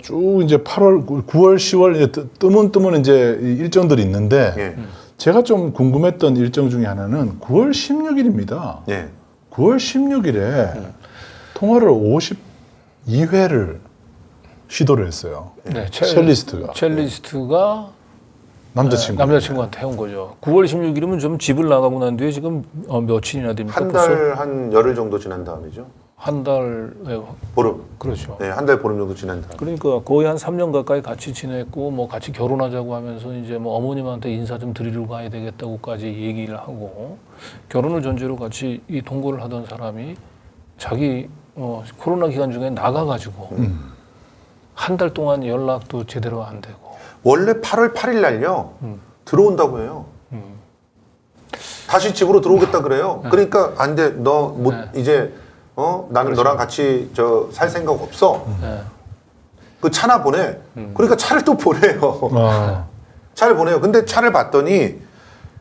Speaker 1: 쭉 이제 8월, 9월, 10월 뜨문뜨문 이제 이 일정들이 있는데
Speaker 3: 예.
Speaker 1: 제가 좀 궁금했던 일정 중에 하나는 9월 16일입니다.
Speaker 3: 예.
Speaker 1: 9월 16일에 통화를 52회를 시도를 했어요.
Speaker 2: 네,
Speaker 1: 첼리스트가 남자친구.
Speaker 2: 남자친구한테 해온 거죠. 9월 16일이면 좀 집을 나가고 난 뒤에 지금 며칠이나 됩니까?
Speaker 3: 한 달 한 열흘 정도 지난 다음이죠.
Speaker 2: 한 달,
Speaker 3: 보름.
Speaker 2: 그렇죠.
Speaker 3: 네, 한 달 보름 정도 지난 다음.
Speaker 2: 그러니까 거의 한 3년 가까이 같이 지냈고 뭐 같이 결혼하자고 하면서 이제 뭐 어머님한테 인사 좀 드리러 가야 되겠다고까지 얘기를 하고 결혼을 전제로 같이 이 동거를 하던 사람이 자기 코로나 기간 중에 나가가지고 한 달 동안 연락도 제대로 안 되고.
Speaker 3: 원래 8월 8일 날요. 들어온다고 해요. 다시 집으로 들어오겠다 그래요. 그러니까 안 돼. 너 못 이제 나는 너랑 같이 살 생각 없어.
Speaker 2: 네.
Speaker 3: 그 차나 보내. 그러니까 차를 또 보내요. 차를 보내요. 근데 차를 봤더니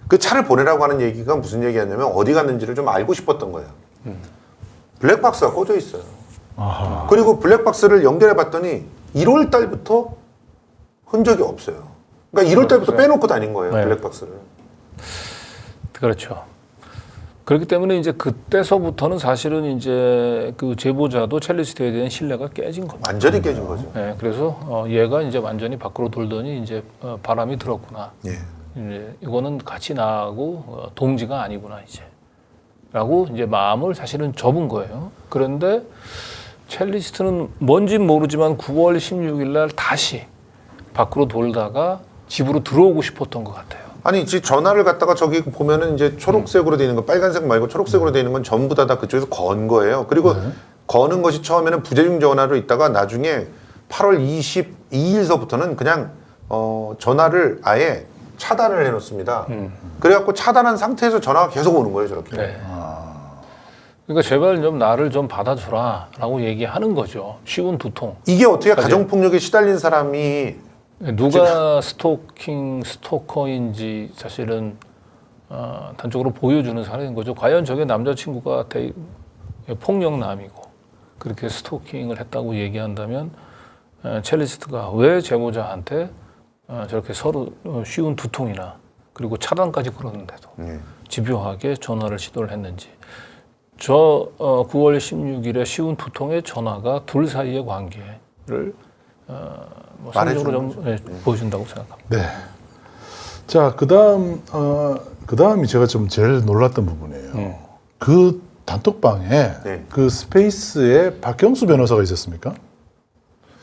Speaker 3: 그 차를 보내라고 하는 얘기가 무슨 얘기였냐면 어디 갔는지를 좀 알고 싶었던 거예요. 블랙박스가 꽂혀 있어요.
Speaker 1: 아하.
Speaker 3: 그리고 블랙박스를 연결해 봤더니 1월 달부터 흔적이 없어요. 그러니까 1월 달부터 빼놓고 다닌 거예요.
Speaker 2: 네.
Speaker 3: 블랙박스를.
Speaker 2: 그렇죠. 그렇기 때문에 이제 그때서부터는 사실은 이제 그 제보자도 첼리스트에 대한 신뢰가 깨진 겁니다.
Speaker 3: 완전히 깨진 거죠.
Speaker 2: 네, 그래서 얘가 이제 완전히 밖으로 돌더니 이제 바람이 들었구나.
Speaker 3: 예.
Speaker 2: 이제 이거는 같이 나하고 동지가 아니구나 이제.라고 이제 마음을 사실은 접은 거예요. 그런데 첼리스트는 뭔진 모르지만 9월 16일 날 다시 밖으로 돌다가 집으로 들어오고 싶었던 것 같아요.
Speaker 3: 아니, 지금 전화를 갖다가 저기 보면은 이제 초록색으로 돼 있는 거, 빨간색 말고 초록색으로 돼 있는 건 전부 다 그쪽에서 건 거예요. 그리고 거는 것이 처음에는 부재중 전화로 있다가 나중에 8월 22일서부터는 그냥 전화를 아예 차단을 해놓습니다. 그래갖고 차단한 상태에서 전화가 계속 오는 거예요, 저렇게.
Speaker 2: 네. 그러니까 제발 좀 나를 좀 받아주라라고 얘기하는 거죠. 쉬운 두통.
Speaker 3: 이게 어떻게 가정폭력에 시달린 사람이
Speaker 2: 누가 스토커인지 사실은 단적으로 보여주는 사례인 거죠. 과연 저게 남자친구가 폭력남이고 그렇게 스토킹을 했다고 얘기한다면 첼리스트가 왜 제보자한테 저렇게 서로 쉬운 두통이나 그리고 차단까지 걸었는데도 집요하게 전화를 시도를 했는지. 저 9월 16일에 쉬운 두통의 전화가 둘 사이의 관계를 뭐 상징으로 좀 보여준다고 생각합니다.
Speaker 1: 네. 자, 그다음이 제가 좀 제일 놀랐던 부분이에요. 그 단톡방에
Speaker 3: 네.
Speaker 1: 그 스페이스에 박경수 변호사가 있었습니까?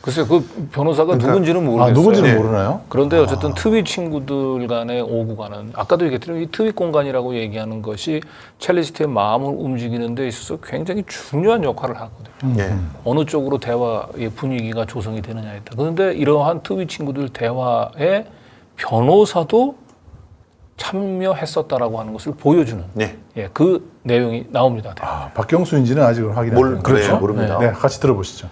Speaker 2: 글쎄요, 그 변호사가 누군지는 모르겠어요.
Speaker 1: 아, 누군지는
Speaker 3: 네.
Speaker 1: 모르나요?
Speaker 2: 그런데 어쨌든 트윗 친구들 간의 오고 가는, 아까도 얘기했지만 이 트윗 공간이라고 얘기하는 것이 첼리스트의 마음을 움직이는 데 있어서 굉장히 중요한 역할을 하거든요.
Speaker 3: 예.
Speaker 2: 어느 쪽으로 대화의 분위기가 조성이 되느냐에 따라. 그런데 이러한 트윗 친구들 대화에 변호사도 참여했었다라고 하는 것을 보여주는
Speaker 3: 네.
Speaker 2: 예, 그 내용이 나옵니다.
Speaker 1: 아, 박경수인지는 아직은 확인 안 됐는데.
Speaker 3: 그렇죠. 모릅니다.
Speaker 1: 네, 같이 들어보시죠.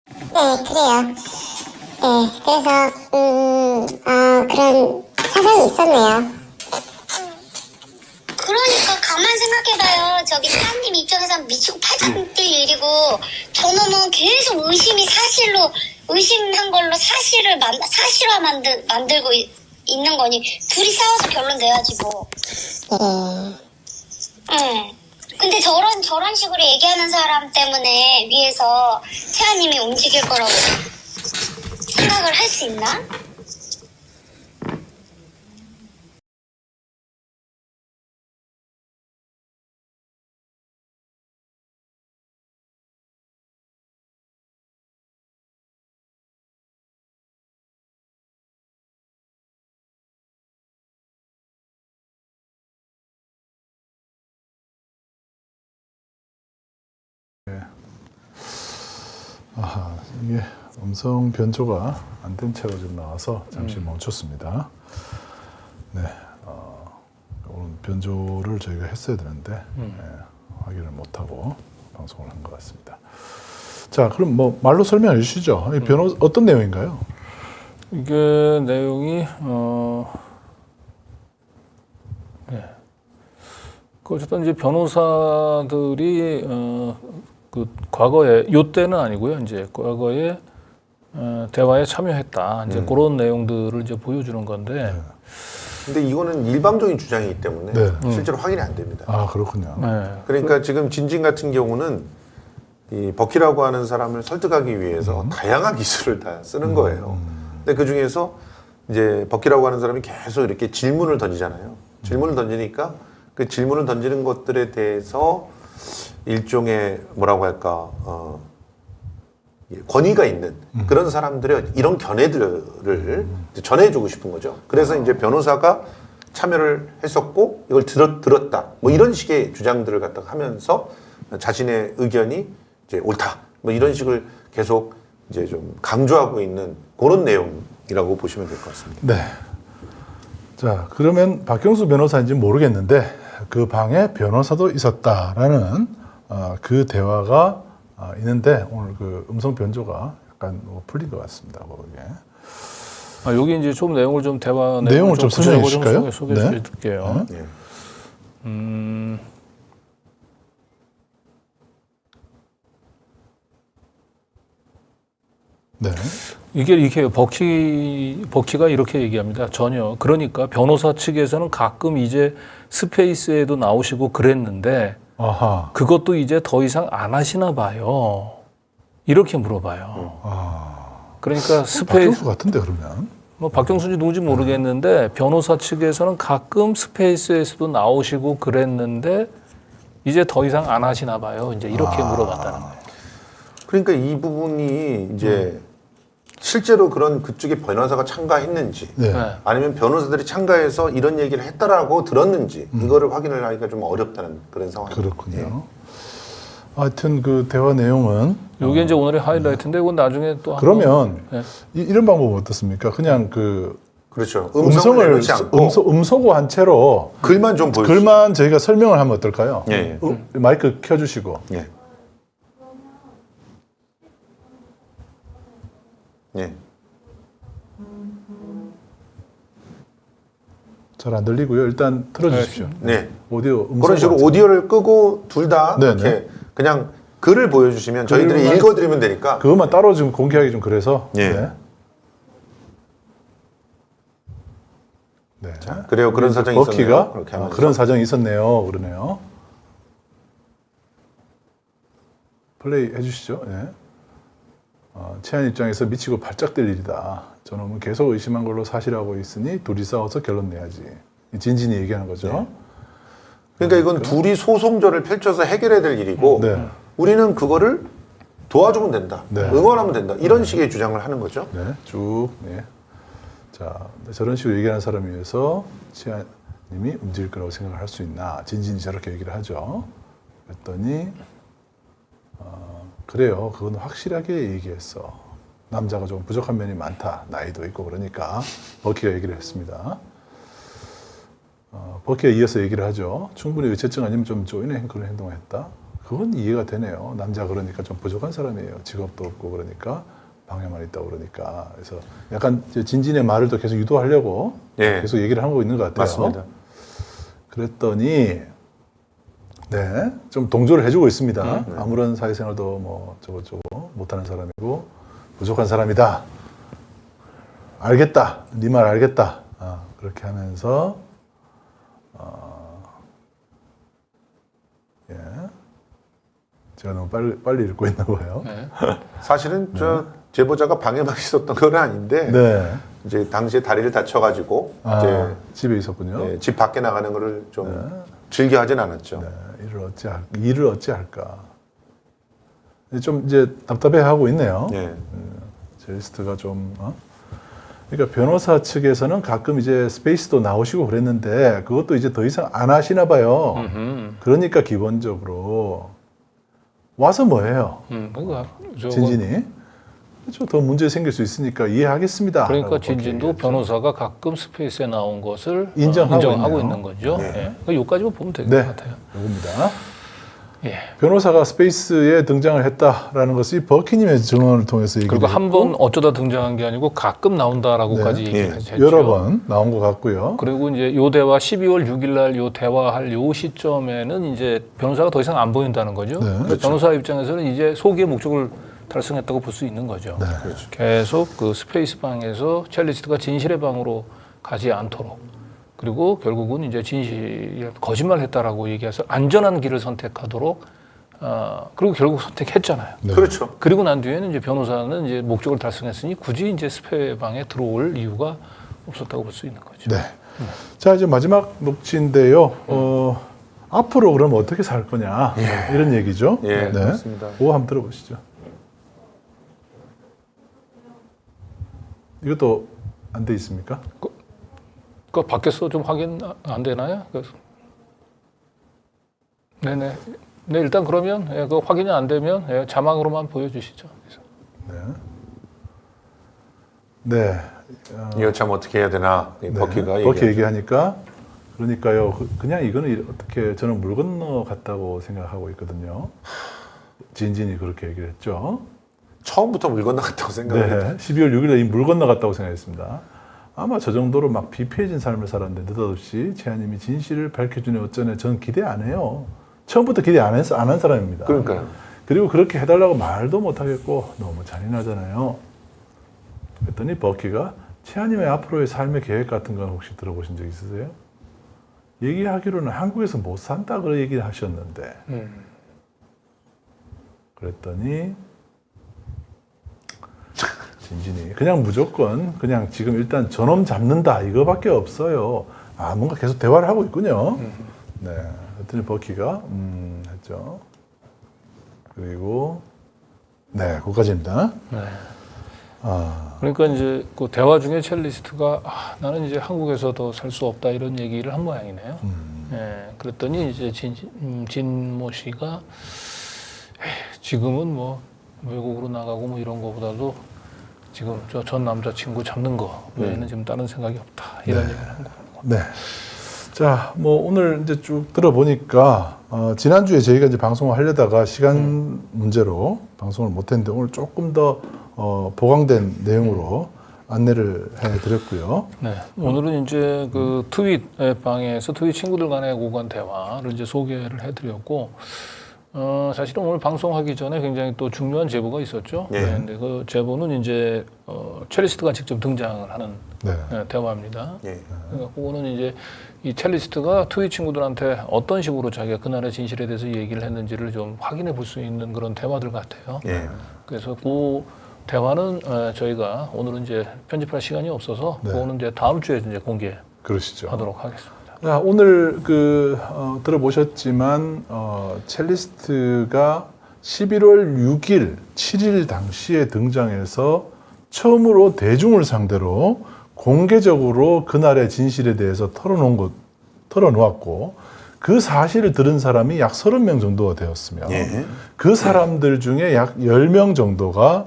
Speaker 4: 네, 그래요. 네, 그래서 그런 사정이 있었네요.
Speaker 5: 그러니까 가만 생각해봐요. 저기 사장님 입장에서 미치고 팔짱 뛸 일이고 저놈은 계속 의심한 걸로 사실화 만들고 있는 거니 둘이 싸워서 결론 내야지 뭐. 응. 근데 저런 식으로 얘기하는 사람 때문에 위에서 채아님이 움직일 거라고 생각을 할 수 있나?
Speaker 1: 아하, 이게 음성 변조가 안 된 채로 좀 나와서 잠시 멈췄습니다. 네, 오늘 변조를 저희가 했어야 되는데 확인을 못하고 방송을 한 것 같습니다. 자, 그럼 뭐 말로 설명해 주시죠. 이 변호 어떤 내용인가요?
Speaker 2: 이게 내용이 네. 그 어쨌든 이제 변호사들이 그 과거에 요때는 아니고요. 이제 과거에 대화에 참여했다. 이제 그런 내용들을 이제 보여주는 건데.
Speaker 3: 근데 이거는 일방적인 주장이기 때문에
Speaker 1: 네.
Speaker 3: 실제로 확인이 안 됩니다.
Speaker 1: 아, 그렇군요.
Speaker 2: 네.
Speaker 3: 그러니까 지금 진진 같은 경우는 이 버키라고 하는 사람을 설득하기 위해서 다양한 기술을 다 쓰는 거예요. 근데 그 중에서 이제 버키라고 하는 사람이 계속 이렇게 질문을 던지잖아요. 질문을 던지니까 그 질문을 던지는 것들에 대해서 일종의 뭐라고 할까 권위가 있는 그런 사람들의 이런 견해들을 전해주고 싶은 거죠. 그래서 이제 변호사가 참여를 했었고 이걸 들었다. 뭐 이런 식의 주장들을 갖다가 하면서 자신의 의견이 이제 옳다. 뭐 이런 식을 계속 이제 좀 강조하고 있는 그런 내용이라고 보시면 될 것 같습니다.
Speaker 1: 네. 자, 그러면 박경수 변호사인지는 모르겠는데 그 방에 변호사도 있었다라는 그 대화가 있는데 오늘 그 음성 변조가 약간 뭐 풀린 것 같습니다. 거기에.
Speaker 2: 여기 이제 좀 내용을 좀 대화
Speaker 1: 내용을 좀 설명해
Speaker 2: 구체적으로
Speaker 1: 주실까요?
Speaker 2: 소개해
Speaker 1: 네.
Speaker 2: 드릴게요.
Speaker 3: 네.
Speaker 1: 네.
Speaker 2: 이게 이렇게 버키가 이렇게 얘기합니다. 전혀. 그러니까 변호사 측에서는 가끔 이제 스페이스에도 나오시고 그랬는데
Speaker 1: 아하.
Speaker 2: 그것도 이제 더 이상 안 하시나 봐요. 이렇게 물어봐요. 그러니까 스페이스
Speaker 1: 박경수 같은데 그러면.
Speaker 2: 뭐 박경수인지 누군지 모르겠는데 변호사 측에서는 가끔 스페이스에서도 나오시고 그랬는데 이제 더 이상 안 하시나 봐요. 이제 이렇게 물어봤다는 거예요.
Speaker 3: 그러니까 이 부분이 이제 실제로 그런 그쪽에 변호사가 참가했는지
Speaker 1: 네.
Speaker 2: 네.
Speaker 3: 아니면 변호사들이 참가해서 이런 얘기를 했다라고 들었는지 이거를 확인을 하기가 좀 어렵다는 그런 상황입니다.
Speaker 1: 그렇군요. 하여튼 그 대화 내용은
Speaker 2: 이게 이제 오늘의 하이라이트인데 이건 나중에 또
Speaker 1: 그러면
Speaker 2: 네.
Speaker 1: 이런 방법은 어떻습니까? 그냥 그
Speaker 3: 그렇죠.
Speaker 1: 음성을
Speaker 3: 내놓지 않고
Speaker 1: 음소거한 채로
Speaker 3: 글만 좀 보여주세요.
Speaker 1: 글만 저희가 설명을 하면 어떨까요?
Speaker 3: 예,
Speaker 1: 마이크 켜주시고.
Speaker 3: 예. 예.
Speaker 1: 잘 안 들리고요. 일단 틀어주십시오.
Speaker 3: 네.
Speaker 1: 오디오
Speaker 3: 그런 식으로
Speaker 1: 음소거
Speaker 3: 오디오를 끄고 둘 다
Speaker 1: 네,
Speaker 3: 이렇게 그냥 글을 보여주시면 저희들이
Speaker 1: 글만-
Speaker 3: 읽어드리면 되니까.
Speaker 1: 그것만 따로 지금 공개하기 좀 그래서.
Speaker 3: 예.
Speaker 1: 네. 네.
Speaker 3: 그래요. 그런 사정이
Speaker 1: 버키가
Speaker 3: 있었네요. 그렇게 하면서.
Speaker 1: 그런 사정이 있었네요. 그러네요. 플레이 해주시죠. 네. 치안 입장에서 미치고 발작 될 일이다. 저놈은 계속 의심한 걸로 사실하고 있으니 둘이 싸워서 결론 내야지. 진진이 얘기하는 거죠.
Speaker 3: 네. 그러니까 이건 둘이 소송전을 펼쳐서 해결해야 될 일이고
Speaker 1: 네.
Speaker 3: 우리는 그거를 도와주면 된다.
Speaker 1: 네.
Speaker 3: 응원하면 된다. 이런 식의 주장을 하는 거죠.
Speaker 1: 네, 쭉. 네. 자, 저런 식으로 얘기하는 사람에 의해서 치아님이 움직일 거라고 생각을 할 수 있나? 진진이 저렇게 얘기를 하죠. 그랬더니 그래요. 그건 확실하게 얘기했어. 남자가 좀 부족한 면이 많다. 나이도 있고 그러니까 버키가 얘기를 했습니다. 버키가 이어서 얘기를 하죠. 충분히 의체증 아니면 좀 쪼이는 그런 행동을 했다. 그건 이해가 되네요. 남자 그러니까 좀 부족한 사람이에요. 직업도 없고 그러니까 방해만 있다고 그러니까. 그래서 약간 진진의 말을 또 계속 유도하려고
Speaker 3: 예.
Speaker 1: 계속 얘기를 하고 있는 것 같아요.
Speaker 3: 맞습니다.
Speaker 1: 그랬더니 네, 좀 동조를 해주고 있습니다. 아무런 사회생활도 뭐 저거 못하는 사람이고 부족한 사람이다. 알겠다. 네 말 알겠다. 그렇게 하면서 예, 제가 너무 빨리 읽고 있나 봐요.
Speaker 2: 네.
Speaker 3: 사실은 저 제보자가 방에만 있었던 건 아닌데
Speaker 1: 네,
Speaker 3: 이제 당시에 다리를 다쳐가지고 이제
Speaker 1: 집에 있었군요.
Speaker 3: 예, 집 밖에 나가는 거를 좀 즐겨하진 않았죠.
Speaker 1: 네, 일을 어찌할까. 좀 이제 답답해하고 있네요.
Speaker 3: 예.
Speaker 1: 젤리스트가 좀. 그러니까 변호사 측에서는 가끔 이제 스페이스도 나오시고 그랬는데 그것도 이제 더 이상 안 하시나 봐요. 그러니까 기본적으로 와서 뭐해요?
Speaker 2: 그러니까 저거
Speaker 1: 진진이. 그렇죠. 더 문제 생길 수 있으니까 이해하겠습니다.
Speaker 2: 그러니까
Speaker 1: 라고
Speaker 2: 진진도
Speaker 1: 얘기했죠.
Speaker 2: 변호사가 가끔 스페이스에 나온 것을
Speaker 1: 인정하고
Speaker 2: 있는 거죠.
Speaker 3: 네.
Speaker 2: 예. 요까지만 보면 될 것
Speaker 1: 네.
Speaker 2: 같아요.
Speaker 1: 이겁니다.
Speaker 2: 예.
Speaker 1: 변호사가 스페이스에 등장을 했다라는 것이 버키님의 증언을 통해서 얘기를
Speaker 2: 그리고 한
Speaker 1: 했고,
Speaker 2: 번 어쩌다 등장한 게 아니고 가끔 나온다라고까지
Speaker 1: 네.
Speaker 2: 얘기를
Speaker 3: 예.
Speaker 2: 했죠.
Speaker 1: 여러 번 나온 것 같고요.
Speaker 2: 그리고 이제 요 대화 12월 6일 날 요 대화할 요 시점에는 이제 변호사가 더 이상 안 보인다는 거죠.
Speaker 1: 네.
Speaker 2: 그래서 변호사 입장에서는 이제 소기의 목적을 달성했다고 볼 수 있는 거죠.
Speaker 1: 네.
Speaker 2: 계속 그 스페이스 방에서 첼리스트가 진실의 방으로 가지 않도록 그리고 결국은 이제 진실 거짓말했다라고 얘기해서 안전한 길을 선택하도록 그리고 결국 선택했잖아요.
Speaker 1: 네.
Speaker 3: 그렇죠.
Speaker 2: 그리고 난 뒤에는 이제 변호사는 이제 목적을 달성했으니 굳이 이제 스페 방에 들어올 이유가 없었다고 볼 수 있는 거죠.
Speaker 1: 네. 자, 이제 마지막 녹취인데요. 앞으로 그러면 어떻게 살 거냐 이런 얘기죠.
Speaker 3: 예,
Speaker 1: 네.
Speaker 3: 그렇습니다.
Speaker 1: 그거 한번 들어보시죠. 이것도 안 돼 있습니까?
Speaker 2: 그 밖에서 좀 확인 안 되나요? 그래서 네네. 네 일단 그러면 예, 그 확인이 안 되면 예, 자막으로만 보여주시죠. 그래서.
Speaker 1: 네.
Speaker 3: 이거 참 어떻게 해야 되나 이
Speaker 1: 네.
Speaker 3: 버키가
Speaker 1: 버키
Speaker 3: 얘기하죠.
Speaker 1: 얘기하니까 그러니까요. 그냥 이거는 어떻게 저는 물 건너 갔다고 생각하고 있거든요. 진진이 그렇게 얘기를 했죠.
Speaker 3: 처음부터 물 건너갔다고 생각해요.
Speaker 1: 네. 12월 6일에 이 물 건너갔다고 생각했습니다. 아마 저 정도로 막 비폐해진 삶을 살았는데 느닷없이 채아님이 진실을 밝혀주니 어쩌네 전 기대 안 해요. 처음부터 기대 안 한 사람입니다.
Speaker 3: 그러니까요.
Speaker 1: 그리고 그렇게 해달라고 말도 못하겠고 너무 잔인하잖아요. 그랬더니 버키가 채아님의 앞으로의 삶의 계획 같은 건 혹시 들어보신 적 있으세요? 얘기하기로는 한국에서 못 산다 그런 얘기를 하셨는데 그랬더니 진진이 그냥 무조건 그냥 지금 일단 저놈 잡는다 이거밖에 없어요. 아 뭔가 계속 대화를 하고 있군요. 네, 그랬더니 버키가 했죠. 그리고 네, 거기까지입니다.
Speaker 2: 네.
Speaker 1: 아,
Speaker 2: 그러니까 이제 그 대화 중에 첼리스트가 나는 이제 한국에서 더 살 수 없다 이런 얘기를 한 모양이네요. 예, 그랬더니 이제 진모 씨가 지금은 뭐 외국으로 나가고 뭐 이런 거보다도 지금 저 전 남자친구 잡는 거 외에는 지금 다른 생각이 없다 이런 얘기를 한 거예요.
Speaker 1: 네. 자, 뭐 오늘 이제 쭉 들어보니까 지난주에 저희가 이제 방송을 하려다가 시간 문제로 방송을 못했는데 오늘 조금 더 보강된 내용으로 안내를 해드렸고요.
Speaker 2: 네. 오늘은 이제 그 트윗 방에서 트윗 친구들 간의 오간 대화를 이제 소개를 해드렸고, 사실은 오늘 방송하기 전에 굉장히 또 중요한 제보가 있었죠.
Speaker 3: 예.
Speaker 2: 네. 근데 그 제보는 이제 첼리스트가 직접 등장을 하는
Speaker 1: 네.
Speaker 2: 대화입니다.
Speaker 3: 예.
Speaker 2: 그러니까 그거는 이제 이 첼리스트가 트윗 친구들한테 어떤 식으로 자기가 그날의 진실에 대해서 얘기를 했는지를 좀 확인해 볼 수 있는 그런 대화들 같아요.
Speaker 3: 예.
Speaker 2: 그래서 그 대화는 저희가 오늘은 이제 편집할 시간이 없어서
Speaker 1: 네.
Speaker 2: 그거는 이제 다음 주에 이제 공개하도록
Speaker 1: 그러시죠.
Speaker 2: 하겠습니다.
Speaker 1: 자, 오늘 들어보셨지만 첼리스트가 11월 6일, 7일 당시에 등장해서 처음으로 대중을 상대로 공개적으로 그날의 진실에 대해서 털어놓았고 그 사실을 들은 사람이 약 30명 정도가 되었으며
Speaker 3: 예.
Speaker 1: 그 사람들 중에 약 10명 정도가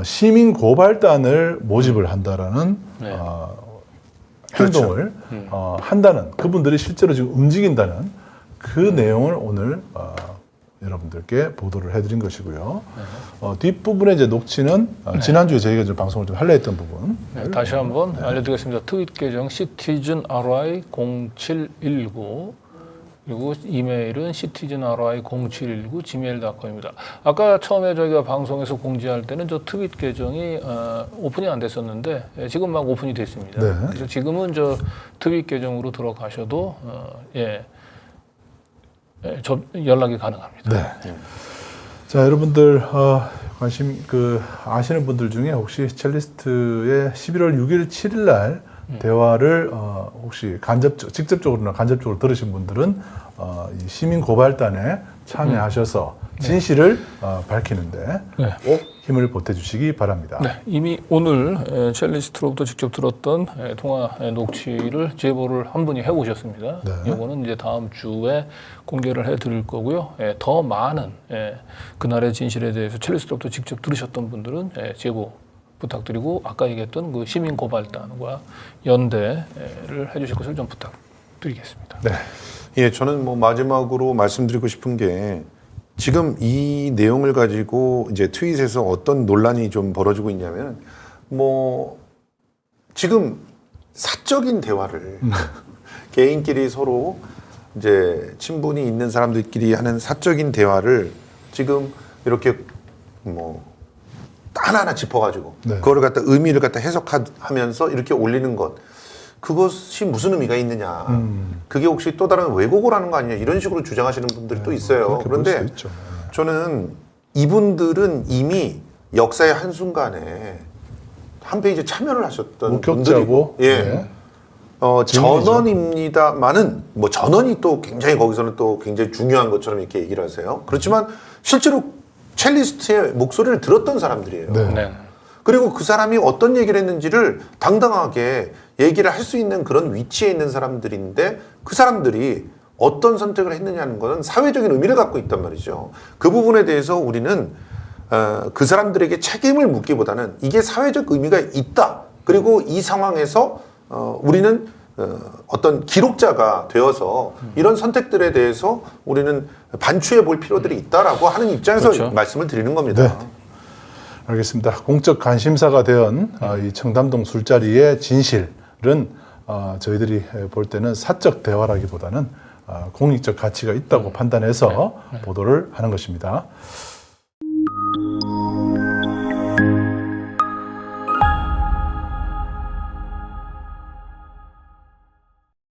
Speaker 1: 시민 고발단을 모집을 한다라는
Speaker 2: 네.
Speaker 1: 행동을 한다는 그분들이 실제로 지금 움직인다는 그 내용을 오늘 여러분들께 보도를 해드린 것이고요. 뒷부분에 이제 녹취는 지난주에 저희가 좀 방송을 좀 하려 했던 부분.
Speaker 2: 네, 다시 한번 알려드리겠습니다. 트윗 계정 citizenry0719 그리고 이메일은 citizenry0719 gmail.com입니다. 아까 처음에 저희가 방송에서 공지할 때는 저 트윗 계정이 오픈이 안 됐었는데 지금 막 오픈이 됐습니다.
Speaker 1: 네.
Speaker 2: 그래서 지금은 저 트윗 계정으로 들어가셔도 연락이 가능합니다.
Speaker 1: 네. 자, 여러분들 관심 아시는 분들 중에 혹시 첼리스트의 11월 6일, 7일 날 대화를 혹시 직접적으로나 간접적으로 들으신 분들은 이 시민 고발단에 참여하셔서 진실을 밝히는데
Speaker 2: 네.
Speaker 1: 꼭 힘을 보태주시기 바랍니다.
Speaker 2: 네, 이미 오늘 첼리스트로부터 직접 들었던 통화 녹취를 제보를 한 분이 해오셨습니다.
Speaker 1: 네.
Speaker 2: 이거는 이제 다음 주에 공개를 해드릴 거고요. 더 많은 그날의 진실에 대해서 첼리스트로부터 직접 들으셨던 분들은 제보 부탁드리고 아까 얘기했던 그 시민 고발단과 연대를 해주실 것을 좀 부탁드리겠습니다.
Speaker 1: 네.
Speaker 3: 예, 저는 뭐 마지막으로 말씀드리고 싶은 게 지금 이 내용을 가지고 이제 트윗에서 어떤 논란이 좀 벌어지고 있냐면 뭐 지금 사적인 대화를 개인끼리 서로 이제 친분이 있는 사람들끼리 하는 사적인 대화를 지금 이렇게 뭐 하나하나 짚어가지고
Speaker 1: 네.
Speaker 3: 그거를 갖다 의미를 갖다 해석하면서 이렇게 올리는 것 그것이 무슨 의미가 있느냐 그게 혹시 또 다른 왜곡을 하는 거 아니냐 이런 식으로 주장하시는 분들이 또 있어요.
Speaker 1: 그렇게 볼
Speaker 3: 그런데
Speaker 1: 수도 있죠.
Speaker 3: 저는 이분들은 이미 역사의 한순간에 한 페이지 참여를 하셨던 분들이고
Speaker 1: 목격자고
Speaker 3: 예.
Speaker 1: 네. 증인이죠.
Speaker 3: 전원입니다만은 뭐 전원이 또 굉장히 거기서는 또 굉장히 중요한 것처럼 이렇게 얘기를 하세요. 그렇지만 실제로 첼리스트의 목소리를 들었던 사람들이에요.
Speaker 1: 네.
Speaker 2: 네.
Speaker 3: 그리고 그 사람이 어떤 얘기를 했는지를 당당하게 얘기를 할 수 있는 그런 위치에 있는 사람들인데 그 사람들이 어떤 선택을 했느냐는 것은 사회적인 의미를 갖고 있단 말이죠. 그 부분에 대해서 우리는 그 사람들에게 책임을 묻기보다는 이게 사회적 의미가 있다. 그리고 이 상황에서 우리는 어떤 기록자가 되어서 이런 선택들에 대해서 우리는 반추해 볼 필요들이 있다라고 하는 입장에서
Speaker 2: 그렇죠.
Speaker 3: 말씀을 드리는 겁니다.
Speaker 1: 네. 알겠습니다. 공적 관심사가 된 이 청담동 술자리의 진실은 저희들이 볼 때는 사적 대화라기보다는 공익적 가치가 있다고 판단해서 보도를 하는 것입니다.